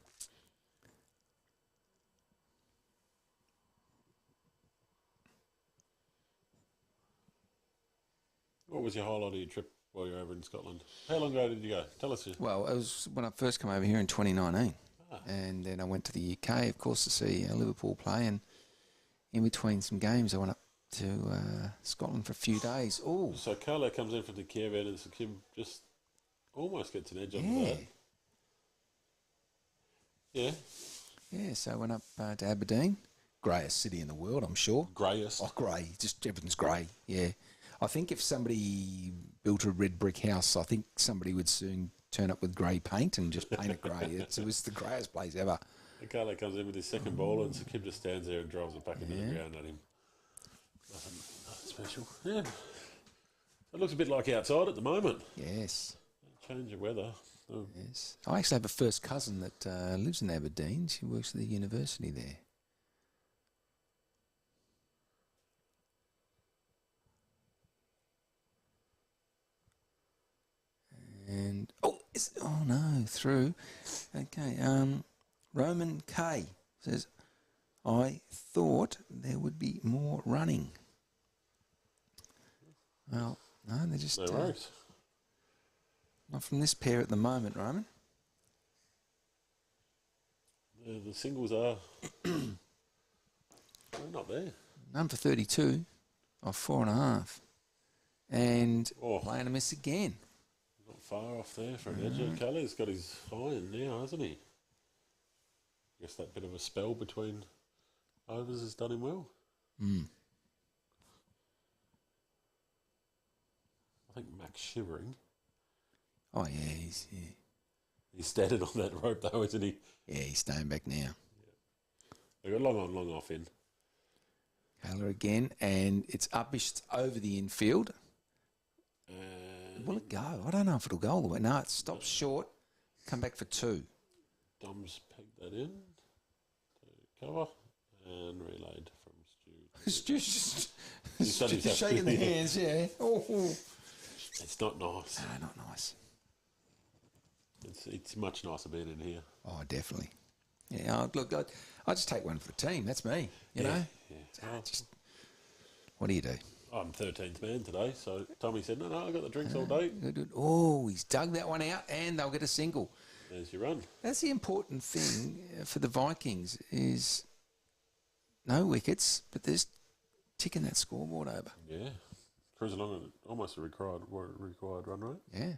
What was your highlight of your trip while you were over in Scotland? How long ago did you go? Tell us. Well, it was when I first came over here in 2019. And then I went to the UK, of course, to see Liverpool play. And in between some games, I went up to Scotland for a few days. Oh, So Carlo comes in from the caravan and Kim just almost gets an edge on that. yeah. Yeah. Yeah, so I went up to Aberdeen. Greyest city in the world, I'm sure. Greyest. Oh, grey. Just everything's grey, yeah. I think if somebody built a red brick house, I think somebody would soon turn up with grey paint and just paint it grey. It was the greyest place ever. The Carlo comes in with his second ball and Kim just stands there and drives it back into the ground at him. Nothing special. Yeah. It looks a bit like outside at the moment. Yes. Change of weather. Oh. Yes. I actually have a first cousin that lives in Aberdeen. She works at the university there. And oh no, through. Okay. Roman K says, I thought there would be more running. Well, no, they're just not from this pair at the moment, Roman. The singles are they're not there. None for 32 off 4.5. And playing a miss again. Not far off there for an edge. Kelly's got his iron now, hasn't he? Guess that bit of a spell between overs has done him well. I think Mac's shivering. Oh, yeah, He's standing on that rope though, isn't he? Yeah, he's staying back now. Yeah. They've got long on, long off in. Taylor again, and it's uppish over the infield. Will it go? I don't know if it'll go all the way. No, it stops short. Come back for 2. Dom's pegged that in to cover and relayed from Stu. Stu's shaking the hands, yeah. Oh. It's not nice. No, not nice. It's much nicer being in here. Oh, definitely. Yeah, look, I just take one for the team. That's me, you know. Yeah. What do you do? I'm 13th man today, so Tommy said, no, I got the drinks all day. Good. Oh, he's dug that one out, and they'll get a single. There's your run. That's the important thing for the Vikings is no wickets, but there's ticking that scoreboard over. Yeah. Cruise along at almost a required run rate. Yeah.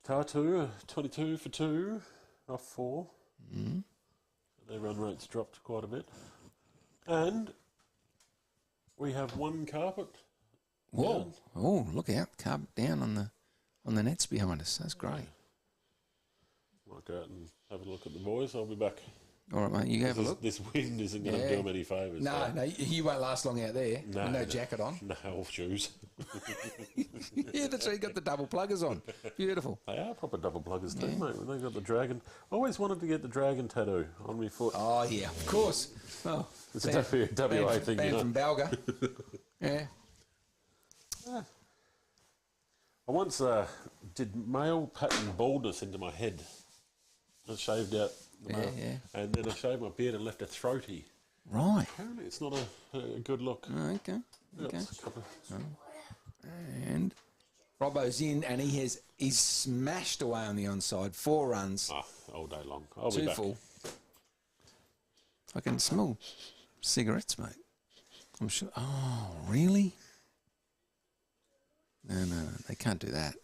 Tartu, 22 for 2, off 4. Their run rate's dropped quite a bit. And we have one carpet. Whoa. Down. Oh, look out. Carpet down on the nets behind us. That's great. Might go out and have a look at the boys. I'll be back. All right, mate. You have a look. This wind isn't going to do them any favours. No, so. no, you won't last long out there. No, with no jacket on. No, off shoes. Yeah, that's right. You got the double pluggers on. Beautiful. They are proper double pluggers too, mate. When they got the dragon. I always wanted to get the dragon tattoo on my foot. Oh, yeah, of course. Oh, It's a WA thing, you know. from Balga. Yeah. I once did male pattern baldness into my head. I shaved out the male. Yeah. And then I shaved my beard and left a throaty. Right. Apparently it's not a good look. Oh, okay. Got Okay. a couple of- And Robbo's in, and he's smashed away on the onside. 4 runs. all day long. I'll be 2 back. full. I can smell cigarette smoke. I'm sure. Oh, really? No, they can't do that.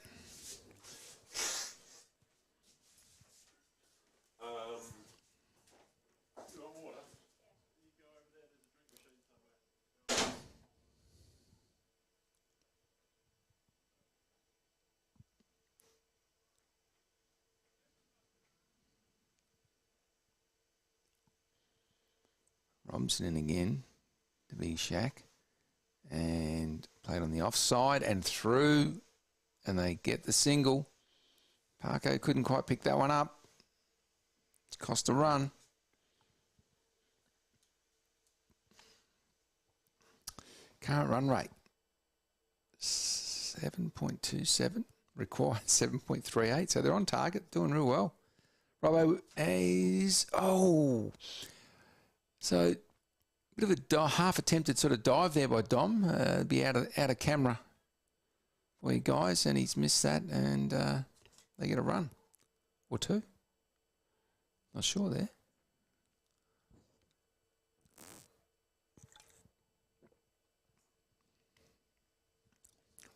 Robinson in again to be Shaq, and played on the offside and through, and they get the single. Parko couldn't quite pick that one up. It's cost a run. Current run rate 7.27, required 7.38, so they're on target, doing real well. Robbo is so bit of a half attempted sort of dive there by Dom. Be out of camera for you guys, and he's missed that, and they get a run or 2. Not sure there.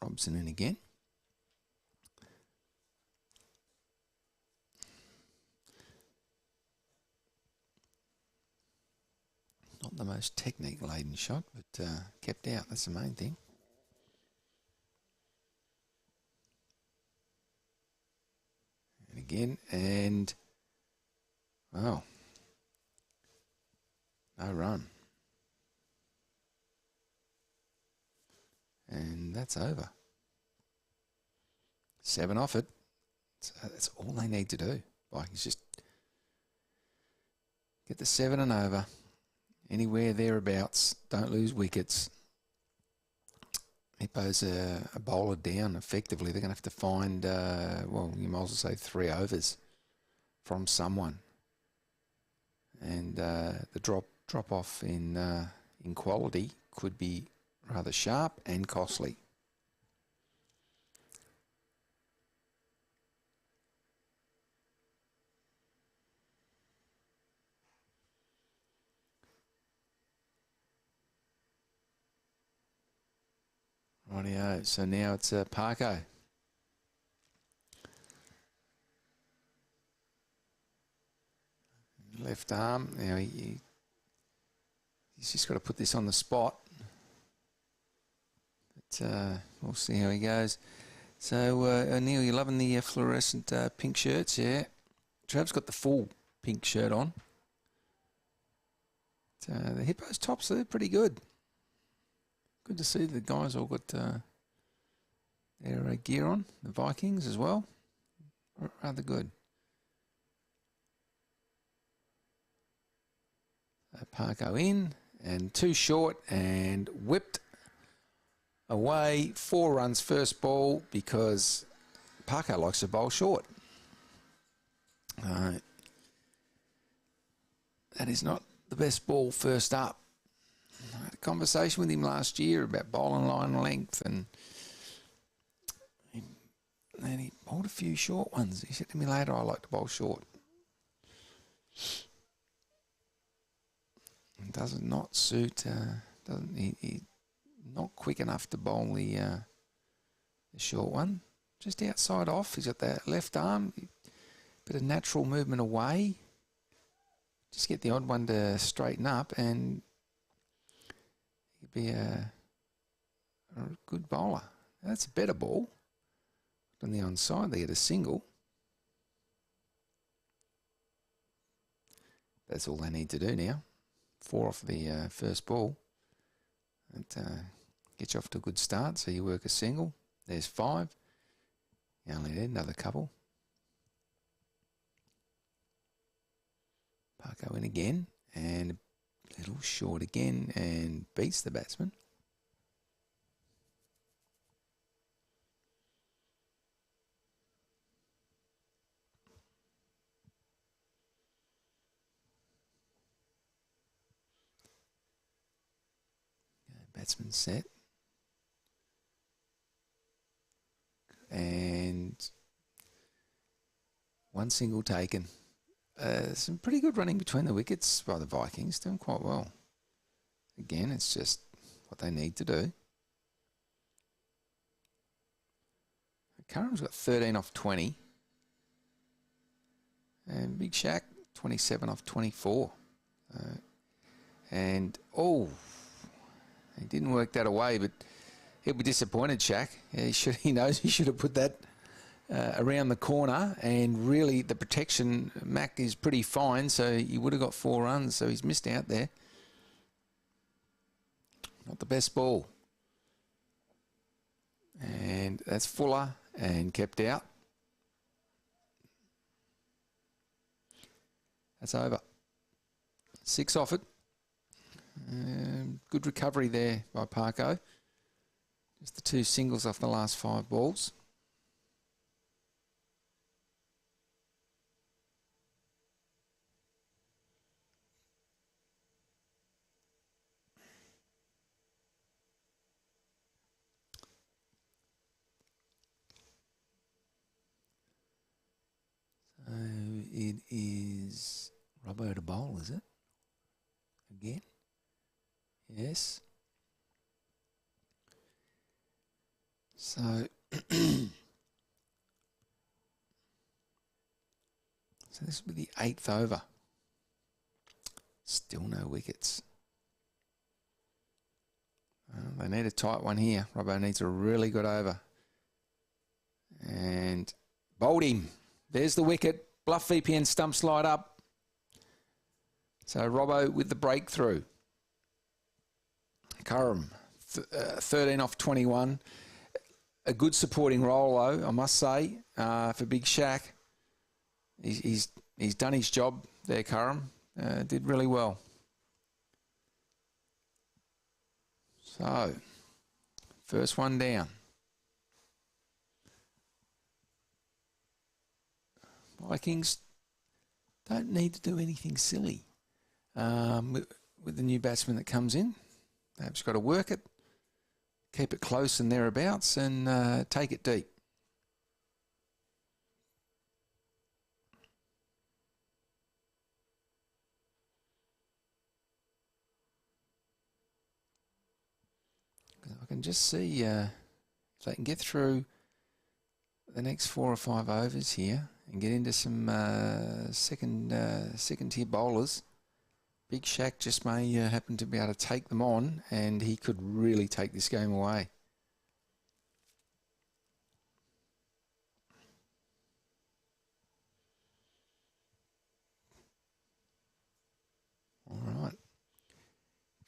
Robson in again. most technique-laden shot, but kept out. That's the main thing. And again, and wow, no run. And that's over. 7 off it. So that's all they need to do. Vikings just get the 7 and over. Anywhere thereabouts. Don't lose wickets. Hippos a bowler down effectively. They're going to have to find, well, you might as well say 3 overs from someone. And the drop off in quality could be rather sharp and costly. Rightio, so now it's Parko. Left arm, now he's just got to put this on the spot. But we'll see how he goes. So, Neil, you're loving the fluorescent pink shirts, yeah? Trav's got the full pink shirt on. But, the Hippos tops, they're pretty good. Good to see the guys all got their gear on. The Vikings as well. Rather good. Parko in and 2 short and whipped away. 4 runs first ball because Parko likes to bowl short. That is not the best ball first up. I had a conversation with him last year about bowling line length, and he bowled a few short ones. He said to me later, I like to bowl short. It does not suit, he not quick enough to bowl the short one. Just outside off, he's got that left arm, bit of natural movement away. Just get the odd one to straighten up and he'd be a good bowler. That's a better ball. On the onside, they get a single. That's all they need to do now. 4 off the first ball. And get you off to a good start. So you work a single. There's 5. You only need another couple. Parko in again. And a little short again. And beats the batsman. Batsman set. And 1 single taken. Some pretty good running between the wickets by the Vikings. Doing quite well. Again, it's just what they need to do. Curran's got 13 off 20. And Big Shaq, 27 off 24. And, he didn't work that away, but he'll be disappointed, Shaq. Yeah, he knows he should have put that around the corner, and really the protection, Mac, is pretty fine, so he would have got 4 runs, so he's missed out there. Not the best ball. And that's Fuller, and kept out. That's over. 6 off it. Good recovery there by Parko. Just the 2 singles off the last 5 balls. So it is Robbo to bowl, is it? Again? Yes. So, so this will be the 8th over. Still no wickets. They need a tight one here. Robbo needs a really good over. And bowled him. There's the wicket. BlufVPN stump slide up. So Robbo with the breakthrough. Curran, 13 off 21. A good supporting role, though, I must say, for Big Shaq. He's done his job there, Curran. Did really well. So, first one down. Vikings don't need to do anything silly with the new batsman that comes in. They've just got to work it, keep it close and thereabouts, and take it deep. I can just see if they can get through the next 4 or 5 overs here and get into some second tier bowlers. Big Shaq just may happen to be able to take them on, and he could really take this game away. All right.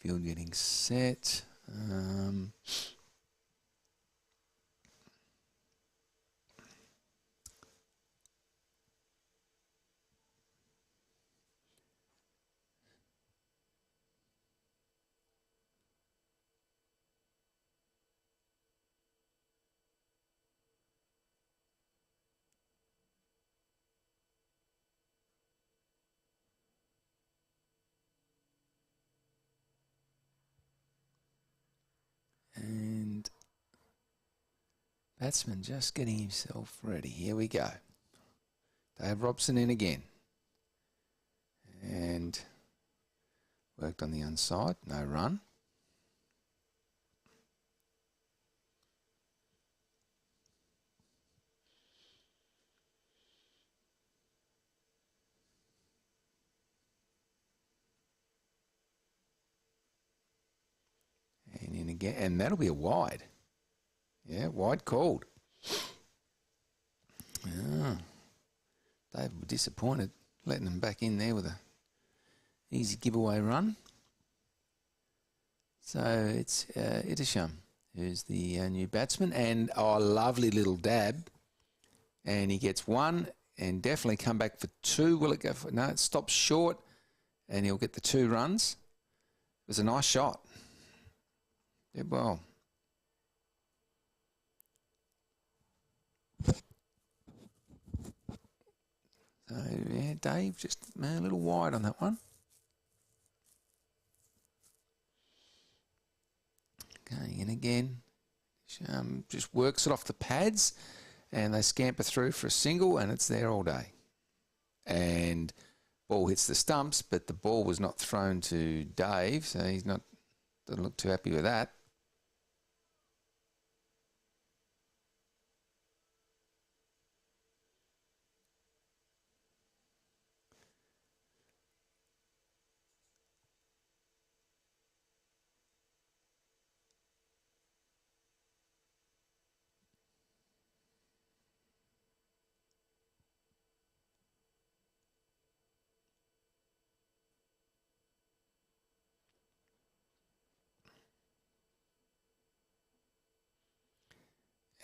Field getting set. And batsman just getting himself ready. Here we go. Dave Robson in again. And worked on the inside. No run. And in again. And that'll be a wide. Yeah, wide called. Yeah. Dave was disappointed letting them back in there with a easy giveaway run. So it's Intermission, who's the new batsman, and lovely little dab. And he gets 1 and definitely come back for 2. Will it go for... No, it stops short and he'll get the 2 runs. It was a nice shot. Did well. So, yeah, Dave, just a little wide on that one. Okay, and again, just works it off the pads, and they scamper through for a single, and it's there all day. And ball hits the stumps, but the ball was not thrown to Dave, so he's not, doesn't look too happy with that.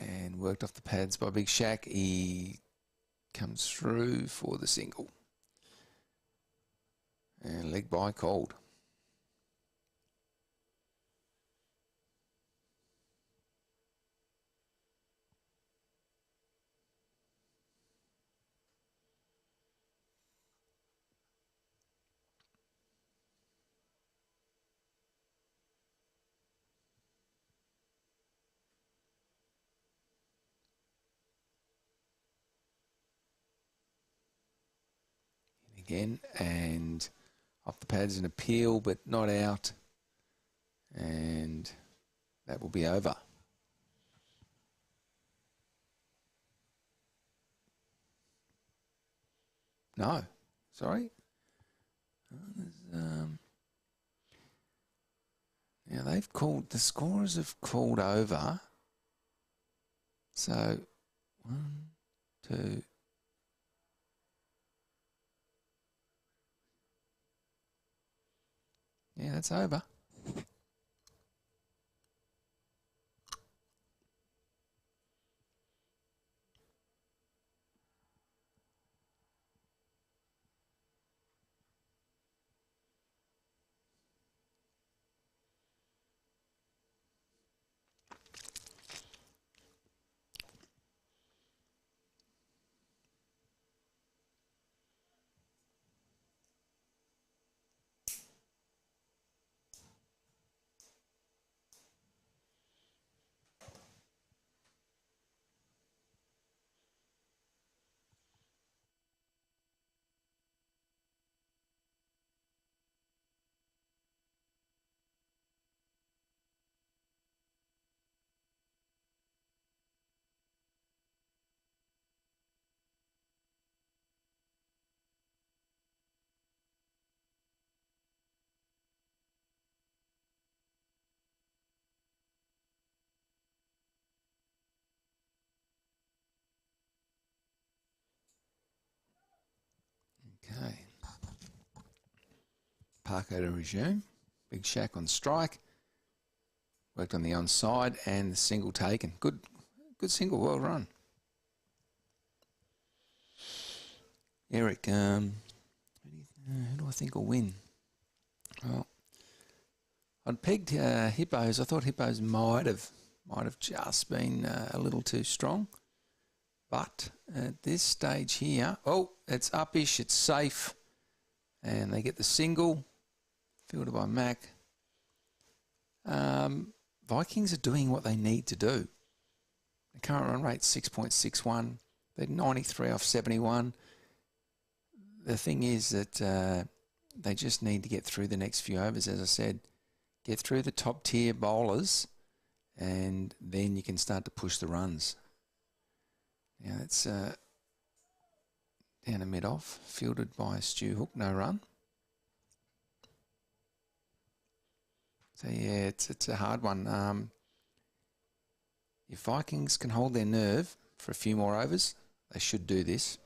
And worked off the pads by Big Shaq. He comes through for the single. And leg by called. Again, and off the pads an appeal, but not out, and that will be over. No, sorry. Now they've called, the scorers have called over. So 1, 2. Yeah, that's over. Okay. Parker to resume. Big Shack on strike. Worked on the onside and the single taken. Good single, well run. Eric, who do I think will win? Well, I'd pegged Hippos. I thought Hippos might have just been a little too strong. But at this stage here, oh, it's uppish, it's safe. And they get the single, fielded by Mac. Vikings are doing what they need to do. The current run rate 6.61. They're 93 off 71. The thing is that they just need to get through the next few overs, as I said. Get through the top tier bowlers, and then you can start to push the runs. Now that's down a mid-off, fielded by Stu Hook, no run. So yeah, it's a hard one. If Vikings can hold their nerve for a few more overs, they should do this.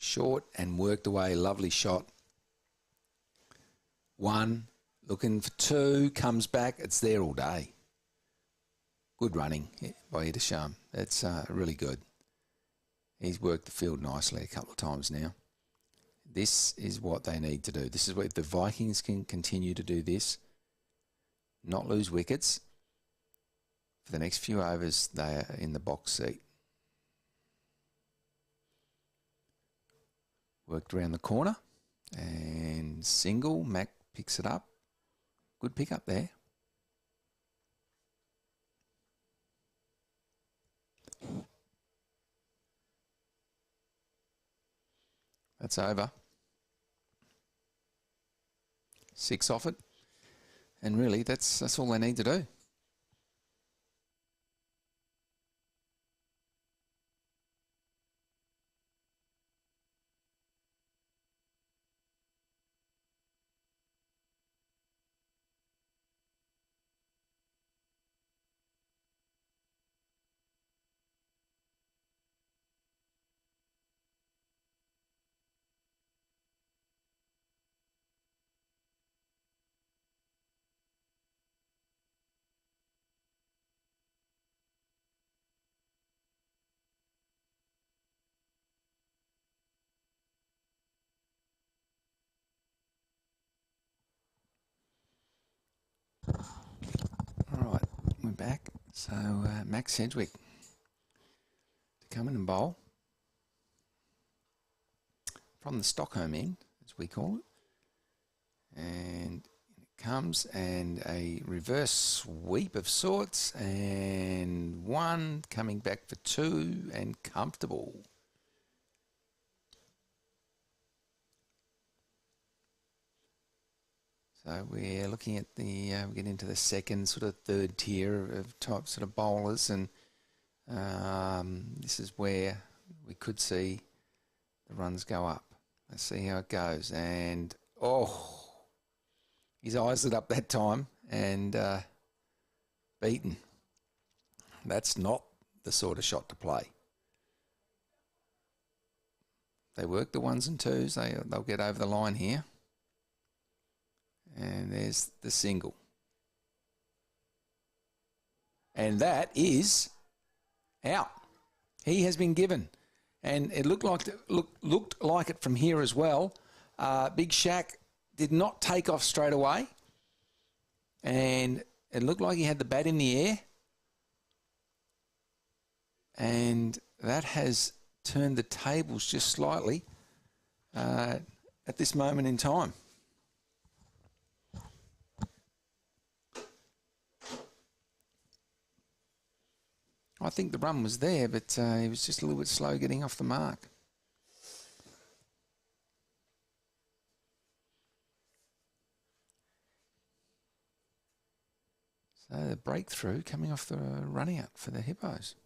Short and worked away, lovely shot. 1, looking for 2, comes back, it's there all day. Good running by Intermission. That's really good. He's worked the field nicely a couple of times now. This is what they need to do. This is what, if the Vikings can continue to do this, not lose wickets, for the next few overs, they are in the box seat. Worked around the corner and single. Mac picks it up. Good pick up there. That's over. 6 off it. And really, that's all they need to do. All right, we're back. So Max Sedgwick to come in and bowl from the Stockholm end, as we call it. And it comes and a reverse sweep of sorts, and 1 coming back for 2 and comfortable. So we're looking at we get into the second, sort of third tier of type sort of bowlers, and this is where we could see the runs go up. Let's see how it goes. And, his eyes lit up that time and beaten. That's not the sort of shot to play. They work the ones and twos. They'll get over the line here. And there's the single. And that is out. He has been given. And it looked like it from here as well. Big Shaq did not take off straight away. And it looked like he had the bat in the air. And that has turned the tables just slightly at this moment in time. I think the run was there, but he was just a little bit slow getting off the mark. So the breakthrough coming off the run out for the Hippos.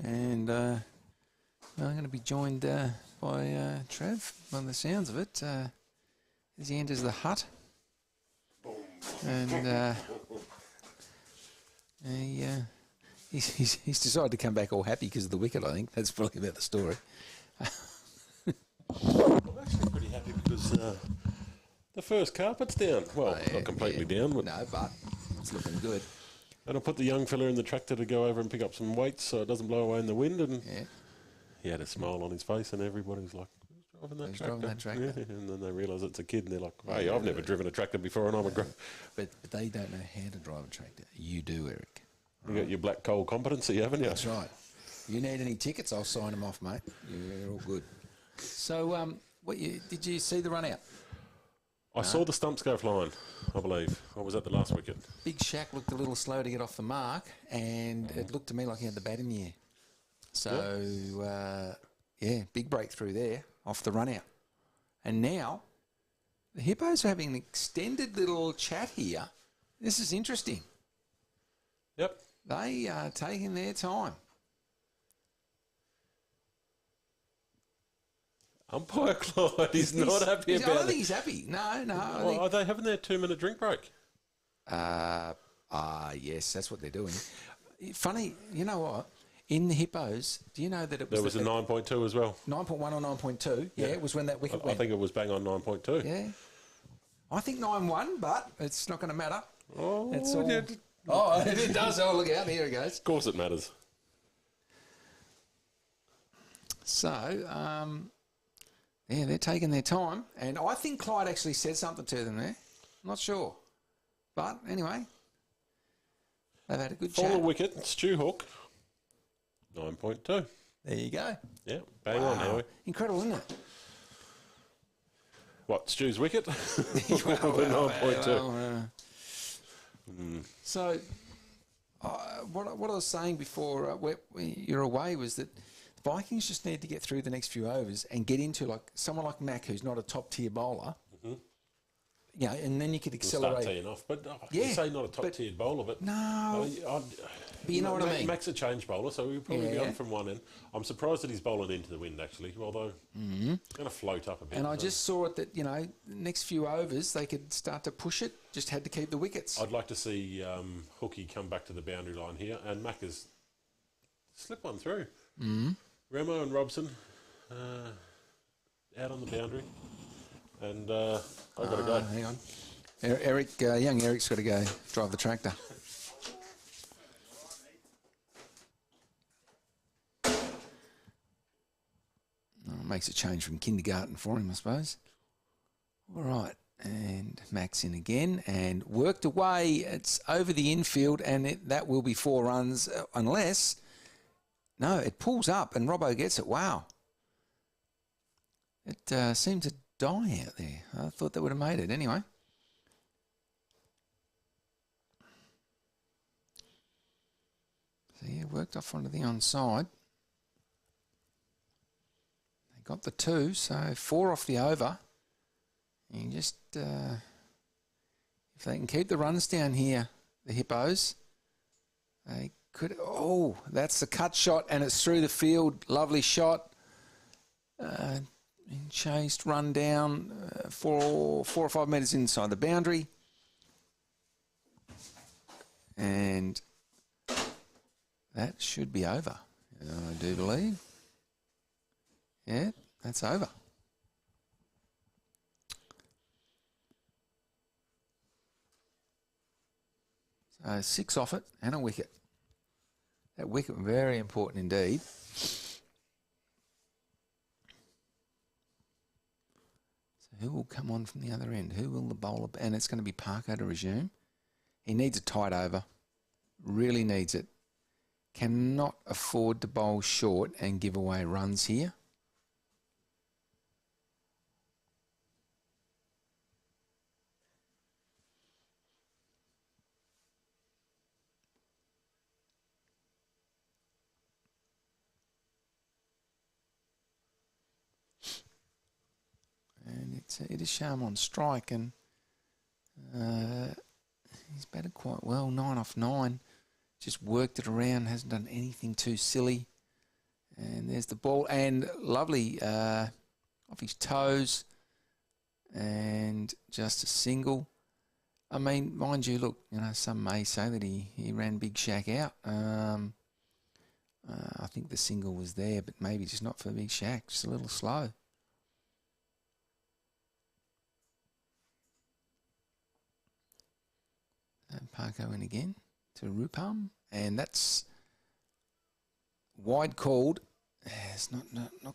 And I'm going to be joined by Trev, by the sounds of it, as he enters the hut. And he's decided to come back all happy because of the wicket, I think. That's probably about the story. I'm actually pretty happy because the first carpet's down. Well, not completely down. But no, but it's looking good. And I put the young fella in the tractor to go over and pick up some weights so it doesn't blow away in the wind. And he had a smile on his face, and everybody's like, "Who's driving that tractor?" Yeah. And then they realise it's a kid, and they're like, "Hey, I've never driven a tractor before, and I'm a." But they don't know how to drive a tractor. You do, Eric. You got your black coal competency, haven't you? That's right. You need any tickets? I'll sign them off, mate. You're all good. So, did you see the run out? I saw the stumps go flying, I believe. I was at the last wicket. Big Shaq looked a little slow to get off the mark, and it looked to me like he had the bat in the air. So, big breakthrough there off the run out. And now, the Hippos are having an extended little chat here. This is interesting. Yep. They are taking their time. Umpire Clyde is not happy about it. I don't think he's happy. No. Are they having their 2-minute drink break? Yes, that's what they're doing. Funny, you know what? In the Hippos, do you know that it was... There was a 9.2 as well. 9.1 or 9.2? Yeah, it was when that wicket went. I think it was bang on 9.2. Yeah. I think 9.1, but it's not going to matter. Oh, it's all... yeah. Oh, it does. Oh, look out. Here it goes. Of course it matters. So, they're taking their time. And I think Clyde actually said something to them there. I'm not sure. But anyway, they've had a good chat. Follow wicket, Stu Hook, 9.2. There you go. Yeah, bang on, Howie. Incredible, isn't it? What, Stu's wicket? 9.2. So, what I was saying before you're away was that the Vikings just need to get through the next few overs and get into like someone like Mac, who's not a top tier bowler. Yeah, and then you could accelerate. Start teeing off, but you say not a top tiered bowler, but no. But you know what I mean. Mac's a change bowler, so he'll probably be on from one end. I'm surprised that he's bowling into the wind actually, although it's going to float up a bit. And I just saw it that next few overs they could start to push it. Just had to keep the wickets. I'd like to see Hookie come back to the boundary line here, and Mac has slipped one through. Remo and Robson out on the boundary. And I've got to go. Hang on. Eric, young Eric's got to go drive the tractor. Makes a change from kindergarten for him, I suppose. All right. And Mac's in again and worked away. It's over the infield and that will be 4 runs unless... No, it pulls up and Robbo gets it. Wow. It seemed to die out there. I thought that would have made it anyway. So yeah, worked off onto the onside. They got the 2, so 4 off the over. And just, if they can keep the runs down here, the Hippos, they could, oh, that's the cut shot and it's through the field. Lovely shot. Chased, run down, 4 or 5 metres inside the boundary. And that should be over, I do believe. Yeah, that's over. So 6 off it and a wicket. That wicket, very important indeed. So who will come on from the other end? Who will the bowler be? And it's going to be Parker to resume. He needs a tight over. Really needs it. Cannot afford to bowl short and give away runs here. And it is Sharma on strike, and he's batted quite well. 9 off 9. Just worked it around, hasn't done anything too silly. And there's the ball, and lovely off his toes, and just a single. I mean, mind you, look, some may say that he ran Big Shaq out. I think the single was there, but maybe just not for Big Shaq, just a little slow. And Parko in again to Rupam, and that's wide called. It's not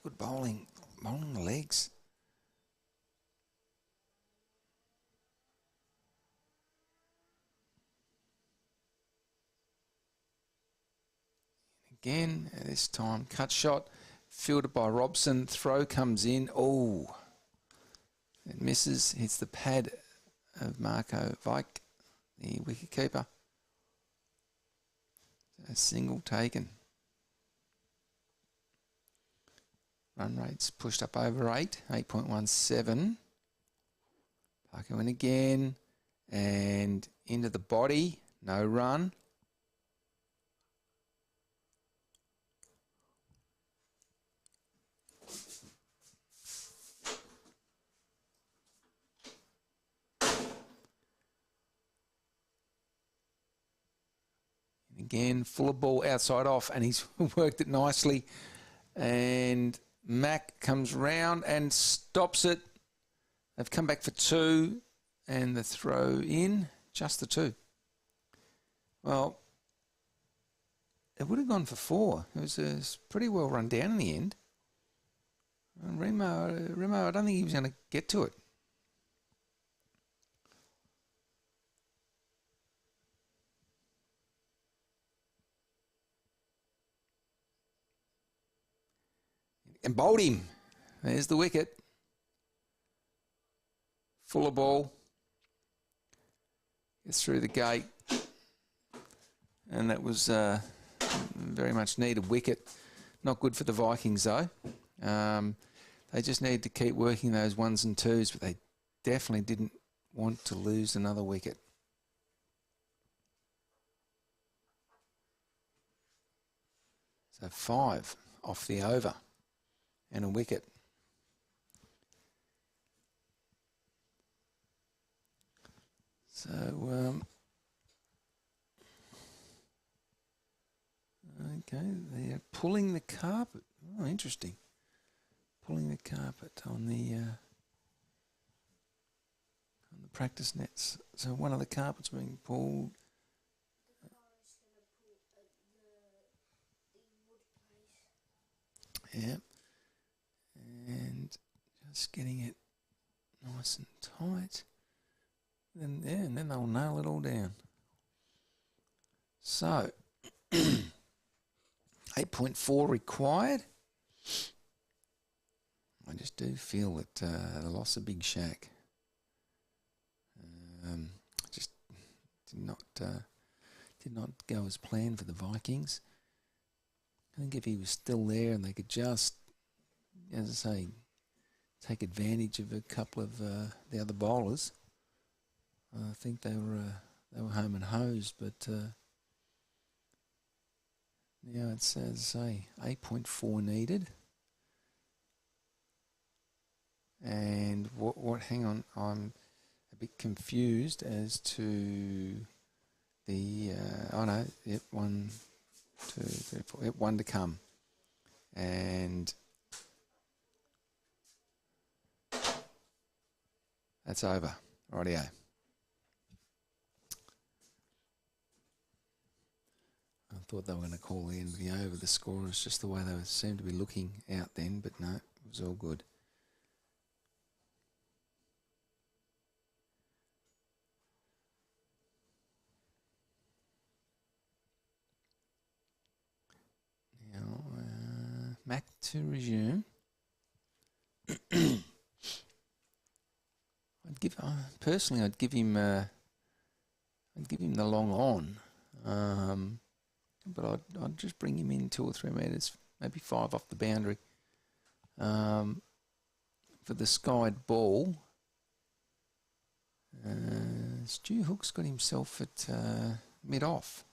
good bowling the legs. Again, this time cut shot, fielded by Robson. Throw comes in. Oh, it misses. Hits the pad of Marco Vike, the wicketkeeper. A single taken. Run rates pushed up over 8, 8.17. Parker in again, and into the body. No run. Again, full of ball outside off, and he's worked it nicely. And Mac comes round and stops it. They've come back for 2, and the throw in, just the 2. Well, it would have gone for 4. It was pretty well run down in the end. And Remo, I don't think he was going to get to it. And bowled him. There's the wicket. Full of ball. Gets through the gate. And that was very much needed wicket. Not good for the Vikings though. They just need to keep working those 1s and 2s, but they definitely didn't want to lose another wicket. So 5 off the over. And a wicket. So, okay, they're pulling the carpet. Oh, interesting. Pulling the carpet on the practice nets. So one of the carpets being pulled. Yeah. And just getting it nice and tight. And then they'll nail it all down. So, 8.4 required. I just do feel that the loss of Big Shaq just did not go as planned for the Vikings. I think if he was still there and they could just, as I say, take advantage of a couple of the other bowlers, I think they were home and hosed. But now it's, as I say, 8.4 needed. And what? Hang on, I'm a bit confused as to the. Oh no, yep, 1, 2, 3, 4. Yep, 1 to come, and that's over. Rightio. I thought they were going to call the end of the over. The score was just the way they seemed to be looking out then, but no, it was all good. Now, Mac to resume. Personally, I'd give him the long on, but I'd just bring him in 2 or 3 metres, maybe 5 off the boundary. For the skied ball, Stu Hook's got himself at mid-off.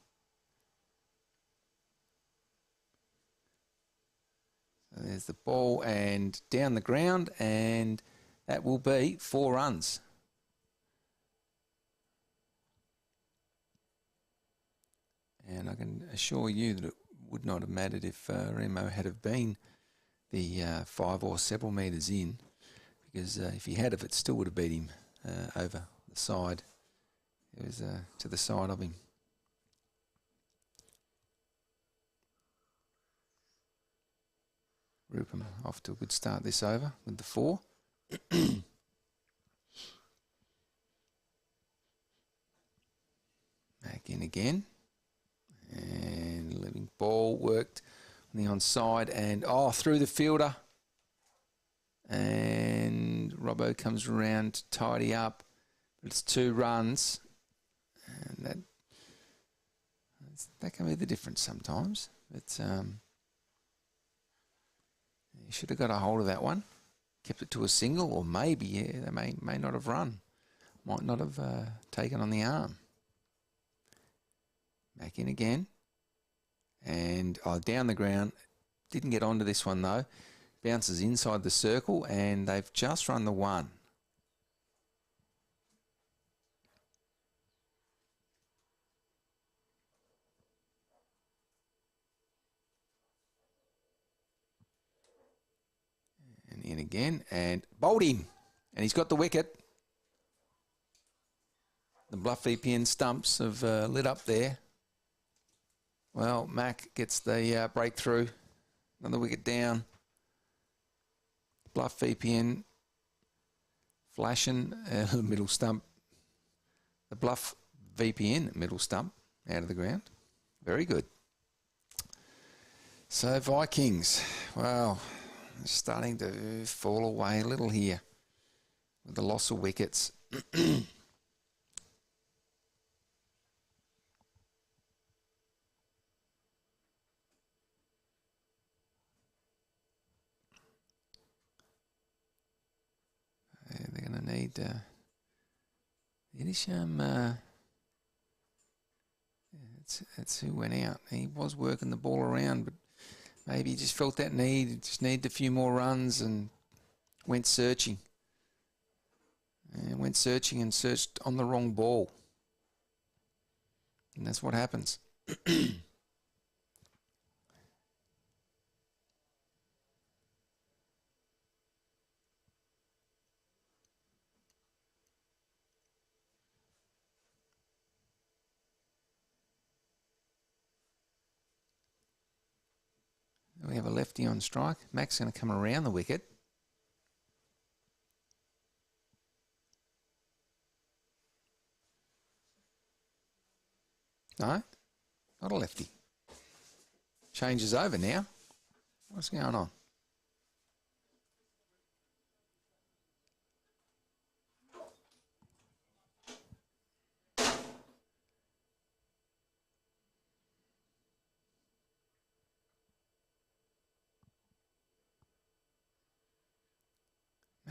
So there's the ball and down the ground, and that will be 4 runs. And I can assure you that it would not have mattered if Remo had have been the 5 or several metres in, because if he had, it still would have beat him over the side. It was to the side of him. Rupert off to a good start this over with the 4. Back in again. And leaving ball worked on the onside and through the fielder. And Robbo comes around to tidy up. But it's 2 runs. And that can be the difference sometimes. But he should have got a hold of that one. Kept it to a single, or maybe they may not have run. Might not have taken on the arm. Back in again. And down the ground. Didn't get onto this one though. Bounces inside the circle, and they've just run the 1. And in again, and bowled him. And he's got the wicket. The BlufVPN stumps have lit up there. Well, Mac gets the breakthrough. Another wicket down. BlufVPN flashing middle stump. The BlufVPN middle stump out of the ground. Very good. So Vikings, well, starting to fall away a little here with the loss of wickets. They're going to need Intermission. That's who went out. He was working the ball around, but maybe he just felt that need. He just needed a few more runs and went searching. And went searching and searched on the wrong ball. And that's what happens. We have a lefty on strike. Mac's going to come around the wicket. No, not a lefty. Changes over now. What's going on?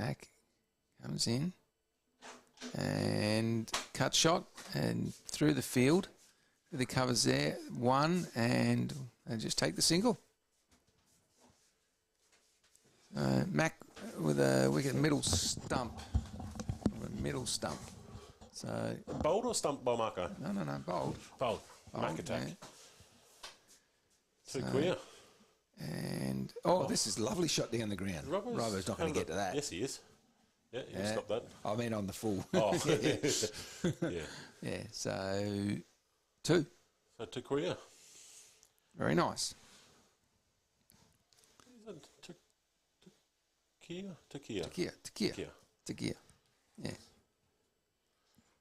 Mac comes in and cut shot and through the field. The covers there, one, and they just take the single. Mac with a wicket middle stump. So Bowled or stumped by Marco? no, bold. Bowled. Mac attack. Yeah. Too queer. And this is a lovely shot down the ground. Robbo's not going to get to that. Yes, he is. Yeah, he'll stop that. I mean on the full. Oh, yeah. Yeah. So 2. So too queer. Very nice. Tequila. Yeah.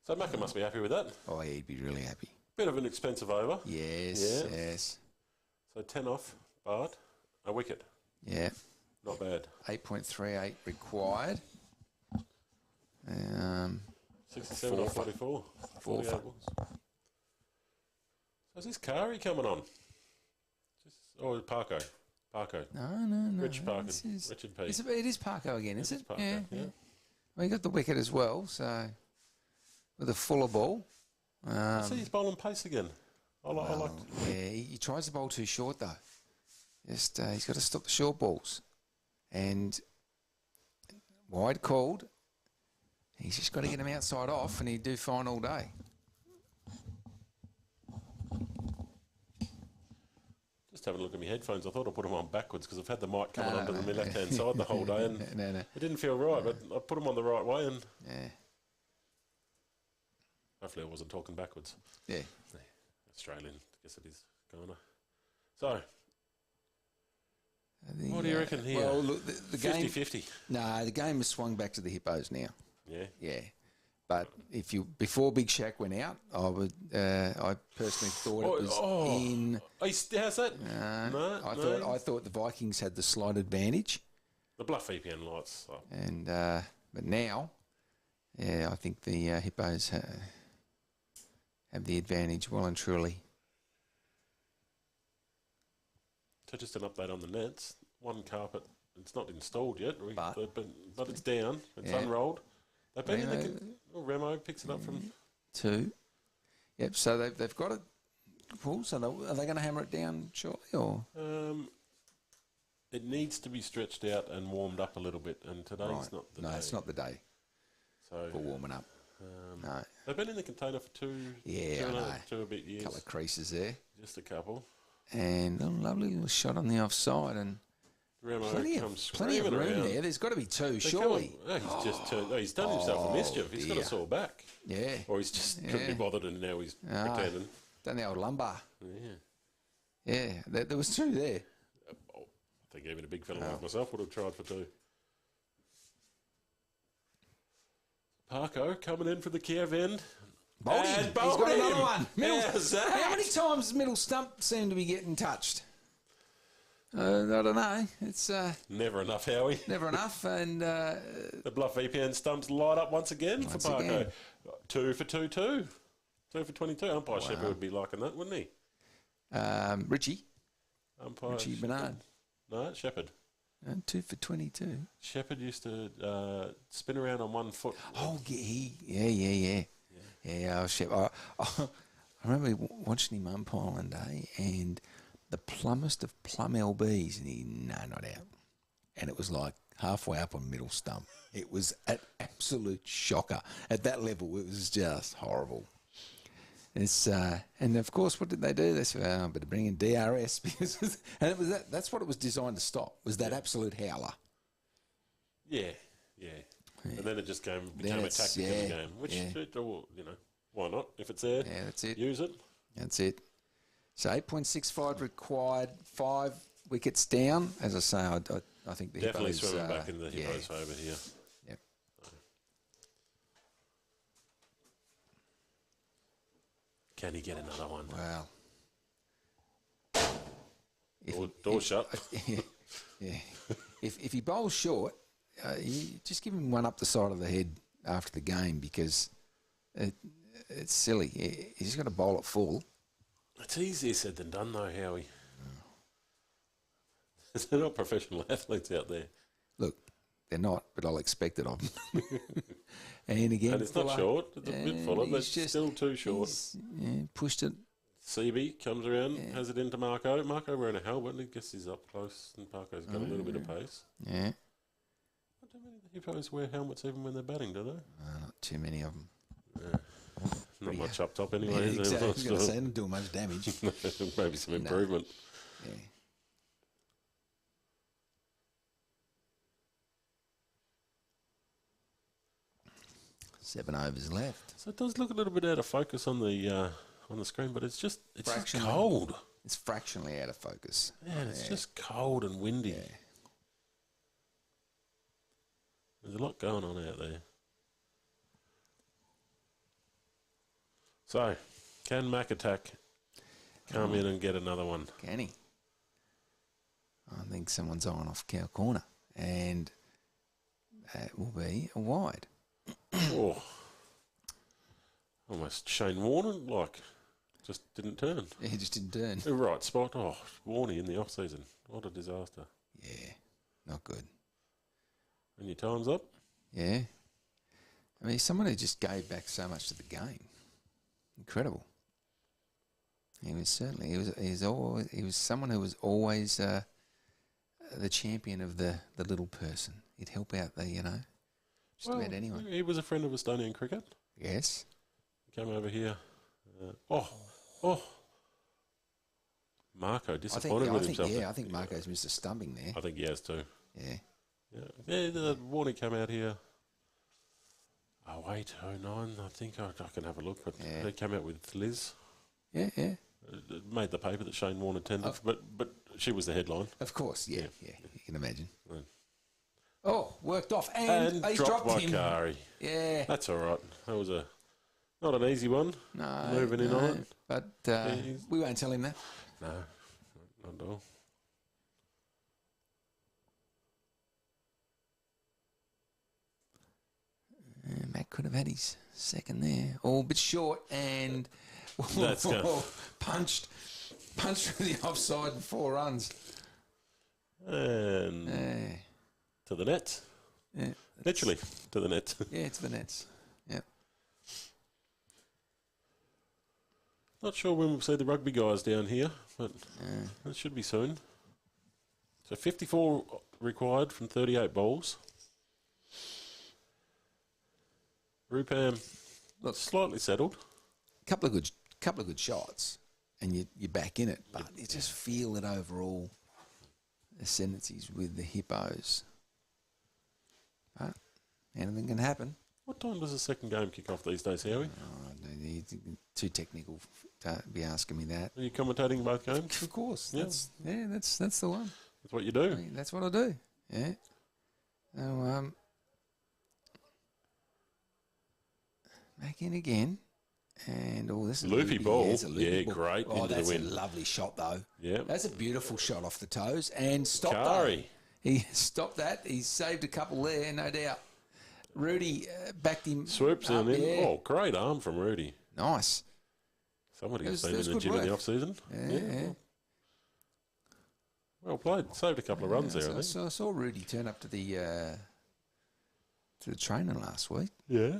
So Macca must be happy with that. Oh, yeah, he'd be really happy. Bit of an expensive over. Yes. So 10 off, but a wicket. Yeah. Not bad. 8.38 required. 67 off 44. 48 balls. So is this Kari coming on? Parko? Parko. No. Rich Parko. Rich and P. It is Parko again, is it? Parko, yeah. Well, he got the wicket as well, so with a fuller ball. I see he's bowling pace again. I like. Yeah, he tries to bowl too short though. Just he's got to stop the short balls, and wide called. He's just got to get him outside off, and he'd do fine all day. Just having a look at my headphones. I thought I'd put them on backwards because I've had the mic coming under my left-hand side the whole day, and it didn't feel right. But I put them on the right way, and hopefully I wasn't talking backwards. Yeah. Australian, I guess it is, Ghana. So, what do you reckon here? Well, look, the 50-50. No, the game has swung back to the Hippos now. Yeah. Yeah. But before Big Shaq went out, I personally thought it was in. How's that? I thought the Vikings had the slight advantage. The BlufVPN lights. Oh. And but now, I think the Hippos have the advantage well and truly. So just an update on the nets. One carpet, it's not installed yet, but it's down. It's unrolled. They've been in Remo picks it up from 2. Yep. So they've got it full. So are they going to hammer it down shortly, or? It needs to be stretched out and warmed up a little bit. And today's not the day. No, it's not the day. So for warming up. No. They've been in the container for 2 a bit years. A couple of creases there. Just a couple. And a lovely little shot on the offside, and plenty of room around. there. There's got to be 2, surely. He's done himself a mischief. He's got a sore back. Yeah. Or he's just couldn't be bothered, and now he's pretending. Done the old lumbar. Yeah. Yeah, there was 2 there. I think even a big fella like myself would have tried for 2. Parko coming in for the Kiev end. Bowled him. He's got another one. How many times does middle stump seem to be getting touched? I don't know. It's never enough, Howie. Never enough, and the BlufVPN stumps light up once again for Parko. 2 for 2. 2 for 22. Umpire Shepherd would be liking that, wouldn't he? Richie Umpire Bernard. No, Shepherd. 2 for 22. Shepherd used to spin around on one foot. Oh, yeah. Yeah, I remember watching him umpire one day, and the plumbest of plum LBs, and he, not out. And it was like halfway up on middle stump. It was an absolute shocker. At that level, it was just horrible. And of course, what did they do? They said, better bring in DRS, because and it was that's what it was designed to stop, was that absolute howler. Yeah. And then it just became a tactic in the game, which, why not? If it's there, that's it. Use it. That's it. So 8.65 required, 5 wickets down. As I say, I think the definitely Hippos, swimming back in the Hippos favour here. Yep. Can he get another one? Well, door shut. Yeah. If he bowls short, you just give him one up the side of the head after the game, because it's silly. He's got to bowl it full. It's easier said than done, though, Howie. They're not professional athletes out there. Look, they're not, but I'll expect it of them. And again, And it's not short. It's a bit fuller. That's still too short. Yeah, pushed it. CB comes around, has it into Marco. Marco wearing a helmet. I guess he's up close, and Marco's got a little bit of pace. Yeah. I don't many Hippos wear helmets even when they're batting, do they? Not too many of them. Yeah. Not much up top anyway. Yeah, Is there? exactly. I was going to say, not doing much damage. Maybe some improvement. Yeah. 7 overs left. So it does look a little bit out of focus on the screen, but it's just cold. It's fractionally out of focus. Yeah, it's just cold and windy. Yeah. There's a lot going on out there. So, can Mac Attack come in and get another one? Can he? I think someone's eyeing off cow corner, and that will be a wide. Oh, almost Shane Warner, just didn't turn. Yeah, he just didn't turn. The right spot. Oh, Warney in the off season. What a disaster. Yeah, not good. And your time's up? Yeah. I mean, someone who just gave back so much to the game. Incredible. He was certainly, he was someone who was always the champion of the little person. He'd help out the, just about anyone. He was a friend of Estonian cricket. Yes. He came over here. Marco disappointed with himself. Yeah, I think Marco's missed a stumping there. I think he has too. Yeah. Yeah, the Warney came out here. 08, 09, I think I can have a look. But he came out with Liz. Yeah. It made the paper that Shane Warne attended, but she was the headline. Of course, yeah. You can imagine. Yeah. Oh, worked off, and he's dropped by him. Kari. Yeah. That's all right. That was not an easy one. No. Moving in on it. But we won't tell him that. No, not at all. Matt could have had his second there. All but short, and That's punched through the offside and 4 runs. And to the nets. Yeah. Literally to the nets. Yeah, to the nets. Yep. Not sure when we'll see the rugby guys down here, but that should be soon. So 54 required from 38 bowls. Rupam, slightly settled. Couple of good shots, and you're back in it. But you just feel that overall ascendancies with the Hippos. But anything can happen. What time does the second game kick off these days, Howie? Too technical to be asking me that. Are you commentating both games? Of course. Yeah. That's the one. That's what you do. That's what I do. Yeah. So, back in again. And this is loopy ball. Yeah, it's a loopy ball. Great. Oh, into that's the wind. a lovely shot, though. Yeah. That's a beautiful shot off the toes. And stopped Kari. He stopped that. He saved a couple there, no doubt. Rudy backed him. Swoops up, in. Yeah. Oh, great arm from Rudy. Nice. Somebody has been in the gym in the off-season. Yeah. Well played. Saved a couple of runs there, I think. So I saw Rudy turn up to the training last week. Yeah.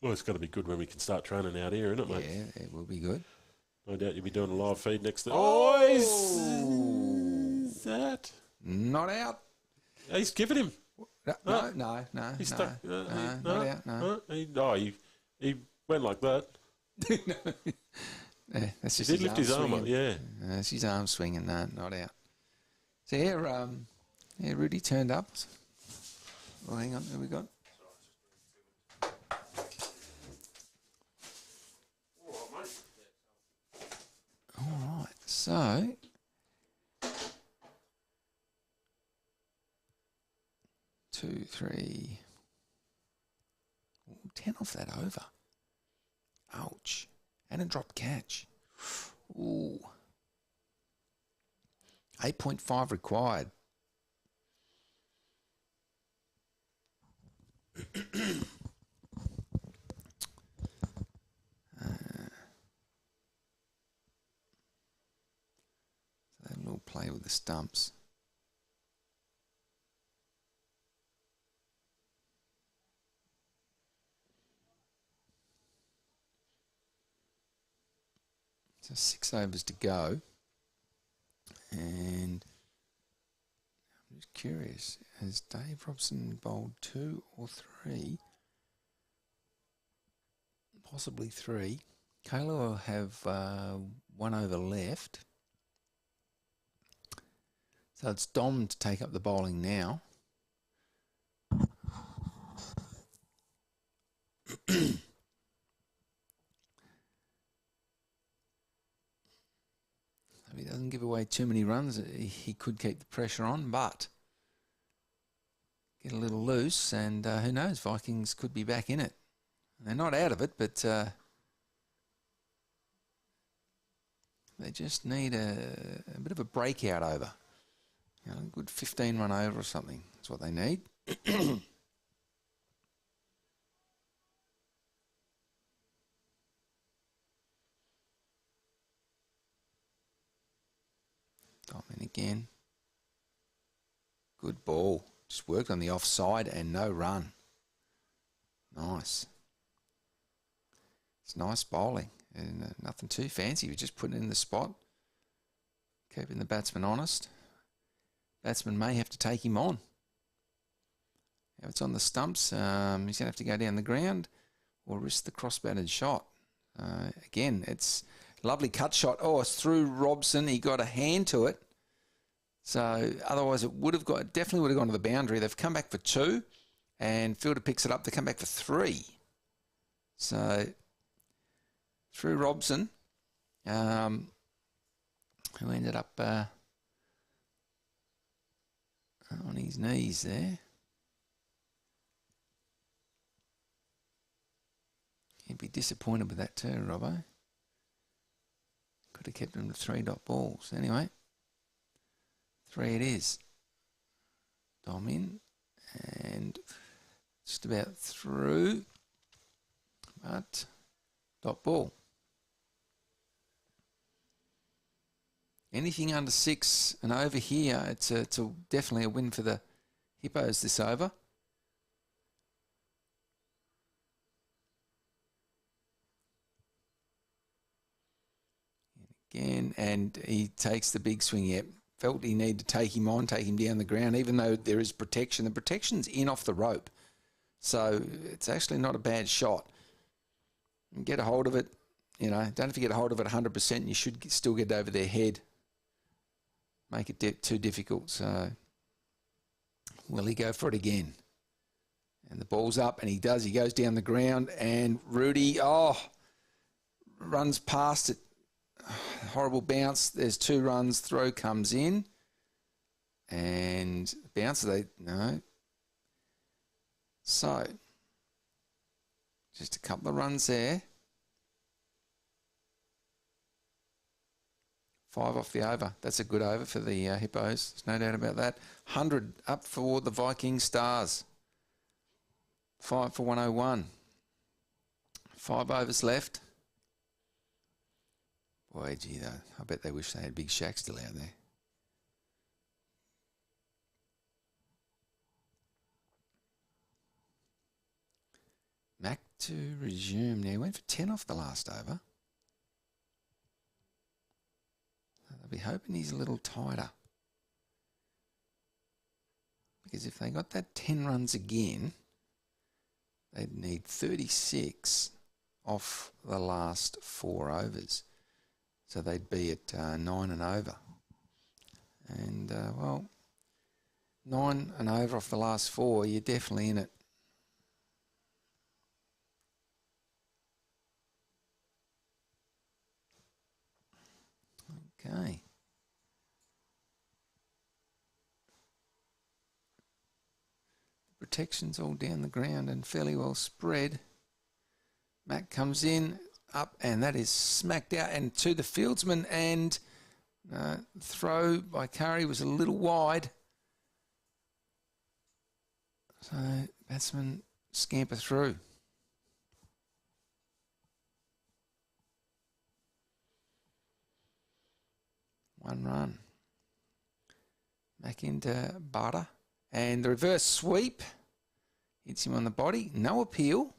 Well, it's got to be good when we can start training out here, isn't it, mate? Yeah, it will be good. No doubt you'll be doing a live feed next. Oh! Is that? Not out. He's given him. No. He's stuck. Not out. No. He went like that. That's just He did lift his arm up, yeah. That's his arm swinging. No, not out. So Rudy turned up. Well, hang on. Who we got? All right. So 2, 3, 10 off that over. Ouch. And a drop catch. Ooh. 8.5 required. So they will play with the stumps. So 6 overs to go. And I'm just curious, has Dave Robson bowled 2 or 3? Possibly 3. Kayla will have 1 over left. So it's Dom to take up the bowling now. If he doesn't give away too many runs, he could keep the pressure on, but get a little loose, and who knows, Vikings could be back in it. They're not out of it, but they just need a bit of a breakout over. You know, a good 15-run over or something. That's what they need. Dom in again. Good ball. Just worked on the offside and no run. Nice. It's nice bowling. And nothing too fancy. We're just putting it in the spot. Keeping the batsman honest. Batsman may have to take him on. If it's on the stumps, he's going to have to go down the ground or risk the cross-batted shot. Again, it's a lovely cut shot. Oh, it's through Robson. He got a hand to it. So otherwise it would have got, definitely would have gone to the boundary. They've come back for 2 and fielder picks it up. They come back for 3. So through Robson, who ended up on his knees there. He'd be disappointed with that too, Robbo. Could have kept him to 3 dot balls. Anyway, 3 it is. Dom in and just about through, but dot ball. Anything under 6 and over here, it's definitely a win for the Hippos this over. Again, and he takes the big swing. Yep, felt he needed to take him on, take him down the ground, even though there is protection. The protection's in off the rope, so it's actually not a bad shot. And get a hold of it, you know. Don't have to get a hold of it 100%. You should still get over their head. Make it too difficult. So will he go for it again? And the ball's up, and he does. He goes down the ground, and Rudy, runs past it. Horrible bounce. There's 2 runs. Throw comes in. And bounce, no. So, just a couple of runs there. 5 off the over. That's a good over for the Hippos. There's no doubt about that. 100 up for the Viking Stars. 5 for 101. 5 overs left. Boy, gee, though, I bet they wish they had Big Shaq still out there. Mac to resume now. Went for 10 off the last over. They'll be hoping he's a little tighter. Because if they got that 10 runs again, they'd need 36 off the last 4 overs. So they'd be at 9 and over. And, 9 and over off the last 4, you're definitely in it. Okay. The protection's all down the ground and fairly well spread. Mac comes in, up, and that is smacked out and to the fieldsman, and throw by Curry was a little wide. So batsman scamper through. One run. Back into Barter. And the reverse sweep. Hits him on the body. No appeal.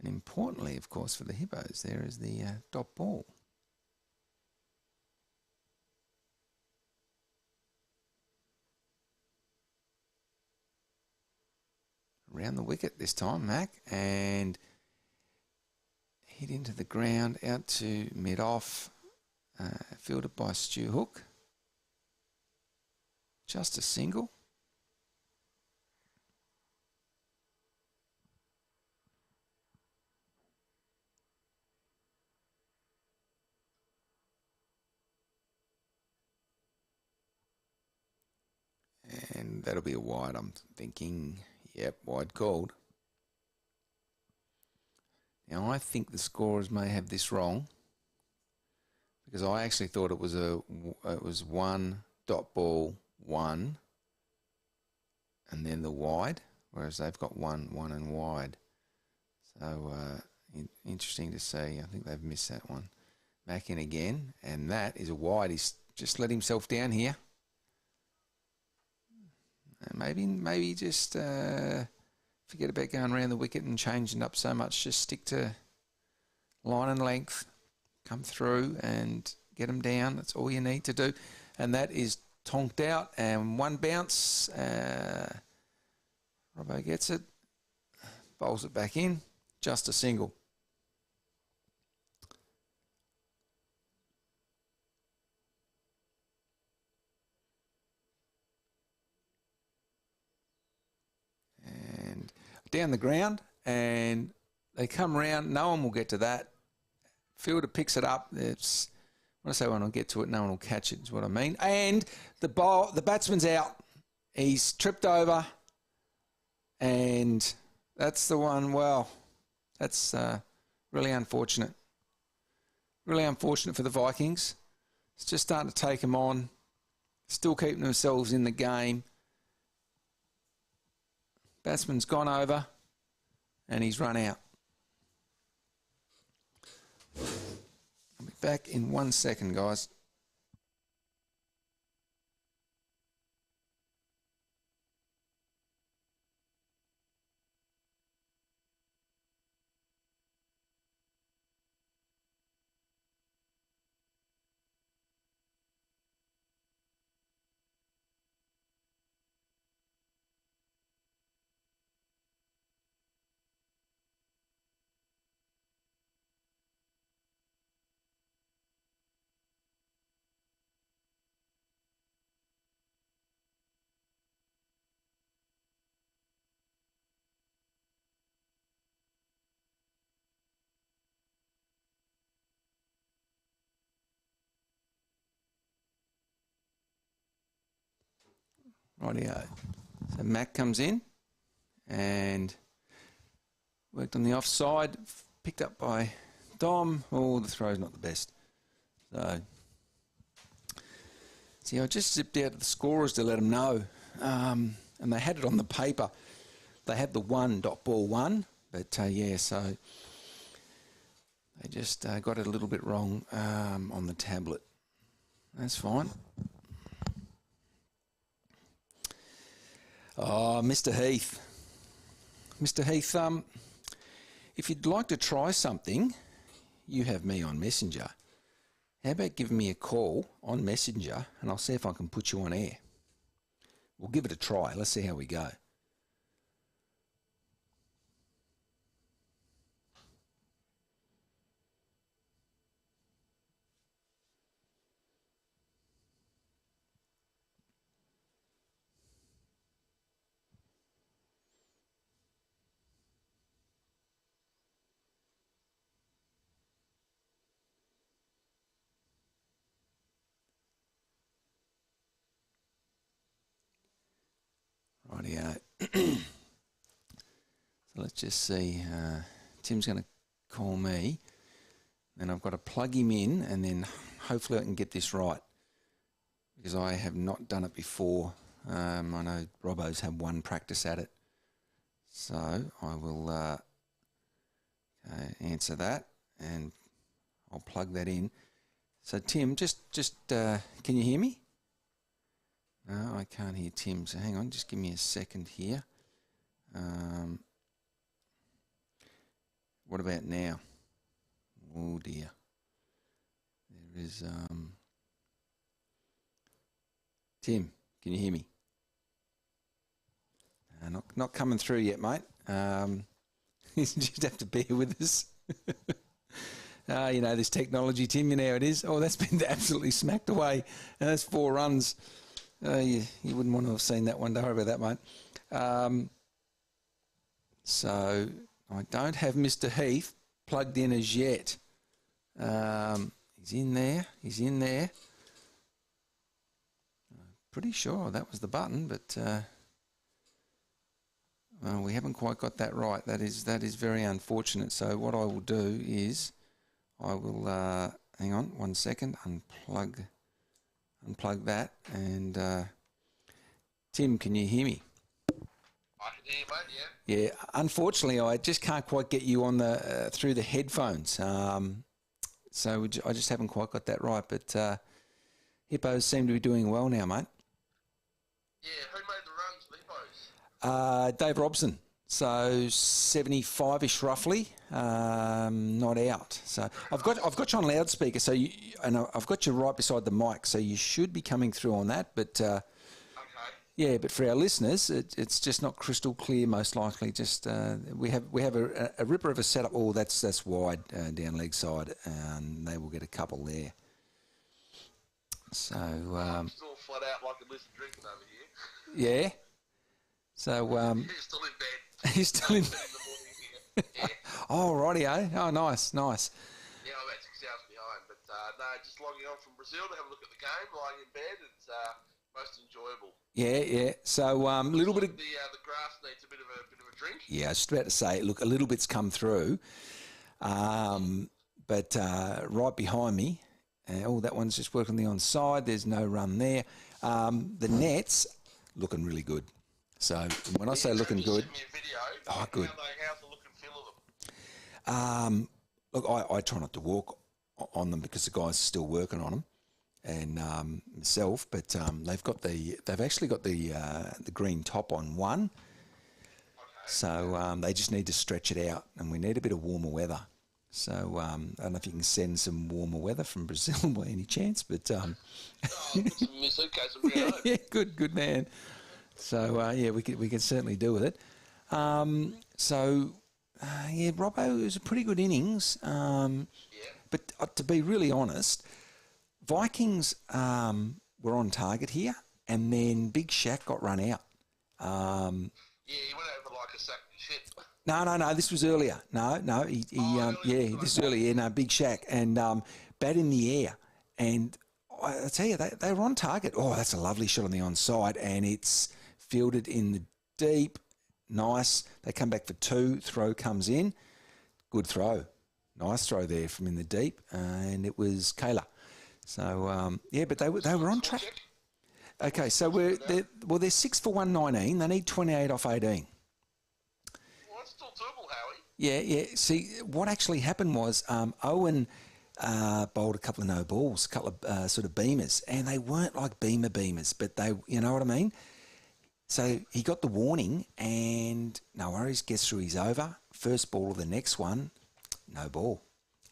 And importantly, of course, for the Hippos, there is the dot ball. Around the wicket this time, Mac, and hit into the ground, out to mid-off, fielded by Stu Hook. Just a single. And that'll be a wide, I'm thinking. Yep, wide called. Now, I think the scorers may have this wrong, because I actually thought it was one dot ball, one, and then the wide, whereas they've got one and wide. So interesting to see. I think they've missed that one. Back in again, and that is a wide. He's just let himself down here. Maybe just forget about going around the wicket and changing up so much. Just stick to line and length, come through and get them down. That's all you need to do. And that is tonked out, and one bounce. Robbo gets it, bowls it back in, just a single. Down the ground, and they come round. No one will get to that. Fielder picks it up. It's, when I say one will get to it, no one will catch it, is what I mean. And the batsman's out. He's tripped over, and that's the one. Well, that's really unfortunate. Really unfortunate for the Vikings. It's just starting to take them on. Still keeping themselves in the game. Batsman's gone over, and he's run out. I'll be back in 1 second, guys. Rightio. So Mac comes in and worked on the offside, picked up by Dom. Oh, the throw's not the best. So, see, I just zipped out to the scorers to let them know. And they had it on the paper. They had the one dot ball one, but yeah, so they just got it a little bit wrong on the tablet. That's fine. Oh, Mr. Heath. Mr. Heath, if you'd like to try something, you have me on Messenger. How about giving me a call on Messenger, and I'll see if I can put you on air. We'll give it a try. Let's see how we go. Rightio. So let's just see. Tim's going to call me. Then I've got to plug him in, and then hopefully I can get this right, because I have not done it before. I know Robbo's had one practice at it. So I will answer that, and I'll plug that in. So Tim, just can you hear me? No, I can't hear Tim, so hang on, just give me a second here. What about now? Oh dear. There is Tim, can you hear me? Not coming through yet, mate. You just have to bear with us. You know, this technology, Tim, you know how it is. Oh, that's been absolutely smacked away. And that's 4 runs. You wouldn't want to have seen that one. Don't worry about that, mate. So I don't have Mr. Heath plugged in as yet. He's in there. He's in there. Pretty sure that was the button, but we haven't quite got that right. That is very unfortunate. So what I will do is I will hang on 1 second, unplug that, and Tim, can you hear me? I can hear you, mate. Yeah. Yeah. Unfortunately, I just can't quite get you on the through the headphones. So I just haven't quite got that right. But Hippos seem to be doing well now, mate. Yeah. Who made the runs for the Hippos? Dave Robson. So 75-ish roughly, not out. So I've got you on loudspeaker. So I've got you right beside the mic. So you should be coming through on that. But okay. Yeah, but for our listeners, it's just not crystal clear. Most likely, just we have a ripper of a setup. Oh, that's wide down leg side, and they will get a couple there. So I'm still flat out like a list drinking over here. Yeah. So He's still in bed. He's still in. In the morning here. Yeah. Oh, rightio. Oh, nice. Yeah, I'm about 6 hours behind, but no, just logging on from Brazil to have a look at the game, lying in bed. It's most enjoyable. Yeah. So a little bit of the grass needs a bit of a drink. Yeah, I was just about to say, look, a little bit's come through, but right behind me, that one's just working the onside. There's no run there. The net's looking really good. So when I say looking good, Send me a video. Oh, good. How's the look and feel of them? Look, I try not to walk on them because the guys are still working on them, and myself. But they've actually got the green top on one, so they just need to stretch it out, and we need a bit of warmer weather. So I don't know if you can send some warmer weather from Brazil by any chance, but Put some in my suitcase and bring it home. yeah, good man. So we can certainly do with it. Robbo, it was a pretty good innings. But to be really honest, Vikings were on target here, and then Big Shaq got run out. He went over like a sack of shit. No, this was earlier. No, this is earlier. No, Big Shaq, and bat in the air, and I tell you, they were on target. Oh, that's a lovely shot on the onside, and it's fielded in the deep. Nice. They come back for 2. Throw comes in. Good throw. Nice throw there from in the deep, and it was Kayla. So but they were on track. Okay, so they're 6 for 119. They need 28 off 18. Well, that's still doable, Howie. Yeah. See, what actually happened was Owen bowled a couple of no balls, a couple of sort of beamers, and they weren't like beamers, but they, you know what I mean? So he got the warning, and no worries, gets through his over. First ball of the next one, no ball.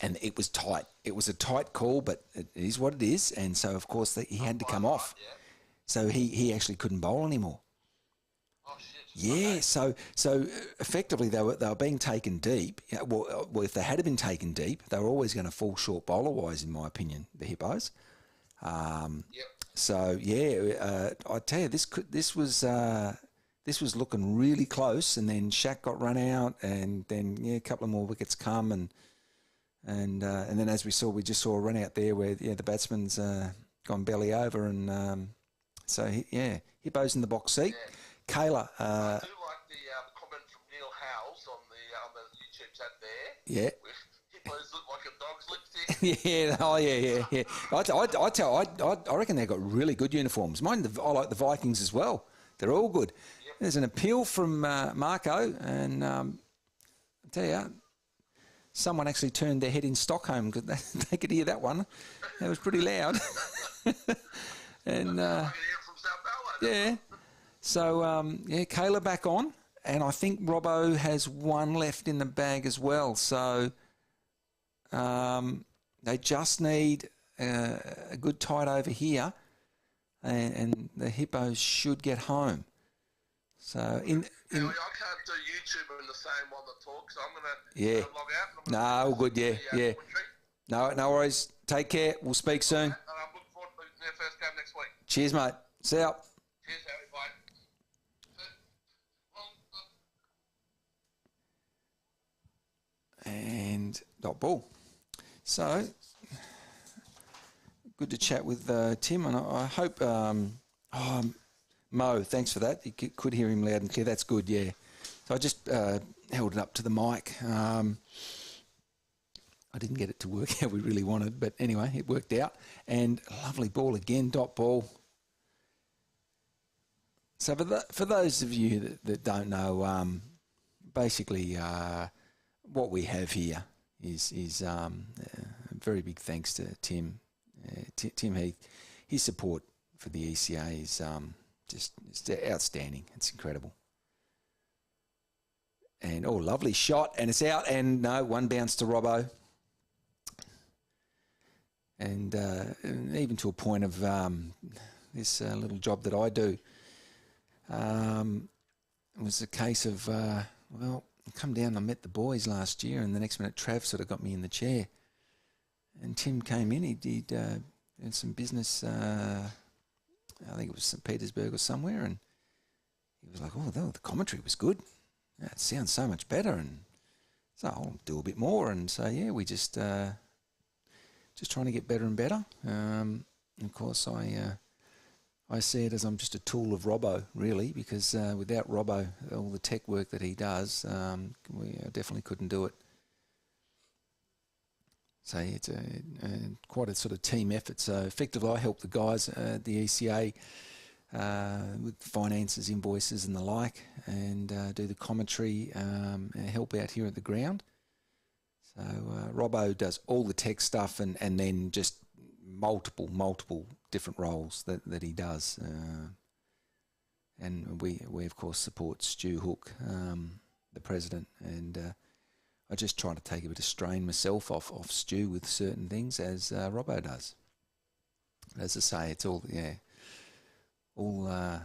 And it was tight. It was a tight call, but it is what it is. And so, of course, he had to come off. Yeah. So he actually couldn't bowl anymore. Oh, shit. Yeah, so effectively they were being taken deep. Well, if they had been taken deep, they were always going to fall short bowler-wise, in my opinion, the Hippos. So I tell you, this was looking really close, and then Shaq got run out, and then a couple of more wickets come, and then as we just saw a run out there where the batsman's gone belly over, and Hippos in the box seat. Yeah. Kayla. I do like the comment from Neil Howes on the YouTube chat there. Yeah. Hippos look like a dog's lipstick. Yeah. Oh, yeah. I reckon they've got really good uniforms. I like the Vikings as well. They're all good. Yep. There's an appeal from Marco, and I tell you, someone actually turned their head in Stockholm because they could hear that one. That was pretty loud. And I can hear it from South Bella. yeah. So Kayla back on, and I think Robbo has one left in the bag as well. So they just need a good tight over here, and the Hippos should get home. So I can't do YouTube in the same while they talk, so I'm going to log out. No, all good, yeah. No worries. Take care. We'll speak soon. And I'm looking forward to their first game next week. Cheers, mate. See ya. Cheers, Harry. Bye. And dot ball. So, good to chat with Tim, and I hope... Mo, thanks for that. You could hear him loud and clear. That's good, yeah. So I just held it up to the mic. I didn't get it to work how we really wanted, but anyway, it worked out. And a lovely ball again, dot ball. So for those of you that don't know, basically what we have here is a very big thanks to Tim. Tim Heath. His support for the ECA is just outstanding. It's incredible. And lovely shot, and it's out, and no, one bounce to Robbo. And even to a point of this little job that I do, it was a case of, I come down and I met the boys last year, and the next minute Trav sort of got me in the chair. And Tim came in, he did some business, I think it was St. Petersburg or somewhere, and he was like, the commentary was good. It sounds so much better, and so I'll do a bit more. And so, yeah, we just trying to get better and better. And of course, I see it as I'm just a tool of Robbo, really, because without Robbo, all the tech work that he does, we definitely couldn't do it. So it's quite a sort of team effort. So effectively, I help the guys at the ECA with finances, invoices and the like, and do the commentary and help out here at the ground. So Robbo does all the tech stuff and then just multiple different roles that he does. And we of course support Stu Hook, the president, and I just try to take a bit of strain myself off Stu with certain things, as Robbo does. As I say, it's all we're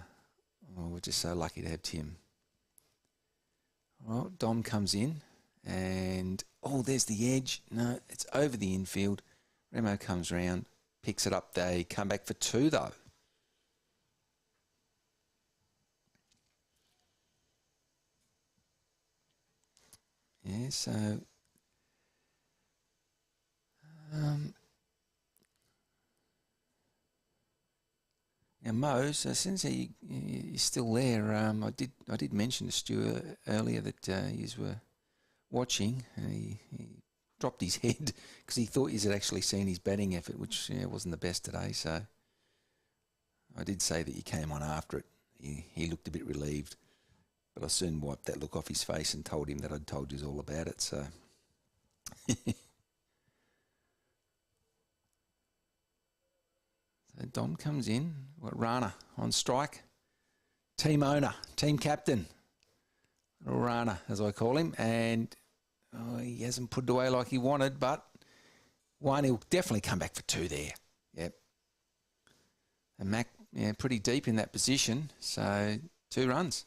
just so lucky to have Tim. Well, Dom comes in, and there's the edge. No, it's over the infield. Remo comes round, picks it up. They come back for two, though. Yeah, so now Mo, so since he's still there, I did mention to Stu earlier that you were watching, and he dropped his head because he thought you had actually seen his batting effort, which wasn't the best today. So I did say that you came on after it. He looked a bit relieved. But I soon wiped that look off his face and told him that I'd told you all about it. So, so Dom comes in. Rana on strike. Team owner, team captain. Rana, as I call him. And he hasn't put it away like he wanted, but one, he'll definitely come back for two there. Yep. And Mac, pretty deep in that position. So 2 runs.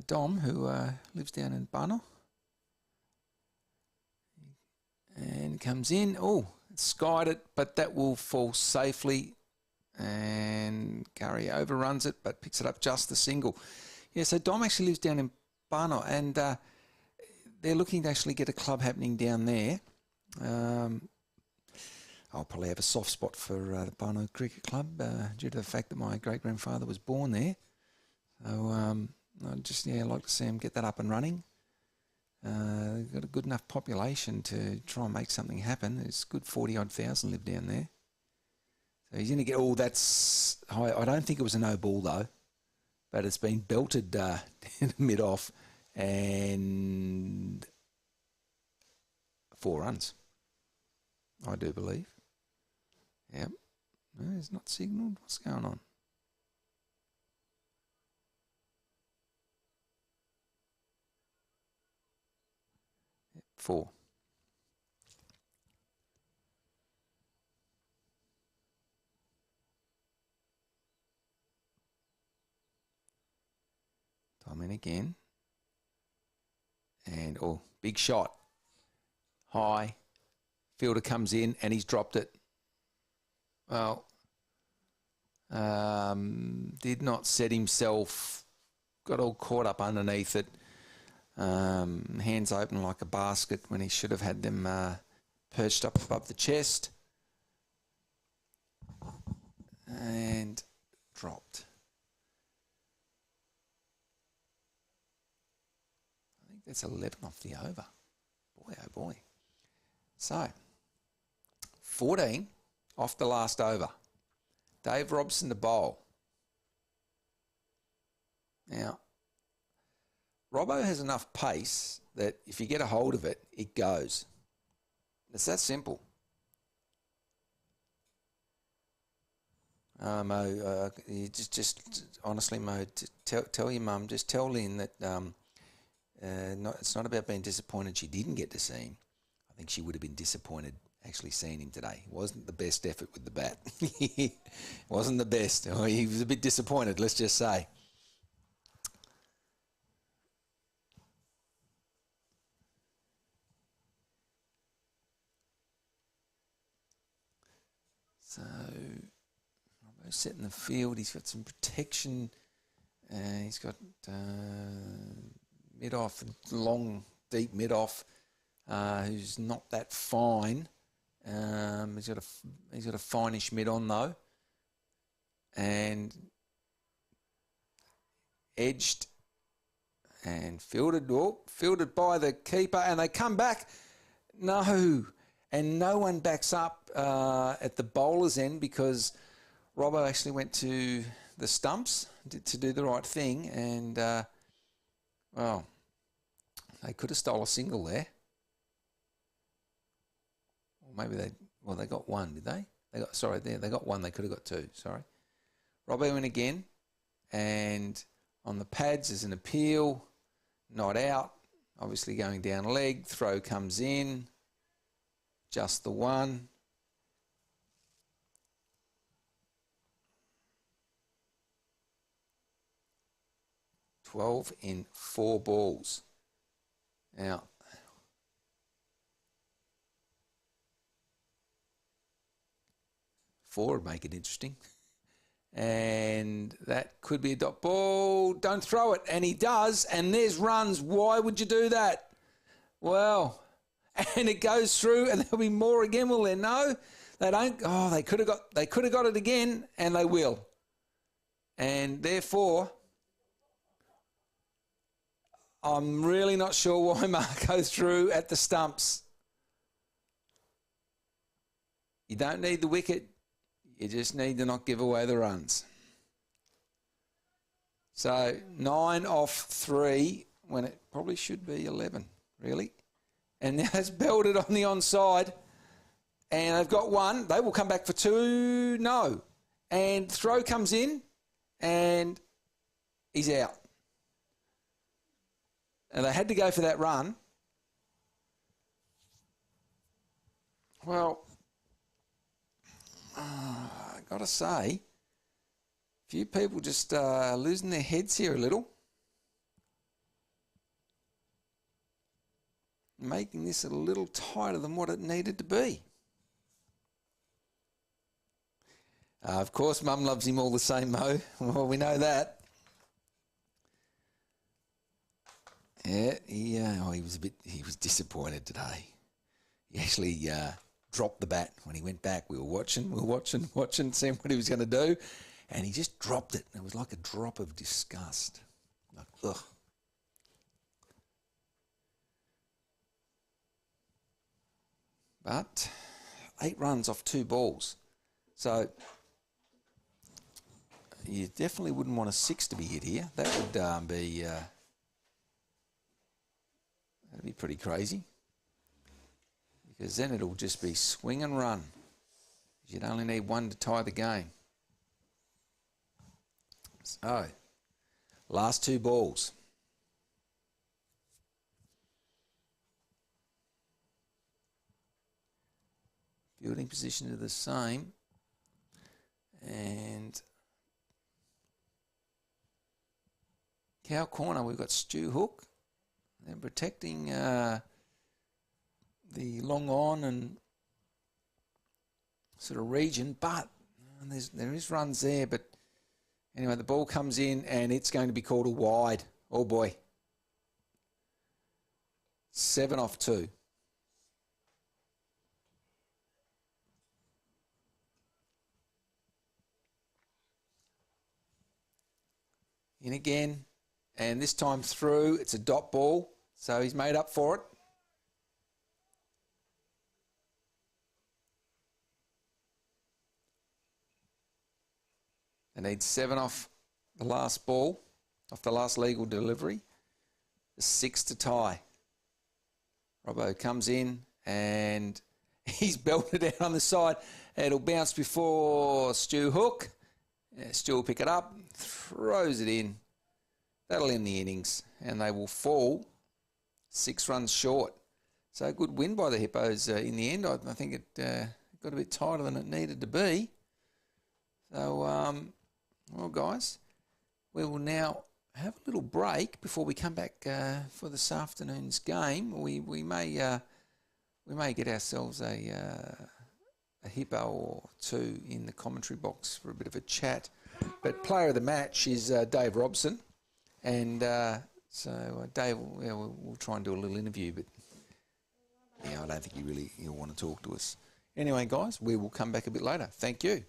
Dom, who lives down in Barno, and comes in. Skied it, but that will fall safely, and Curry overruns it, but picks it up just the single. Yeah, so Dom actually lives down in Barno, and they're looking to actually get a club happening down there. I'll probably have a soft spot for the Barno Cricket Club due to the fact that my great-grandfather was born there. So I'd just like to see him get that up and running. They've got a good enough population to try and make something happen. There's good 40-odd thousand live down there. So he's going to get that's high. I don't think it was a no ball though. but it's been belted mid-off and 4 runs, I do believe. Yep. No, it's not signalled. What's going on? Yep, 4. Time in again. And, oh, big shot. High. Fielder comes in and he's dropped it. Well, did not set himself, got all caught up underneath it. Hands open like a basket when he should have had them perched up above the chest. And dropped. I think that's 11 off the over. Boy, oh boy. So, 14 off the last over. Dave Robson to bowl. Now, Robbo has enough pace that if you get a hold of it, it goes. It's that simple. Mo, you just honestly, Mo, tell your mum, just tell Lynn that it's not about being disappointed she didn't get to see him. I think she would have been disappointed actually seeing him today. It wasn't the best effort with the bat. Wasn't the best. Oh, he was a bit disappointed, let's just say. So, Robbo's setting the field. He's got some protection. He's got mid-off, long, deep mid-off, who's not that fine. He's got a finish mid-on, though. And edged and fielded by the keeper. And they come back. No. And no one backs up at the bowler's end because Robbo actually went to the stumps to do the right thing. And, well, they could have stole a single there. Or maybe they got one, did they? They got one. They could have got 2, sorry. Robbo in again. And on the pads is an appeal. Not out. Obviously going down leg. Throw comes in. Just the one. $12 in 4 balls. Now, four would make it interesting. And that could be a dot ball. Don't throw it. And he does. And there's runs. Why would you do that? Well, and it goes through, and there'll be more again. Will there? No, they don't. Oh, they could have got it again, and they will. And therefore, I'm really not sure why Mark goes through at the stumps. You don't need the wicket. You just need to not give away the runs. So 9 off 3 when it probably should be 11, really. And now it's belted on the onside. And they've got 1. They will come back for 2. No. And throw comes in. And he's out. And they had to go for that run. Well, I got to say, a few people just losing their heads here a little. Making this a little tighter than what it needed to be. Of course, Mum loves him all the same, Mo. Well, we know that. Yeah, he was disappointed today. He actually dropped the bat when he went back. We were watching, seeing what he was going to do, and he just dropped it. It was like a drop of disgust. Like, ugh. But 8 runs off 2 balls. So you definitely wouldn't want a 6 to be hit here. That would be that'd be pretty crazy, because then it'll just be swing and run. You'd only need one to tie the game. So, last 2 balls. Fielding position are the same. And cow corner, we've got Stu Hook. They're protecting the long on and sort of region, but there is runs there. But anyway, the ball comes in and it's going to be called a wide. Oh boy. 7 off 2. In again, and this time through, it's a dot ball, so he's made up for it. They need 7 off the last ball, off the last legal delivery. 6 to tie. Robbo comes in and he's belted out on the side. It'll bounce before Stu Hook. Stu will pick it up, throws it in. That'll end the innings, and they will fall 6 runs short. So a good win by the Hippos in the end. I think it got a bit tighter than it needed to be. So, well, guys, we will now have a little break before we come back for this afternoon's game. We may get ourselves a hippo or 2 in the commentary box for a bit of a chat. But player of the match is Dave Robson. And so Dave, we'll try and do a little interview, but yeah, I don't think he'll want to talk to us. Anyway, guys, we will come back a bit later. Thank you.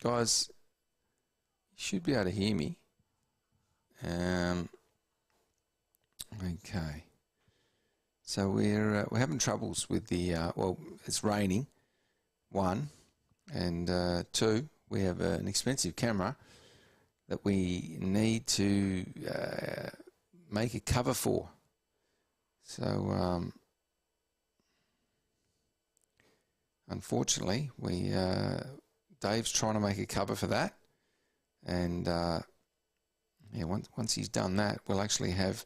Guys, you should be able to hear me. Okay. So we're having troubles with the, well, it's raining, 1, and 2, we have an expensive camera that we need to make a cover for. So, unfortunately, Dave's trying to make a cover for that, and yeah, once he's done that, we'll actually have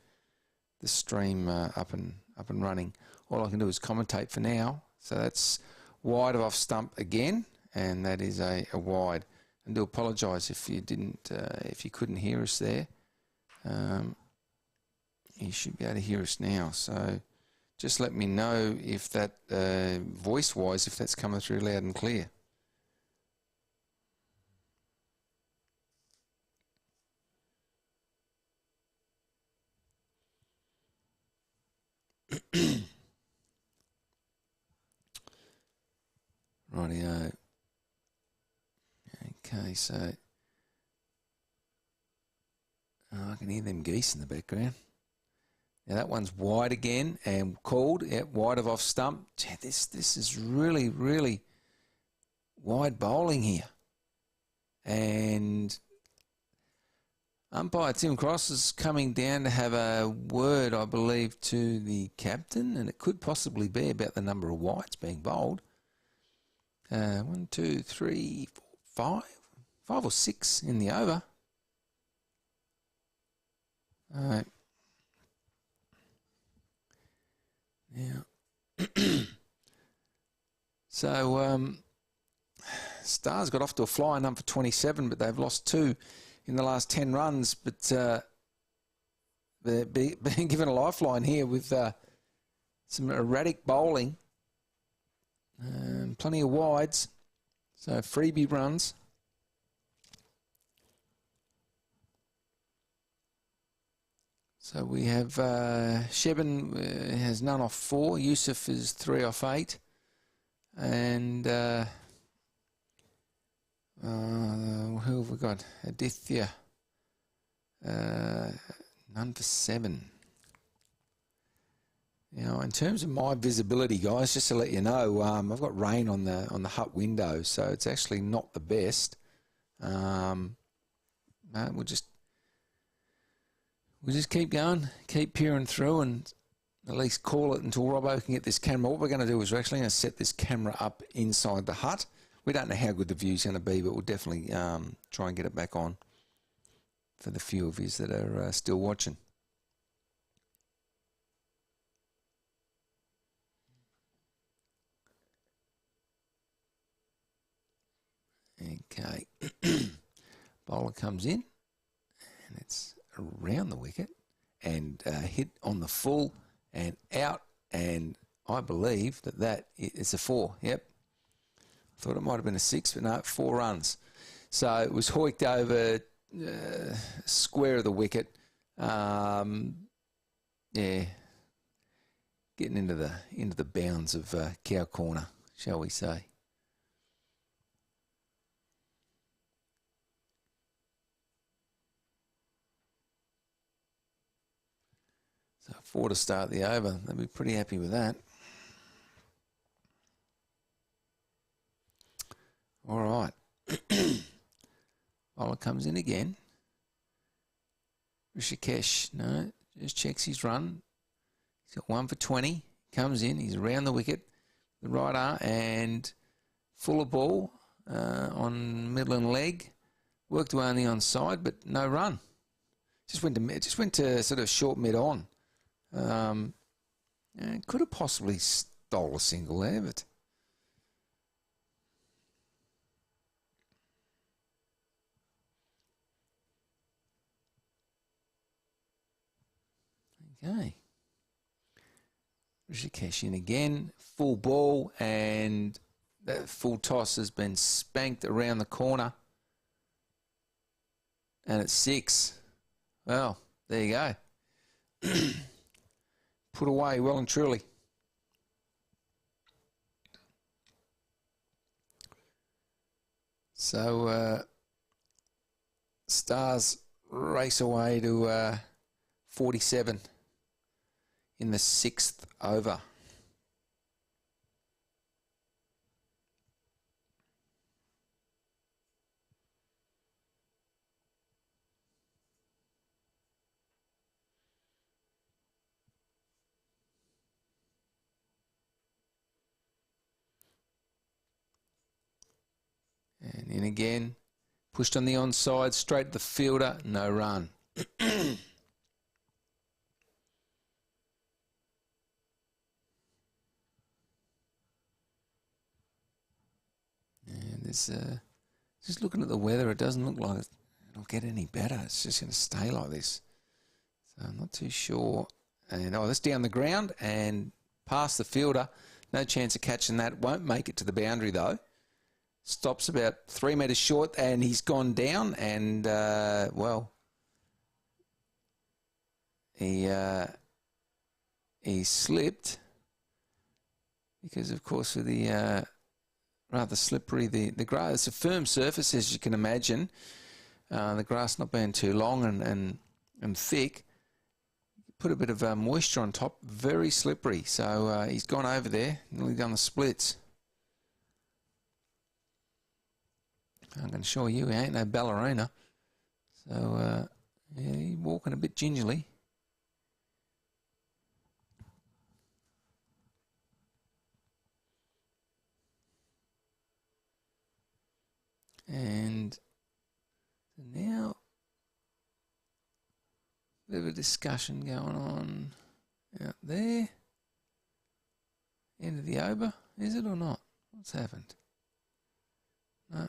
the stream up and running. All I can do is commentate for now. So that's wide of off stump again, and that is a wide. And do apologise if you couldn't hear us there. You should be able to hear us now. So just let me know if that voice-wise, if that's coming through loud and clear. Rightio. Okay, so I can hear them geese in the background. Now that one's wide again and called. Yep, wide of off stump. Gee, this is really, really wide bowling here. And umpire Tim Cross is coming down to have a word, I believe, to the captain, and it could possibly be about the number of wides being bowled. 1, 2, 3, 4, 5 or 6 in the over. All right. Now, so Stars got off to a flying number 27, but they've lost 2 in the last 10 runs. But they're being given a lifeline here with some erratic bowling. Plenty of wides, so freebie runs. So we have Sheben has none off 4, Yusuf is 3 off 8, and who have we got? Aditya, none for 7. Now, in terms of my visibility, guys, just to let you know, I've got rain on the hut window, so it's actually not the best. No, we'll just keep going, keep peering through, and at least call it until Robbo can get this camera. What we're going to do is we're actually going to set this camera up inside the hut. We don't know how good the view's going to be, but we'll definitely try and get it back on for the few of you that are still watching. Okay, bowler comes in, and it's around the wicket, and hit on the full and out, and I believe that it's a 4. Yep, I thought it might have been a 6, but no, 4 runs. So it was hoiked over square of the wicket. Yeah, getting into the bounds of cow corner, shall we say? So 4 to start the over. They'll be pretty happy with that. All right. Bowler comes in again. Rishikesh, no, just checks his run. He's got 1 for 20. Comes in, he's around the wicket, the right arm, and full of ball on middle and leg. Worked away on the onside, but no run. Just went to sort of short mid on. Could have possibly stole a single there, but okay. Rishikesh in again, full ball, and that full toss has been spanked around the corner, and it's 6. Well, there you go. Put away well and truly. . So Stars race away to 47 in the 6th over. And in again, pushed on the onside, straight to the fielder, no run. And there's just looking at the weather, it doesn't look like it'll get any better. It's just going to stay like this. So I'm not too sure. And that's down the ground and past the fielder. No chance of catching that. Won't make it to the boundary though. Stops about 3 metres short, and he's gone down, and he slipped because, of course, with the rather slippery the grass. It's a firm surface, as you can imagine. The grass not being too long and thick. Put a bit of moisture on top. Very slippery. So he's gone over there, nearly done the splits. I'm going to show you, he ain't no ballerina. So, yeah, he's walking a bit gingerly. And now, a bit of a discussion going on out there. End of the over, is it or not? What's happened? No.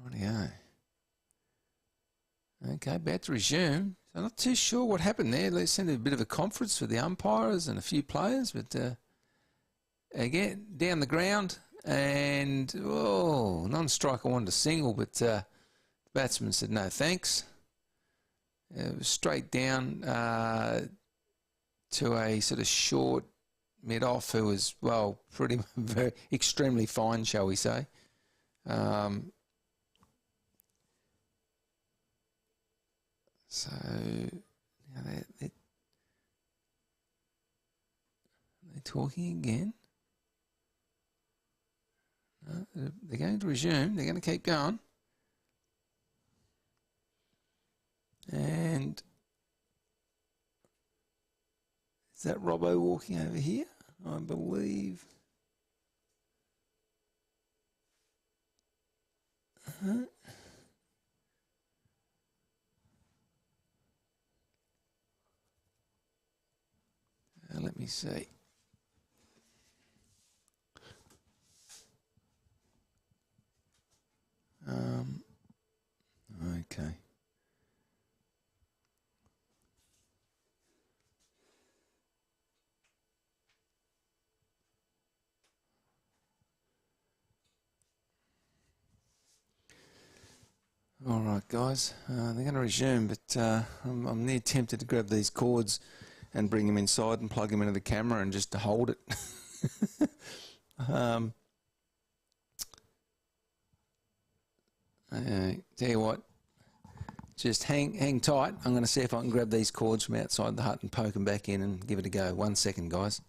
Rightio. Okay, about to resume. So I'm not too sure what happened there. They sent a bit of a conference for the umpires and a few players, but again, down the ground, and non-striker wanted a single, but the batsman said no thanks. It was straight down to a sort of short mid-off who was, pretty very extremely fine, shall we say. So they're talking again. No, they're going to resume. They're going to keep going. And is that Robbo walking over here? I believe. Let me see. Okay. All right, guys. They're going to resume, but I'm near tempted to grab these cords and bring them inside and plug them into the camera and just to hold it. Tell you what, just hang tight. I'm going to see if I can grab these cords from outside the hut and poke them back in and give it a go. 1 second, guys.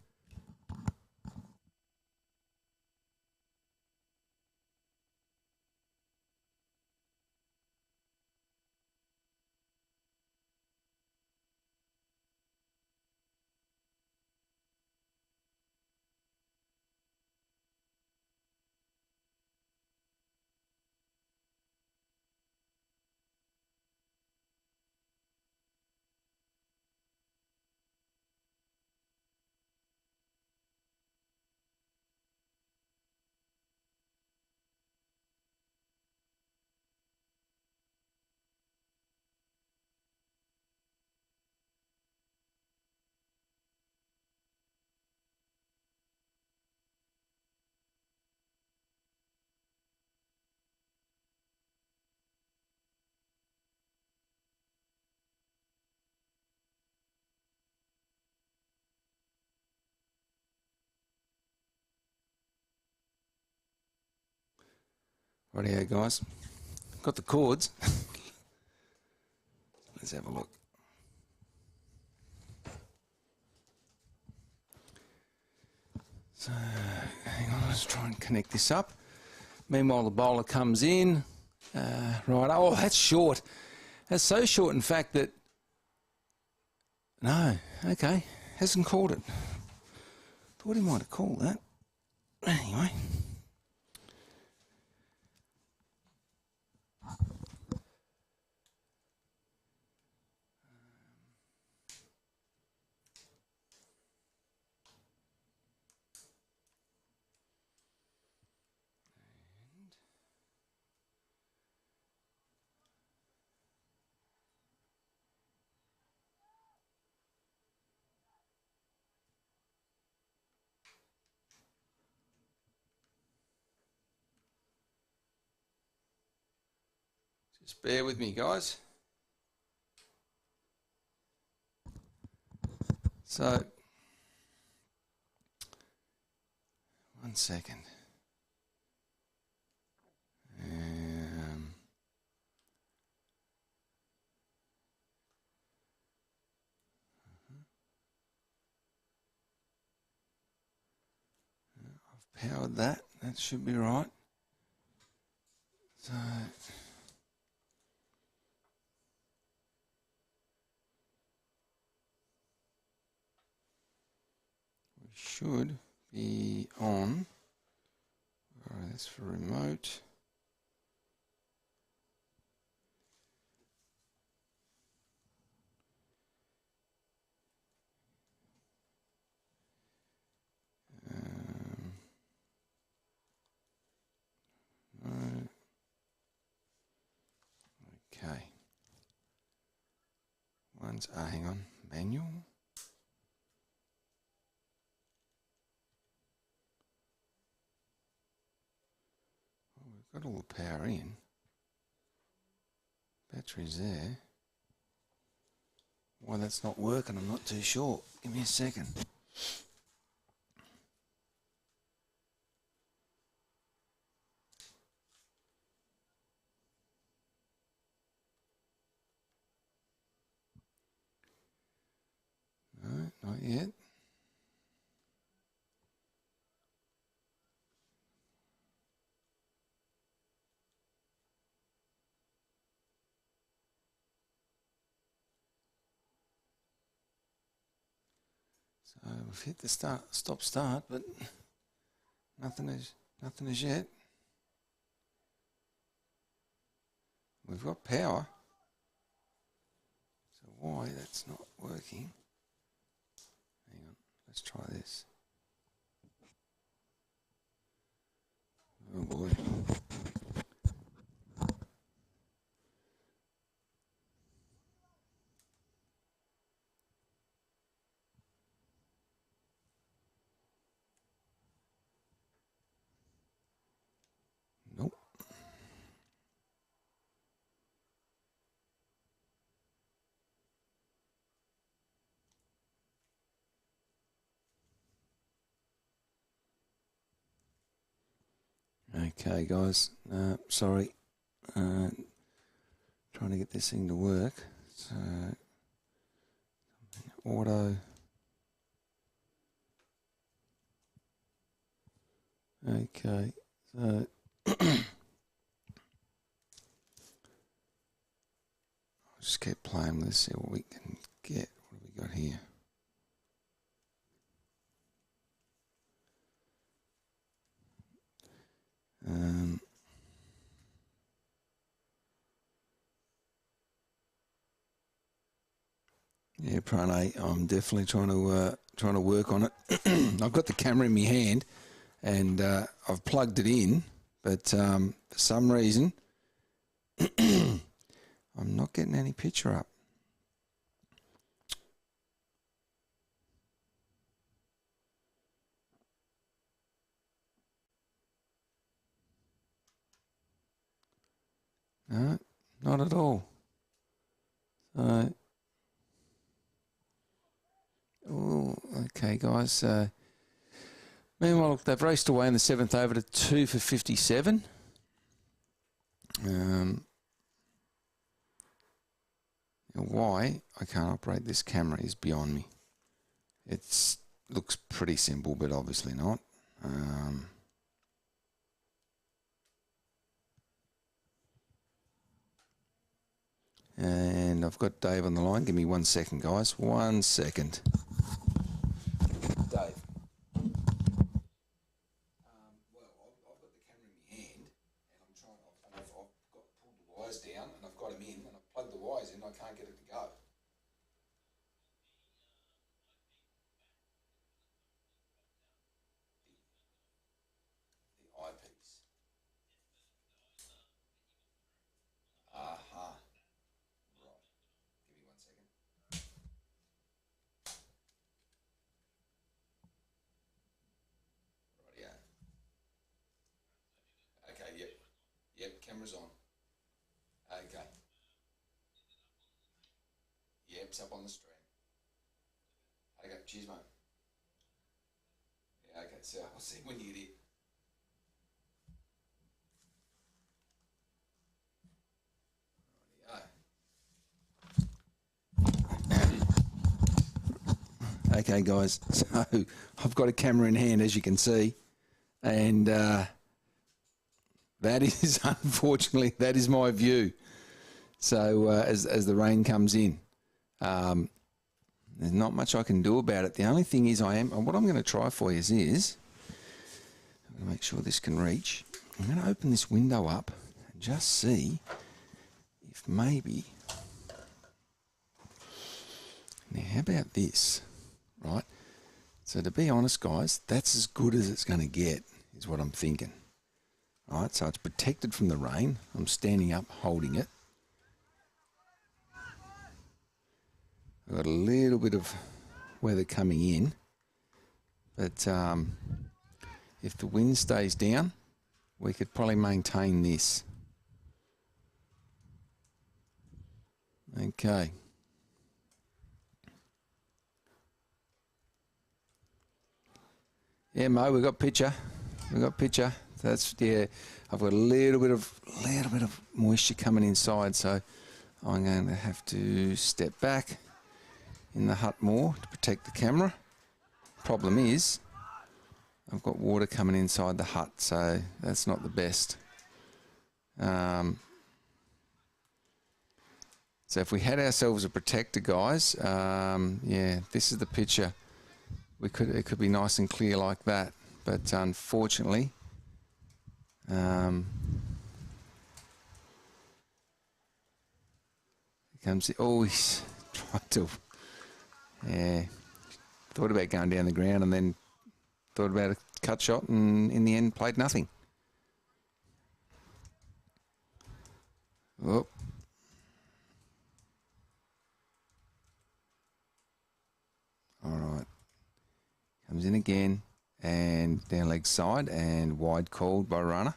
Rightio, guys. Got the chords. Let's have a look. So, hang on, let's try and connect this up. Meanwhile, the bowler comes in. Right, oh, that's short. That's so short, in fact, that... No, okay, hasn't called it. Thought he might have called that. Anyway. Just bear with me, guys. So, 1 second. I've powered that. That should be right. So... should be on. All right, that's for remote. No. Okay. One's, hang on, manual. Got all the power in. Battery's there. Why that's not working, I'm not too sure. Give me a second. No, not yet. So we've hit the stop start, but nothing as yet. We've got power. So why that's not working? Hang on, let's try this. Oh boy. Nope. Okay, guys. Sorry. Trying to get this thing to work. So, auto. Okay. So, I'll just keep playing with this, see what we can get. What have we got here? Yeah, Pranay, I'm definitely trying to work on it. I've got the camera in my hand, and I've plugged it in, but for some reason, I'm not getting any picture up. No, not at all. So, oh, okay, guys. Meanwhile, they've raced away in the 7th over to 2 for 57. Why I can't operate this camera is beyond me. It looks pretty simple, but obviously not. And I've got Dave on the line. Give me 1 second, guys. 1 second. Dave. Well, I've got the camera in my hand, and I've got pulled the wires down, and I've got them in, and I've plugged the wires in, and I can't get it to go. The eyepiece. Aha. Right. Give me 1 second. Rightio. Okay, yep. Yep, camera's on. Okay. Yep, it's up on the stream. Okay, cheers, mate. Yeah, okay, so I'll see when you get it. Okay, guys, so I've got a camera in hand, as you can see, and that is, unfortunately, that is my view. So as the rain comes in, there's not much I can do about it. The only thing is what I'm going to try for you is, I'm going to make sure this can reach. I'm going to open this window up and just see if maybe, now how about this? Right, so to be honest, guys, that's as good as it's going to get, is what I'm thinking. All right, so it's protected from the rain. I'm standing up, holding it. I've got a little bit of weather coming in, but if the wind stays down, we could probably maintain this. Okay. Yeah, Mo, we got picture. We got picture. That's, yeah. I've got a little bit of moisture coming inside, so I'm going to have to step back in the hut more to protect the camera. Problem is, I've got water coming inside the hut, so that's not the best. So if we had ourselves a protector, guys, yeah, this is the picture. It could be nice and clear like that, but unfortunately, it comes. Oh, he's tried to. Yeah, thought about going down the ground and then thought about a cut shot, and in the end played nothing. Oh. All right. Comes in again, and down leg side, and wide called by runner.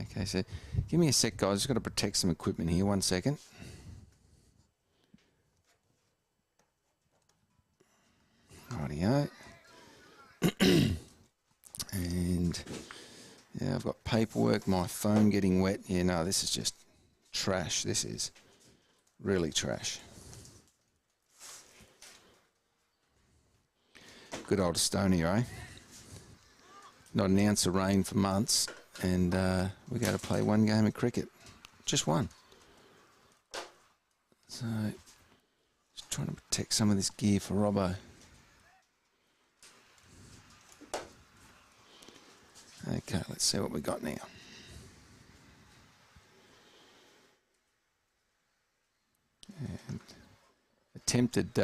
Okay, so give me a sec, guys. Just got to protect some equipment here. 1 second. Rightio. And yeah, I've got paperwork, my phone getting wet. Yeah, no, this is just trash. This is really trash. Good old Estonia, eh? Not an ounce of rain for months, and we go to play one game of cricket. Just one. So, just trying to protect some of this gear for Robbo. Okay, let's see what we got now. And attempted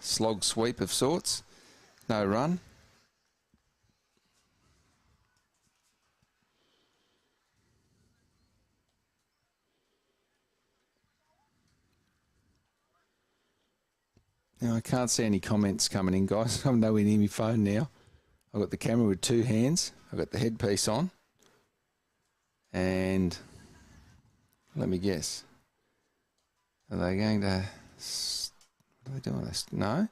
slog sweep of sorts. No run. Now, I can't see any comments coming in, guys. I'm nowhere near my phone now. I've got the camera with two hands. I've got the headpiece on. And let me guess. Are they going to... What are they doing? No?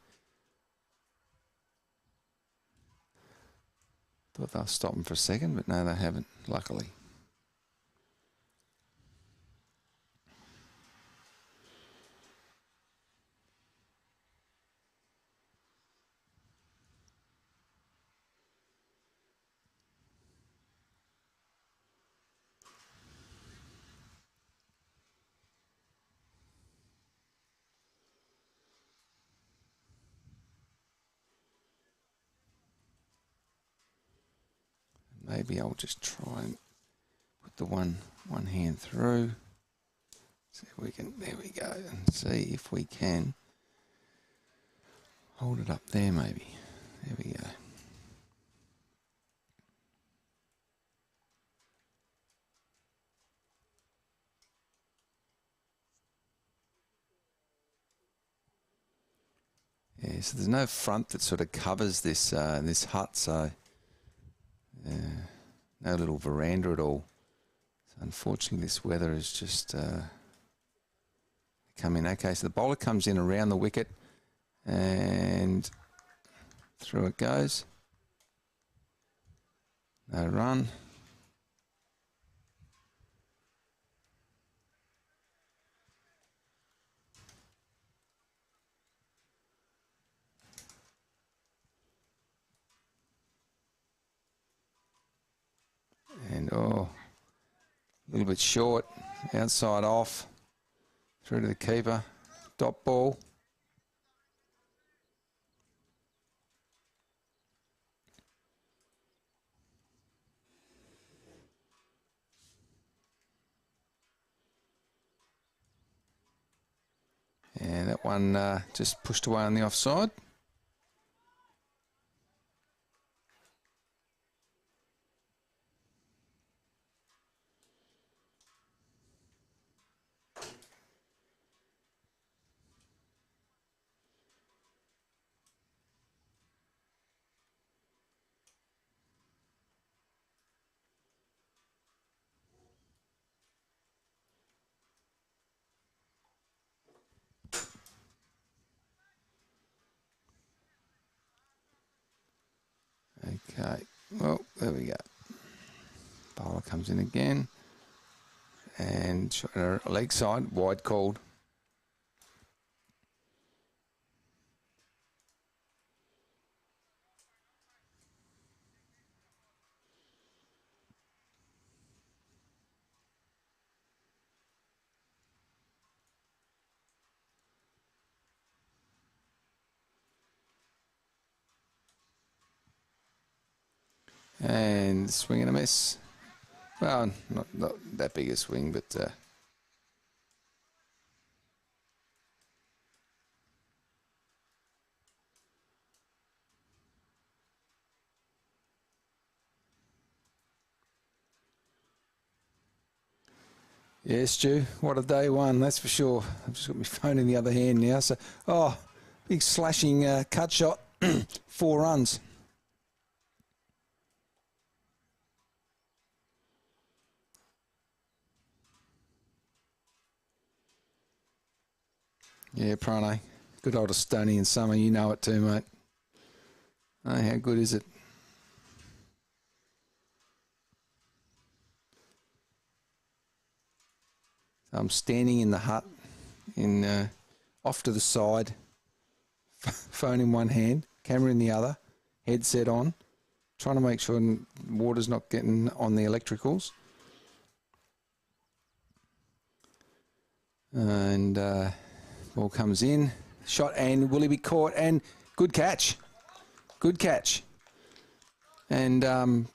Thought they'll stop them for a second, but no, they haven't, luckily. Maybe I'll just try and put the one hand through. See if we can, there we go, and see if we can hold it up there maybe. There we go. Yeah, so there's no front that sort of covers this this hut, so no little veranda at all. So unfortunately, this weather is just come in. Okay, so the bowler comes in around the wicket, and through it goes. No run. And a little bit short, outside off, through to the keeper, dot ball. And that one just pushed away on the offside. Okay, well, there we go. Bowler comes in again. And shot her leg side, wide called. And swing and a miss. Well, not that big a swing, but yeah, Stu, what a day one, that's for sure. I've just got my phone in the other hand now. So, big slashing cut shot, 4 runs. Yeah, Prano. Good old Estonian summer, you know it too, mate. Oh, how good is it? I'm standing in the hut, off to the side, phone in one hand, camera in the other, headset on, trying to make sure water's not getting on the electricals. And ball comes in, shot, and will he be caught? And good catch. Good catch. And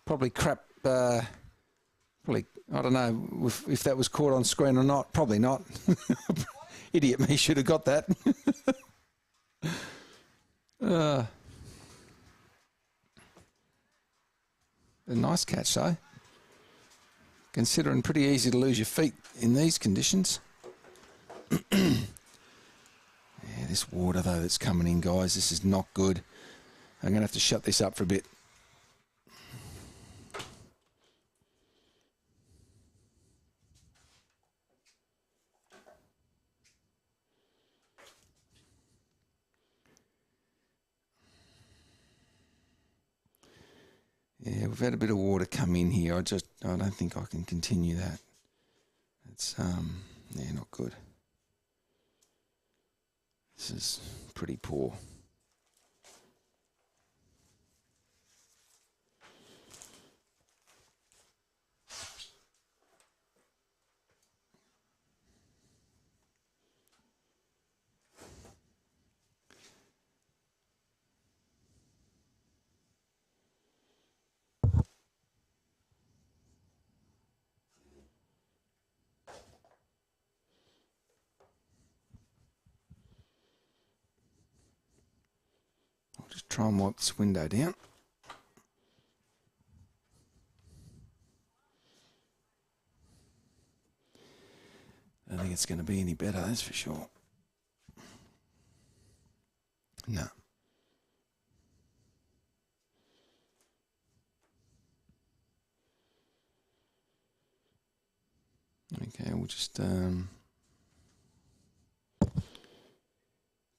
probably crap, probably, I don't know if that was caught on screen or not. Probably not. Idiot me should have got that. A nice catch, though. Considering pretty easy to lose your feet in these conditions. Yeah, this water, though, that's coming in, guys, this is not good. I'm going to have to shut this up for a bit. Yeah, we've had a bit of water come in here. I don't think I can continue that. It's not good. This is pretty poor. Just try and wipe this window down. I don't think it's going to be any better, that's for sure. No. Okay, we'll just give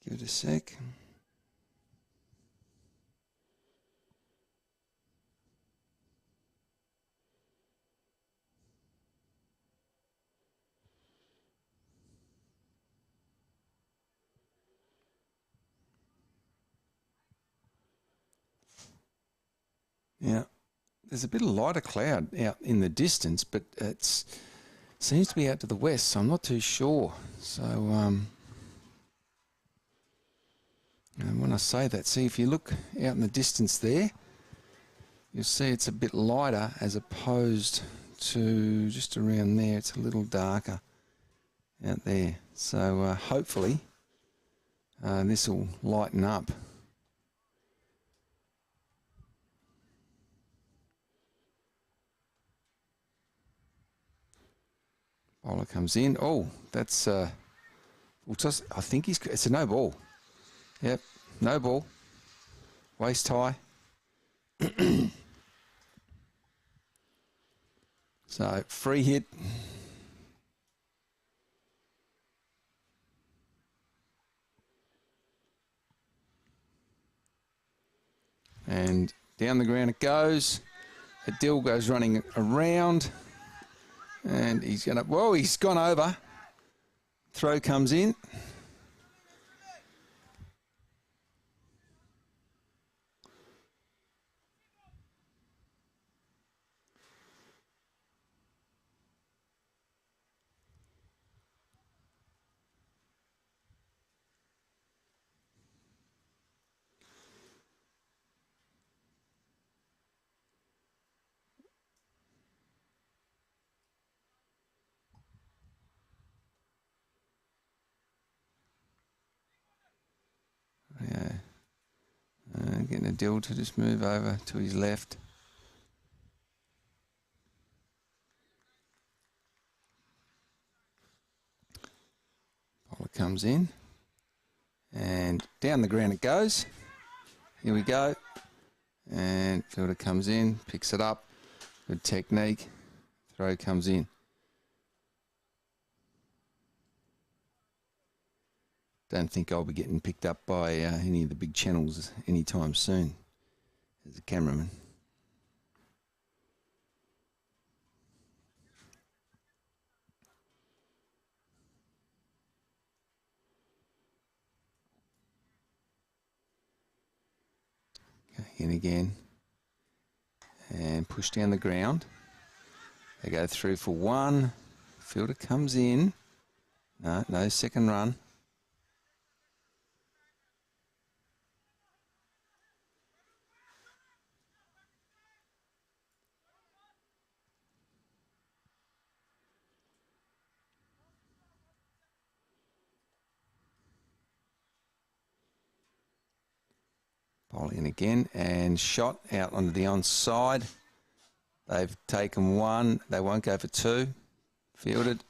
it a sec. Yeah, there's a bit of lighter cloud out in the distance, but it seems to be out to the west, so I'm not too sure. So, and when I say that, see if you look out in the distance there, you'll see it's a bit lighter as opposed to just around there. It's a little darker out there. So hopefully this will lighten up. Bowler comes in. Oh, that's I think it's a no ball. Yep, no ball. Waist high. So free hit. And down the ground it goes. Adil goes running around. And he's going to, whoa, he's gone over. Throw comes in. Getting Adil to just move over to his left. Bowler comes in. And down the ground it goes. Here we go. And fielder comes in, picks it up. Good technique. Throw comes in. Don't think I'll be getting picked up by any of the big channels anytime soon as a cameraman. Okay, in again. And push down the ground. They go through for one. Fielder comes in. No second run. Bowling again and shot out onto the onside. They've taken one. They won't go for two. Fielded.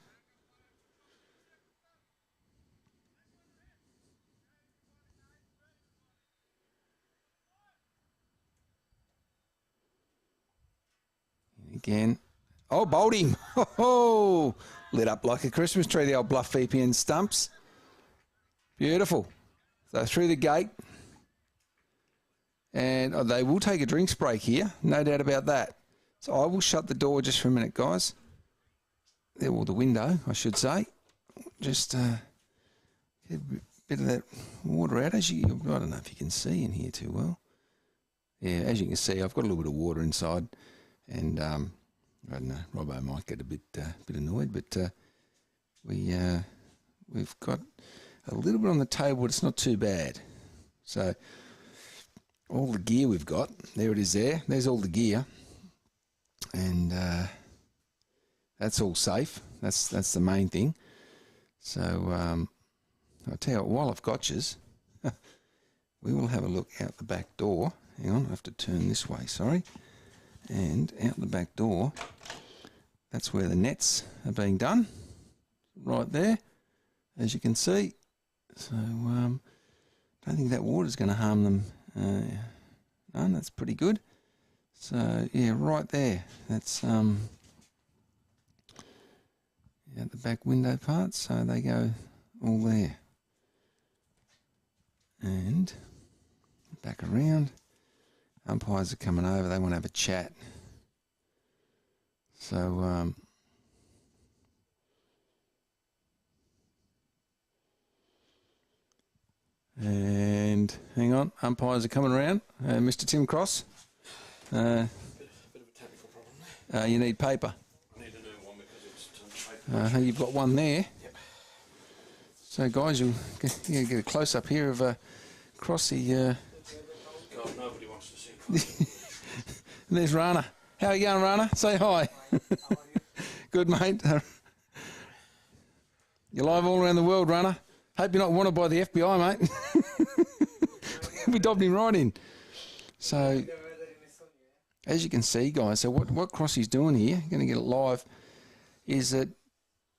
Again. Oh, bowled him. Oh, lit up like a Christmas tree, the old BlufVPN stumps. Beautiful. So through the gate. And they will take a drinks break here, no doubt about that. So I will shut the door just for a minute, guys. Or the window, I should say. Just get a bit of that water out. I don't know if you can see in here too well. Yeah, as you can see, I've got a little bit of water inside. And I don't know, Robbo might get a bit annoyed, but we've got a little bit on the table, but it's not too bad. So all the gear we've got, there it is there. There's all the gear. And that's all safe. That's the main thing. So I'll tell you what, while I've got yous, we will have a look out the back door. Hang on, I have to turn this way, sorry. And out the back door, that's where the nets are being done. Right there, as you can see. So I don't think that water's going to harm them. No, that's pretty good. So yeah, right there. That's the back window part. So they go all there. And back around. Umpires are coming over. They want to have a chat. So and hang on, umpires are coming around. Mr. Tim Cross. Bit of a technical problem there. You need paper. I need a new one because it's paper. You've got one there. Yep. So guys, you'll get a close up here of Crossy. God, nobody wants to see Crossy. There's Rana. How are you going, Rana? Say hi. How are you? Good, mate. You're live all around the world, Rana. Hope you're not wanted by the FBI, mate. We dobbed him right in. So, as you can see, guys, so what Crossy's doing here, going to get it live, is that,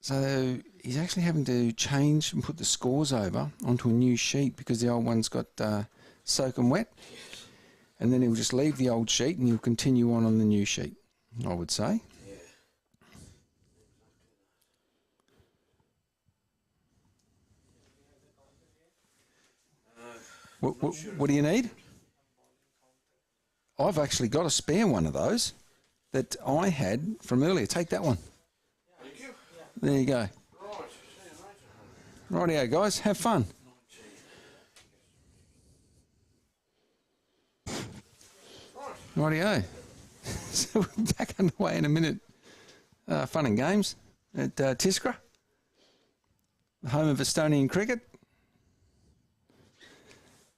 so he's actually having to change and put the scores over onto a new sheet because the old one's got soaking wet. And then he'll just leave the old sheet and he'll continue on the new sheet, I would say. What do you need? I've actually got a spare one of those that I had from earlier. Take that one. Thank you. There you go. Right. Rightio, guys. Have fun. Rightio. So we're back underway in a minute. Fun and games at Tiskra, the home of Estonian cricket.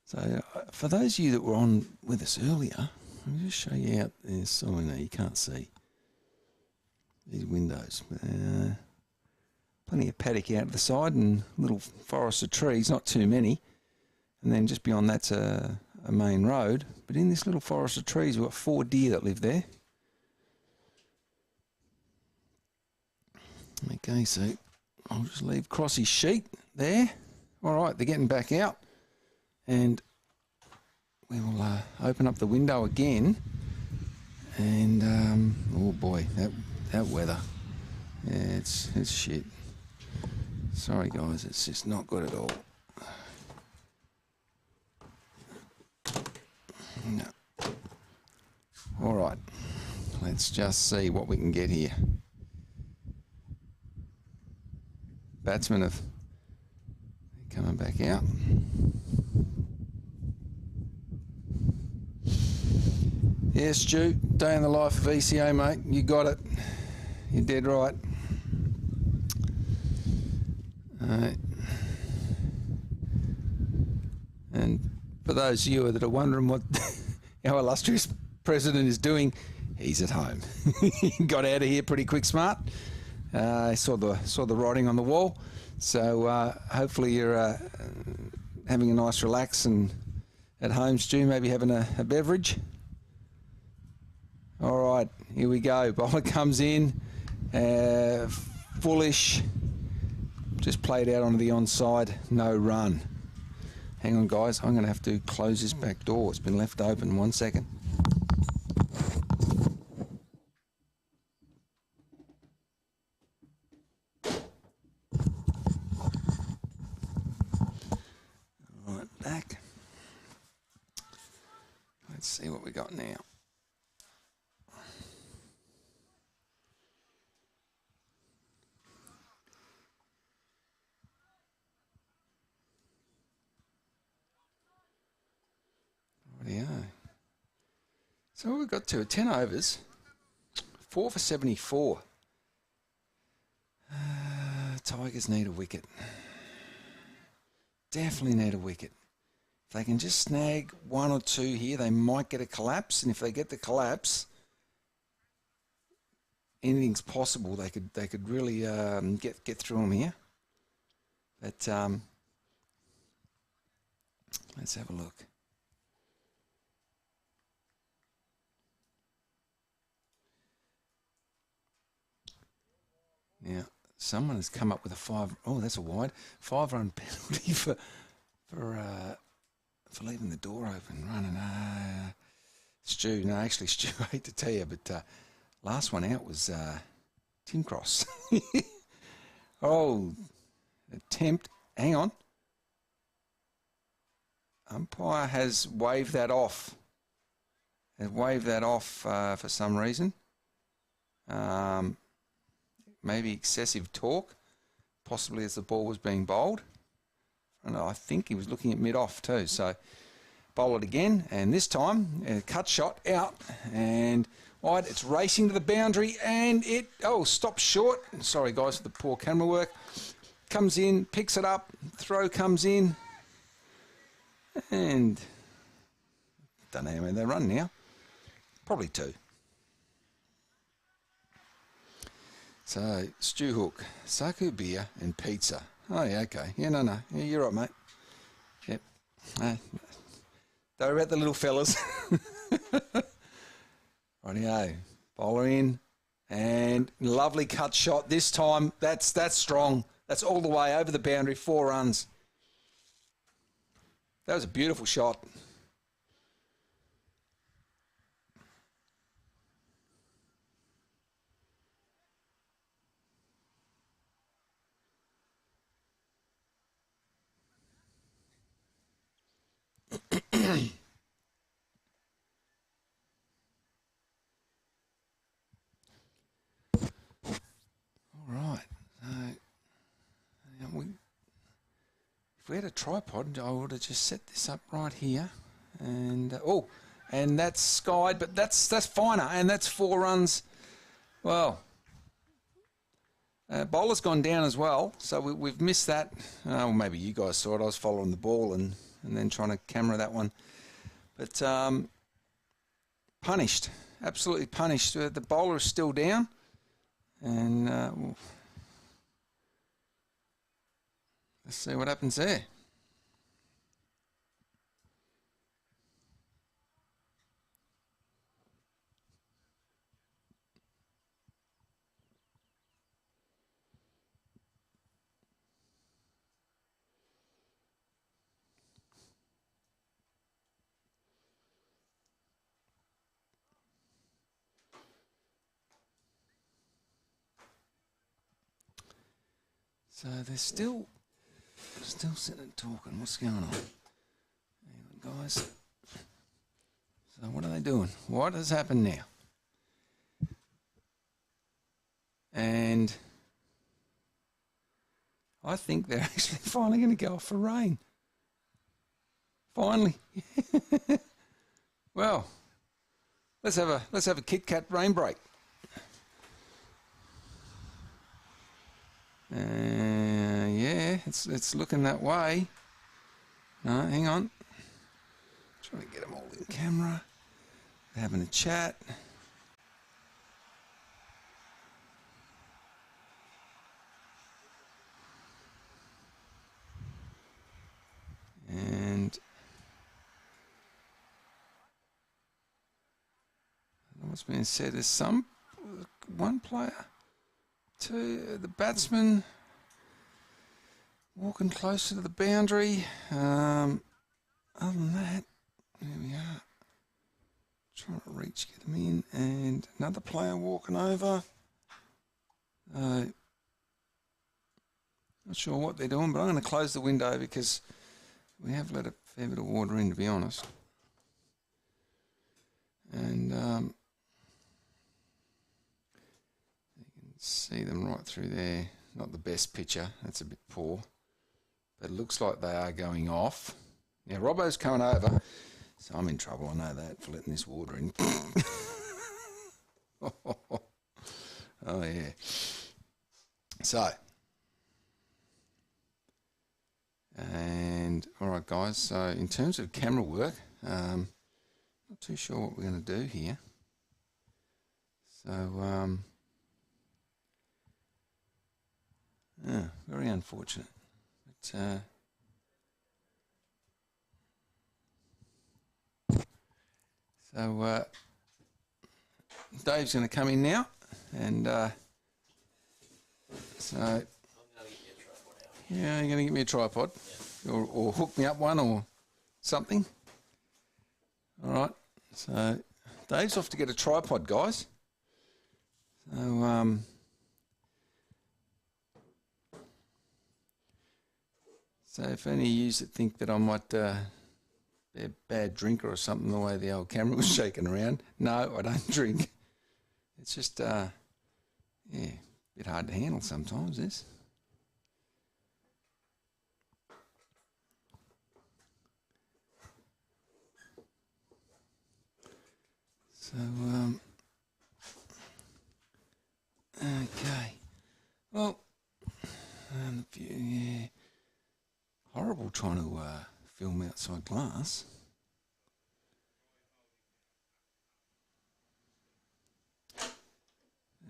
So for those of you that were on with us earlier, let me just show you out this. Oh no, you can't see these windows. Plenty of paddock out the side and little forest of trees, not too many. And then just beyond that's a main road. But in this little forest of trees, we've got 4 deer that live there. Okay, so I'll just leave Crossy's sheet there. All right, they're getting back out. And we will open up the window again. And, oh boy, that weather. Yeah, it's shit. Sorry, guys, it's just not good at all. No. All right, let's just see what we can get here. Batsmen have coming back out. Yeah, Stu, day in the life of ECA, mate. You got it. You're dead right. And for those of you that are wondering what our illustrious president is doing, he's at home. He got out of here pretty quick, smart. I saw the writing on the wall. So hopefully you're having a nice relax and at home, Stu, maybe having a beverage. All right, here we go. Bowler comes in, fullish, just played out onto the onside, no run. Hang on, guys, I'm going to have to close this back door. It's been left open. 1 second. All right, back. see what we got now. Rightio. So what we've got to 10 overs, 4 for 74. Tigers need a wicket. Definitely need a wicket. If they can just snag 1 or 2 here, they might get a collapse. And if they get the collapse, anything's possible. They could really get through them here. But let's have a look. Now, someone has come up with a 5. Oh, that's a wide 5-run penalty for leaving the door open, running. Stu, no, actually, Stu, I hate to tell you, but last one out was Tim Cross. Oh, attempt. Hang on. Umpire has waved that off. Has waved that off for some reason. Maybe excessive torque, possibly as the ball was being bowled. And I think he was looking at mid-off too. So bowl it again, and this time a cut shot out and wide. It's racing to the boundary, and it stops short. Sorry guys for the poor camera work. Comes in, picks it up, throw comes in, and don't know how many they run now. Probably 2. So, Stew Hook, Saku beer and pizza. Oh, yeah, okay. Yeah, no. Yeah, you're right, mate. Yep. Don't worry about the little fellas. Rightio. Bowler in. And lovely cut shot. This time, that's strong. That's all the way over the boundary, 4 runs. That was a beautiful shot. If we had a tripod, I would have just set this up right here, and and that's skied, but that's finer, and that's 4 runs. Well, bowler's gone down as well, so we've missed that. Well, maybe you guys saw it. I was following the ball and then trying to camera that one, but punished, absolutely punished. The bowler is still down, and let's see what happens there. So they're still sitting and talking. What's going on? Hang on, guys. So what are they doing? What has happened now? And I think they're actually finally going to go off for rain. Finally. Well, let's have a Kit Kat rain break. Yeah, it's looking that way. No, hang on. Trying to get them all in camera. They're having a chat. And what's being said is one player, the batsman walking closer to the boundary. Other than that, there we are. Trying to get them in, and another player walking over. Not sure what they're doing, but I'm going to close the window because we have let a fair bit of water in, to be honest. And you can see them right through there. Not the best picture. That's a bit poor. But it looks like they are going off. Now, Robbo's coming over. So I'm in trouble. I know that for letting this water in. Oh, yeah. So. And, all right, guys. So, in terms of camera work, not too sure what we're going to do here. So, very unfortunate. But, so, Dave's going to come in now, and so, yeah, you're going to get me a tripod, or hook me up one, or something. All right. So, Dave's off to get a tripod, guys. So, so if any of you that think that I might be a bad drinker or something, the way the old camera was shaking around, no, I don't drink. It's just, yeah, a bit hard to handle sometimes, this. So, okay. Well, yeah, horrible trying to film outside glass.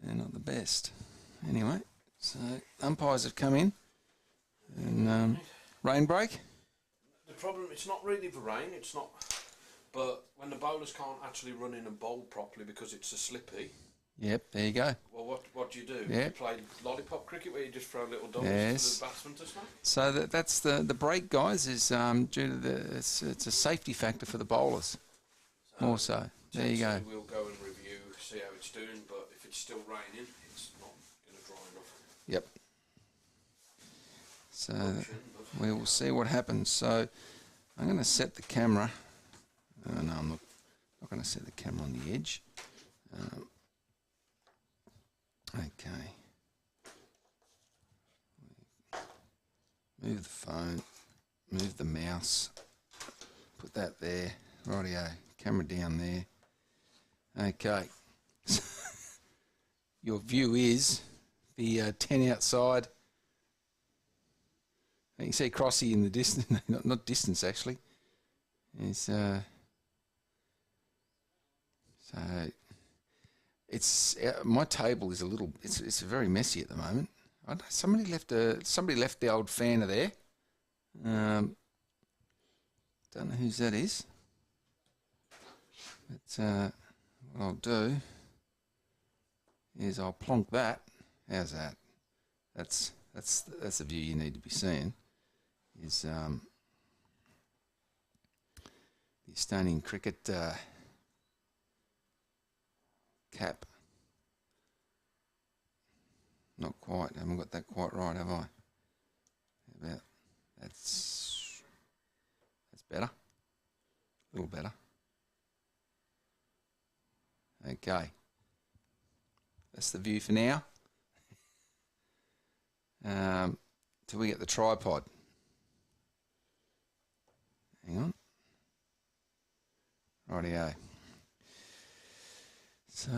They're not the best. Anyway, so umpires have come in. And rain break? The problem, it's not really the rain, it's not... But when the bowlers can't actually run in and bowl properly because it's so slippy... Yep, there you go. Well, what do you do? Yep. You play lollipop cricket where you just throw little doubles yes. for the batsman to smack? So that's the break, guys, is due to it's a safety factor for the bowlers. So more so. There you go. We'll go and review, see how it's doing, but if it's still raining, it's not going to dry enough. Yep. So we will see what happens. So I'm going to set the camera. No, I'm not going to set the camera on the edge. Okay. Move the phone. Move the mouse. Put that there. Rightio. Camera down there. Okay. Your view is the 10 outside. You can see Crossy in the distance. not distance, actually. It's, so it's my table is a little. It's very messy at the moment. I don't know, somebody left the old fanner there. Don't know whose that is. But what I'll do is I'll plonk that. How's that? That's the view you need to be seeing. Is the Estonian cricket cap. Not quite. I haven't got that quite right, have I? About that's better. A little better. Okay. That's the view for now. Till we get the tripod. Hang on. Rightio. So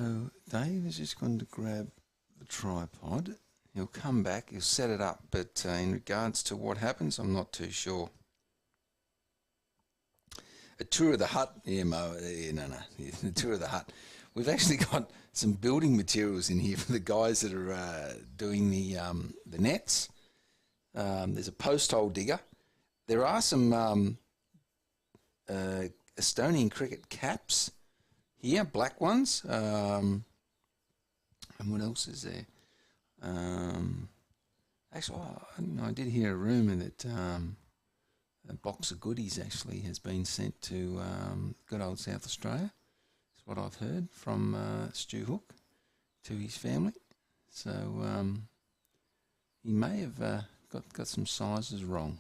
Dave is just going to grab the tripod. He'll come back, he'll set it up, but in regards to what happens, I'm not too sure. A tour of the hut. Yeah, Mo, no. The tour of the hut. We've actually got some building materials in here for the guys that are doing the nets. There's a post hole digger. There are some Estonian cricket caps here, black ones. And what else is there? Actually, I did hear a rumour that a box of goodies actually has been sent to good old South Australia. That's what I've heard from Stu Hook to his family. So he may have got some sizes wrong.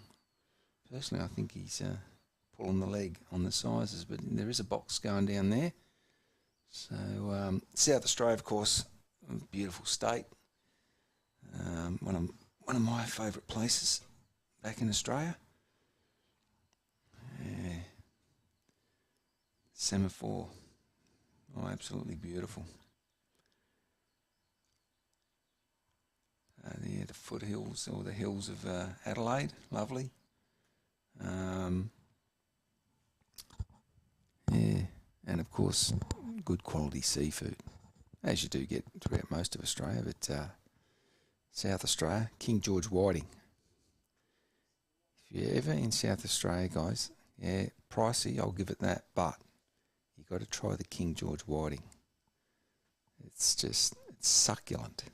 Personally, I think he's pulling the leg on the sizes, but there is a box going down there. So South Australia, of course, a beautiful state. One of my favourite places back in Australia. Yeah. Semaphore, absolutely beautiful. The foothills or the hills of Adelaide, lovely. Yeah, and of course, good quality seafood, as you do get throughout most of Australia, but South Australia, King George whiting. If you're ever in South Australia, guys, yeah, pricey, I'll give it that, but you got to try the King George whiting. It's succulent.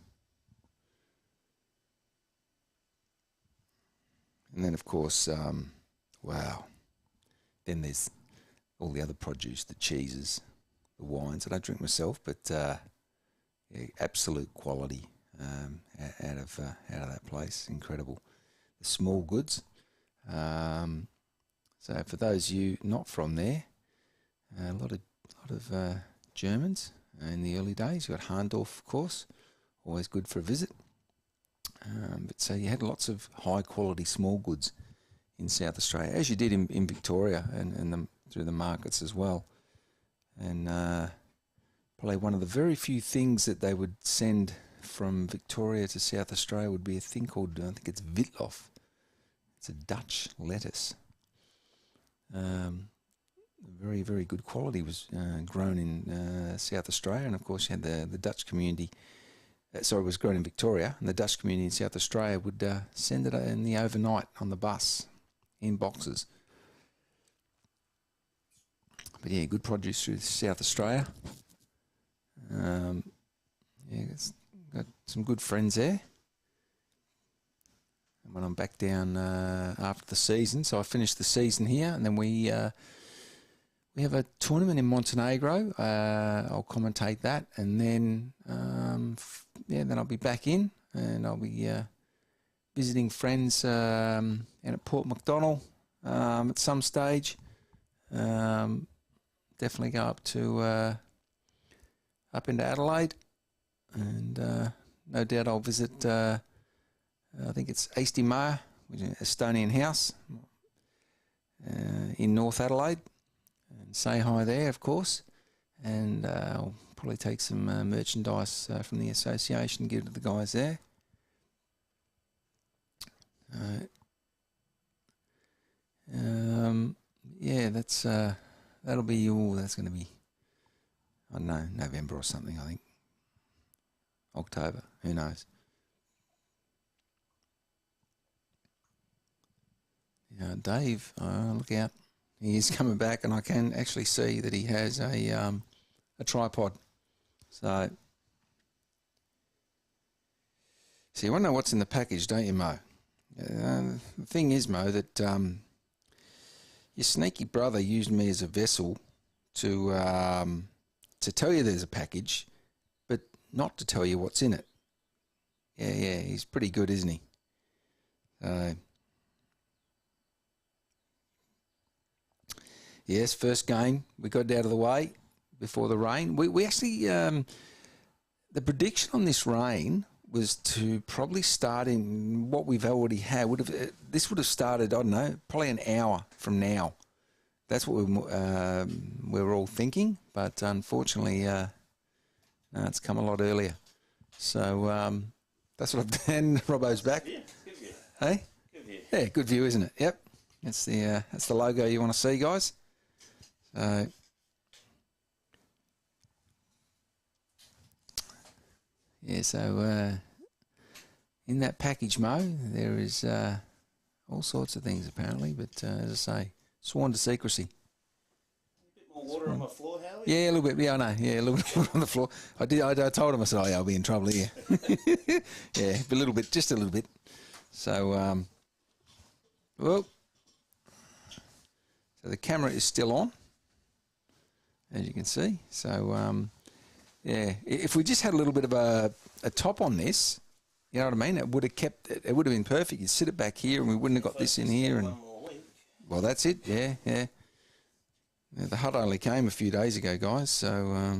And then, of course, wow. Then there's all the other produce, the cheeses, the wines. I don't drink myself, but yeah, absolute quality out of that place. Incredible. The small goods. So for those of you not from there, a lot of Germans in the early days. You got Harndorf, of course, always good for a visit. But so you had lots of high quality small goods in South Australia, as you did in Victoria and through the markets as well. And probably one of the very few things that they would send from Victoria to South Australia would be a thing called, I think it's witlof. It's a Dutch lettuce. Very, very good quality was grown in South Australia, and of course you had the Dutch community. It was grown in Victoria, and the Dutch community in South Australia would send it in the overnight on the bus in boxes. But yeah, good produce through South Australia. Yeah, it's got some good friends there. And when I'm back down after the season, so I finished the season here, and then we have a tournament in Montenegro. I'll commentate that, and then then I'll be back in, and I'll be visiting friends and at Port Macdonald at some stage. Definitely go up into Adelaide, and no doubt I'll visit. I think it's Eesti Maja, which is an Estonian house in North Adelaide, and say hi there, of course. And I'll probably take some merchandise from the association, give it to the guys there. Yeah, that'll be that's going to be, I don't know, November or something, I think. October, who knows. Dave, look out. He is coming back, and I can actually see that he has a tripod. So you want to know what's in the package, don't you, Mo? The thing is, Mo, that your sneaky brother used me as a vessel to tell you there's a package, but not to tell you what's in it. Yeah, he's pretty good, isn't he? Yes, first game, we got it out of the way before the rain. We actually, the prediction on this rain was to probably start in what we've already had. This would have started, I don't know, probably an hour from now. That's what we were all thinking, but unfortunately, no, it's come a lot earlier. So that's what I've done. Robbo's back. Good view. Hey? Good view. Yeah, good view, isn't it? Yep. That's the logo you want to see, guys. So yeah, so in that package, Mo, there is all sorts of things apparently, but as I say, sworn to secrecy. A bit more water on my floor, Howie? Yeah, a little bit. Yeah, I know. Yeah, a little bit on the floor. I told him, I said, oh yeah, I'll be in trouble here. Yeah, a little bit, just a little bit. So, well, so the camera is still on, as you can see. So, yeah, if we just had a little bit of a top on this, you know what I mean? It would have kept it. It would have been perfect. You'd sit it back here, and we wouldn't have got this in here. And well, that's it. Yeah. The hut only came a few days ago, guys. So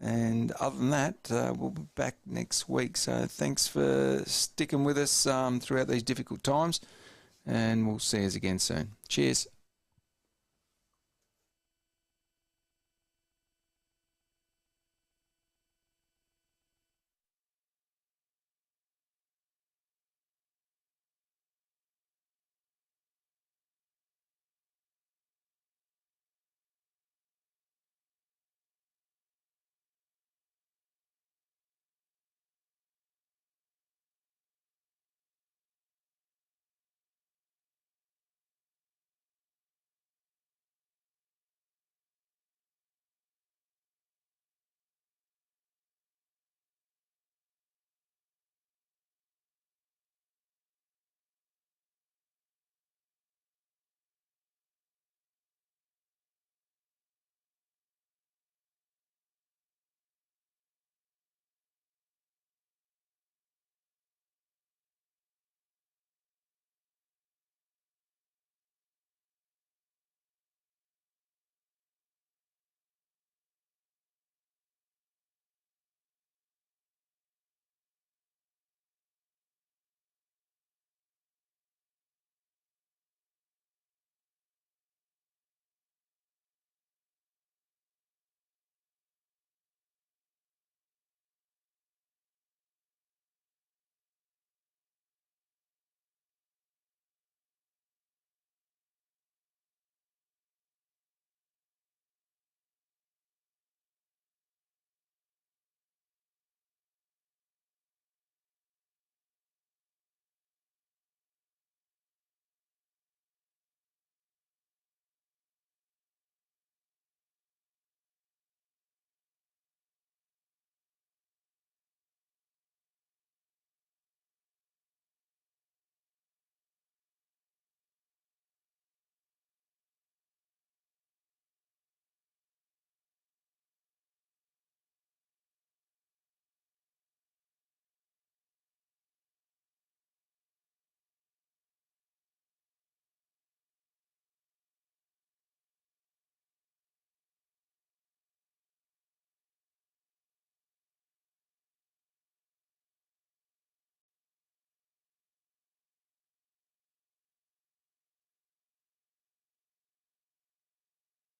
And other than that, we'll be back next week. So thanks for sticking with us throughout these difficult times, and we'll see you again soon. Cheers.